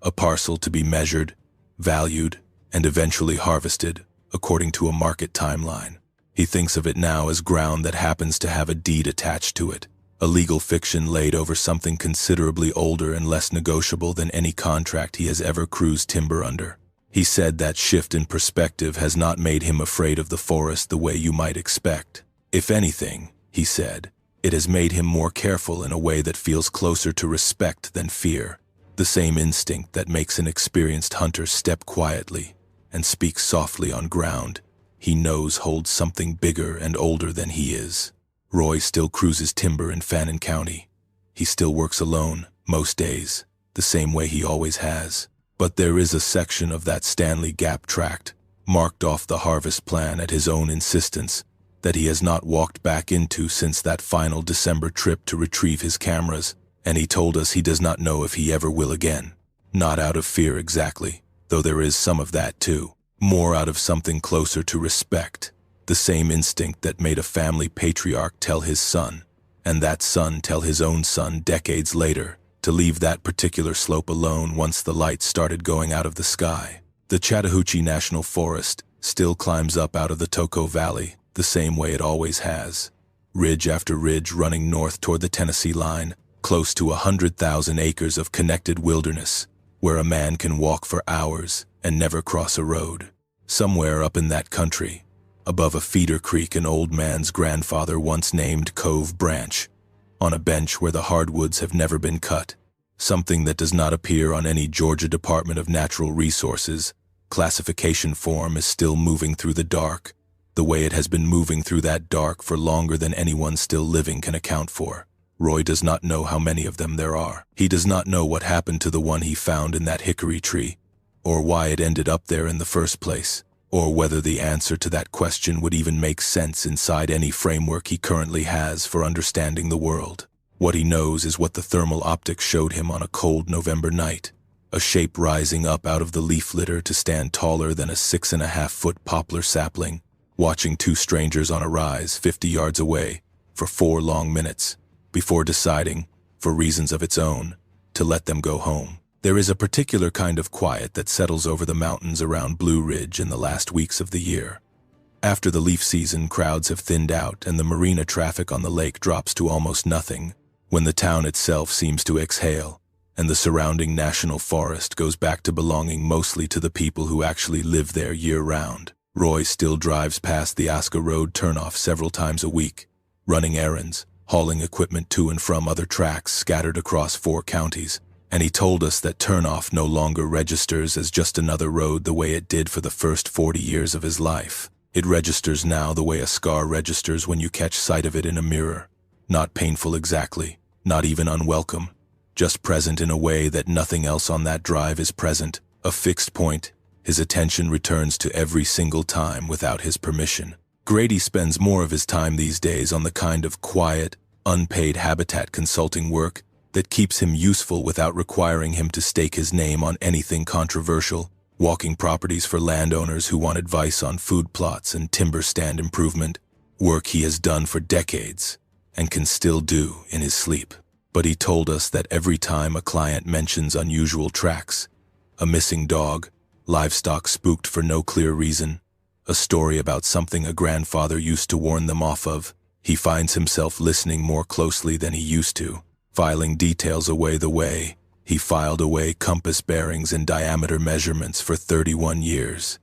a parcel to be measured, valued, and eventually harvested according to a market timeline. He thinks of it now as ground that happens to have a deed attached to it, a legal fiction laid over something considerably older and less negotiable than any contract he has ever cruised timber under. He said that shift in perspective has not made him afraid of the forest the way you might expect. If anything, he said, it has made him more careful in a way that feels closer to respect than fear, the same instinct that makes an experienced hunter step quietly and speak softly on ground he knows holds something bigger and older than he is. Roy still cruises timber in Fannin County. He still works alone, most days, the same way he always has. But there is a section of that Stanley Gap tract, marked off the harvest plan at his own insistence, that he has not walked back into since that final December trip to retrieve his cameras, and he told us he does not know if he ever will again. Not out of fear exactly, though there is some of that too. More out of something closer to respect, the same instinct that made a family patriarch tell his son, and that son tell his own son decades later, to leave that particular slope alone once the lights started going out of the sky. The Chattahoochee National Forest still climbs up out of the Toko Valley, the same way it always has. Ridge after ridge running north toward the Tennessee line, close to 100,000 acres of connected wilderness, where a man can walk for hours and never cross a road. Somewhere up in that country, above a feeder creek an old man's grandfather once named Cove Branch, on a bench where the hardwoods have never been cut, something that does not appear on any Georgia Department of Natural Resources classification form is still moving through the dark, the way it has been moving through that dark for longer than anyone still living can account for. Roy does not know how many of them there are. He does not know what happened to the one he found in that hickory tree, or why it ended up there in the first place, or whether the answer to that question would even make sense inside any framework he currently has for understanding the world. What he knows is what the thermal optics showed him on a cold November night, a shape rising up out of the leaf litter to stand taller than a 6.5-foot poplar sapling, watching two strangers on a rise 50 yards away for 4 long minutes, before deciding, for reasons of its own, to let them go home. There is a particular kind of quiet that settles over the mountains around Blue Ridge in the last weeks of the year. After the leaf season, crowds have thinned out and the marina traffic on the lake drops to almost nothing, when the town itself seems to exhale, and the surrounding national forest goes back to belonging mostly to the people who actually live there year-round. Roy still drives past the Oscar Road turnoff several times a week, running errands, hauling equipment to and from other tracks scattered across 4 counties, and he told us that turnoff no longer registers as just another road the way it did for the first 40 years of his life. It registers now the way a scar registers when you catch sight of it in a mirror. Not painful exactly, not even unwelcome, just present in a way that nothing else on that drive is present, a fixed point. His attention returns to every single time without his permission. Grady spends more of his time these days on the kind of quiet, unpaid habitat consulting work that keeps him useful without requiring him to stake his name on anything controversial, walking properties for landowners who want advice on food plots and timber stand improvement, work he has done for decades and can still do in his sleep. But he told us that every time a client mentions unusual tracks, a missing dog, livestock spooked for no clear reason, a story about something a grandfather used to warn them off of, he finds himself listening more closely than he used to, filing details away the way he filed away compass bearings and diameter measurements for 31 years.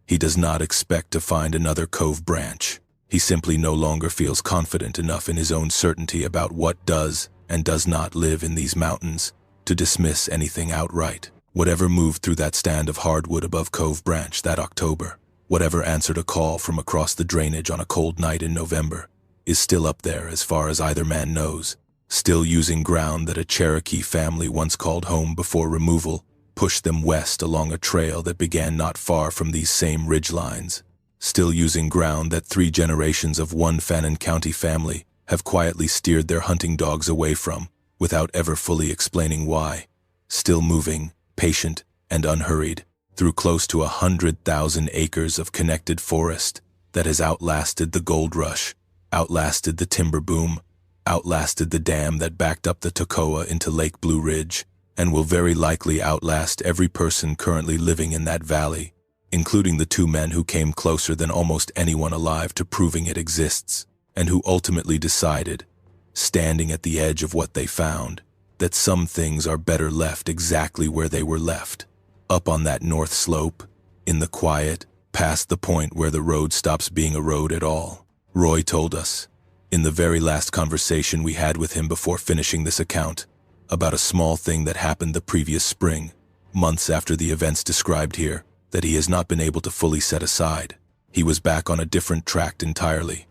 He does not expect to find another Cove Branch. He simply no longer feels confident enough in his own certainty about what does and does not live in these mountains to dismiss anything outright. Whatever moved through that stand of hardwood above Cove Branch that October, whatever answered a call from across the drainage on a cold night in November, is still up there as far as either man knows, still using ground that a Cherokee family once called home before removal pushed them west along a trail that began not far from these same ridgelines, still using ground that 3 generations of one Fannin County family have quietly steered their hunting dogs away from without ever fully explaining why, still moving, patient and unhurried, through close to 100,000 acres of connected forest that has outlasted the gold rush, outlasted the timber boom, outlasted the dam that backed up the Toccoa into Lake Blue Ridge, and will very likely outlast every person currently living in that valley, including the 2 men who came closer than almost anyone alive to proving it exists, and who ultimately decided, standing at the edge of what they found, that some things are better left exactly where they were left, up on that north slope, in the quiet, past the point where the road stops being a road at all. Roy told us, in the very last conversation we had with him before finishing this account, about a small thing that happened the previous spring, months after the events described here, that he has not been able to fully set aside. He was back on a different tract entirely,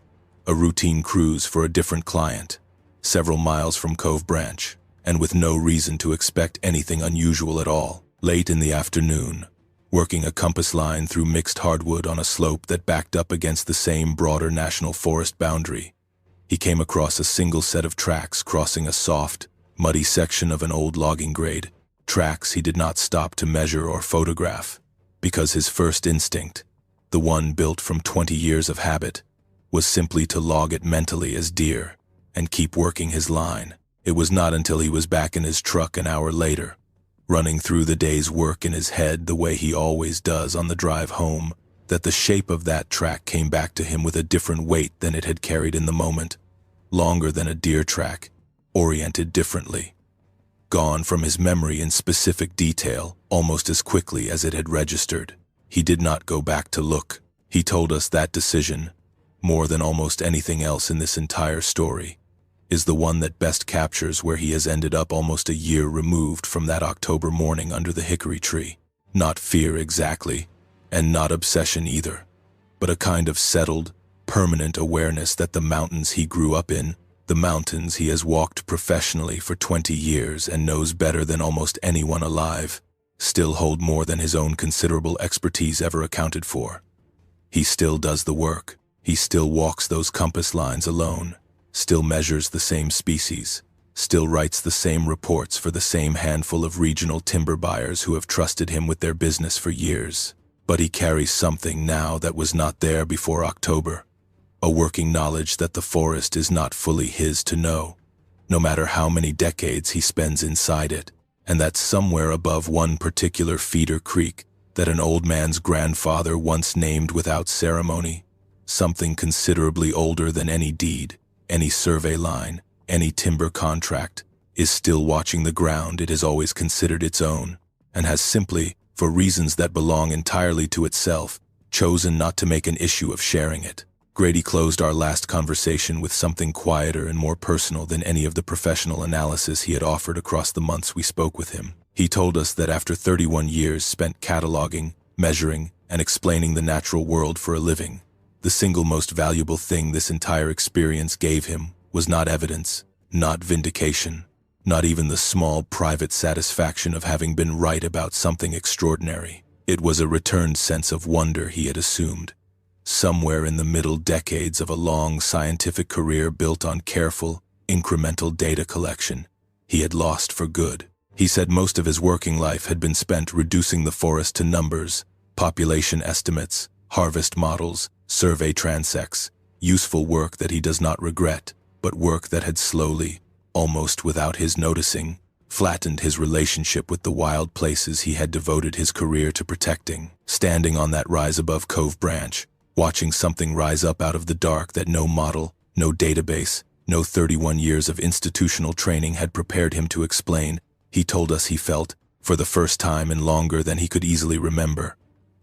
a routine cruise for a different client, several miles from Cove Branch, and with no reason to expect anything unusual at all. Late in the afternoon, working a compass line through mixed hardwood on a slope that backed up against the same broader national forest boundary, he came across a single set of tracks crossing a soft, muddy section of an old logging grade, tracks he did not stop to measure or photograph, because his first instinct, the one built from 20 years of habit, was simply to log it mentally as deer and keep working his line. It was not until he was back in his truck an hour later, running through the day's work in his head the way he always does on the drive home, that the shape of that track came back to him with a different weight than it had carried in the moment, longer than a deer track, oriented differently. Gone from his memory in specific detail, almost as quickly as it had registered. He did not go back to look. He told us that decision, more than almost anything else in this entire story, is the one that best captures where he has ended up almost a year removed from that October morning under the hickory tree. Not fear exactly, and not obsession either, but a kind of settled, permanent awareness that the mountains he grew up in, the mountains he has walked professionally for 20 years and knows better than almost anyone alive, still hold more than his own considerable expertise ever accounted for. He still does the work. He still walks those compass lines alone, still measures the same species, still writes the same reports for the same handful of regional timber buyers who have trusted him with their business for years. But he carries something now that was not there before October, a working knowledge that the forest is not fully his to know, no matter how many decades he spends inside it, and that somewhere above one particular feeder creek that an old man's grandfather once named without ceremony, something considerably older than any deed, any survey line, any timber contract, is still watching the ground it has always considered its own, and has simply, for reasons that belong entirely to itself, chosen not to make an issue of sharing it. Grady closed our last conversation with something quieter and more personal than any of the professional analysis he had offered across the months we spoke with him. He told us that after 31 years spent cataloging, measuring, and explaining the natural world for a living, the single most valuable thing this entire experience gave him was not evidence, not vindication, not even the small private satisfaction of having been right about something extraordinary. It was a returned sense of wonder he had assumed, somewhere in the middle decades of a long scientific career built on careful, incremental data collection, he had lost for good. He said most of his working life had been spent reducing the forest to numbers, population estimates, harvest models, survey transects, useful work that he does not regret, but work that had slowly, almost without his noticing, flattened his relationship with the wild places he had devoted his career to protecting. Standing on that rise above Cove Branch, watching something rise up out of the dark that no model, no database, no 31 years of institutional training had prepared him to explain, he told us he felt, for the first time and longer than he could easily remember,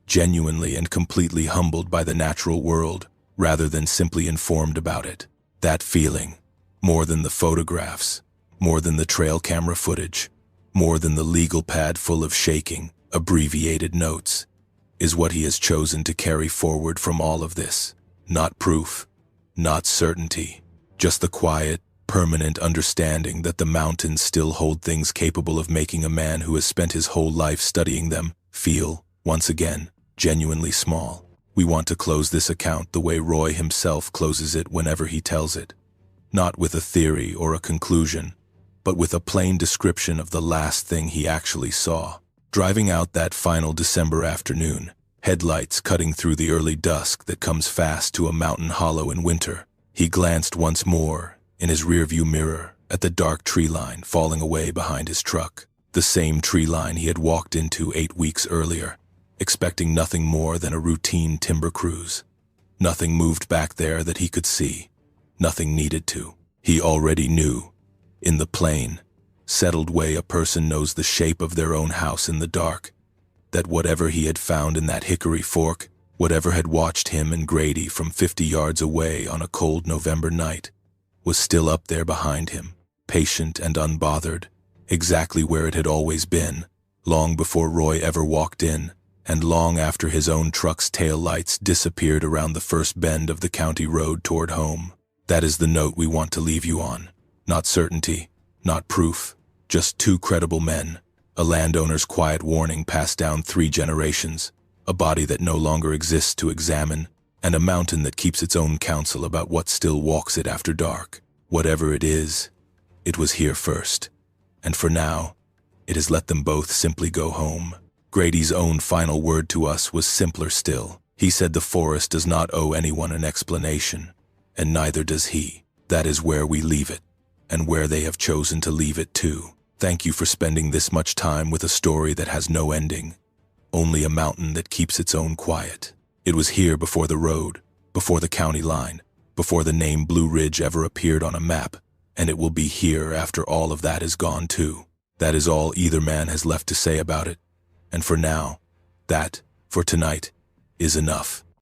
genuinely and completely humbled by the natural world, rather than simply informed about it. That feeling, more than the photographs, more than the trail camera footage, more than the legal pad full of shaking, abbreviated notes, is what he has chosen to carry forward from all of this. Not proof, not certainty, just the quiet, permanent understanding that the mountains still hold things capable of making a man who has spent his whole life studying them feel, once again, genuinely small. We want to close this account the way Roy himself closes it whenever he tells it. Not with a theory or a conclusion, but with a plain description of the last thing he actually saw. Driving out that final December afternoon, headlights cutting through the early dusk that comes fast to a mountain hollow in winter, he glanced once more, in his rearview mirror, at the dark tree line falling away behind his truck, the same tree line he had walked into 8 weeks earlier, expecting nothing more than a routine timber cruise. Nothing moved back there that he could see. Nothing needed to. He already knew, in the plain, settled way a person knows the shape of their own house in the dark, that whatever he had found in that hickory fork, whatever had watched him and Grady from 50 yards away on a cold November night, was still up there behind him, patient and unbothered, exactly where it had always been, long before Roy ever walked in, and long after his own truck's tail lights disappeared around the first bend of the county road toward home. That is the note we want to leave you on. Not certainty, not proof, just two credible men, a landowner's quiet warning passed down 3 generations, a body that no longer exists to examine, and a mountain that keeps its own counsel about what still walks it after dark. Whatever it is, it was here first, and for now, it has let them both simply go home. Grady's own final word to us was simpler still. He said the forest does not owe anyone an explanation, and neither does he. That is where we leave it, and where they have chosen to leave it too. Thank you for spending this much time with a story that has no ending, only a mountain that keeps its own quiet. It was here before the road, before the county line, before the name Blue Ridge ever appeared on a map, and it will be here after all of that is gone too. That is all either man has left to say about it. And for now, that, for tonight, is enough.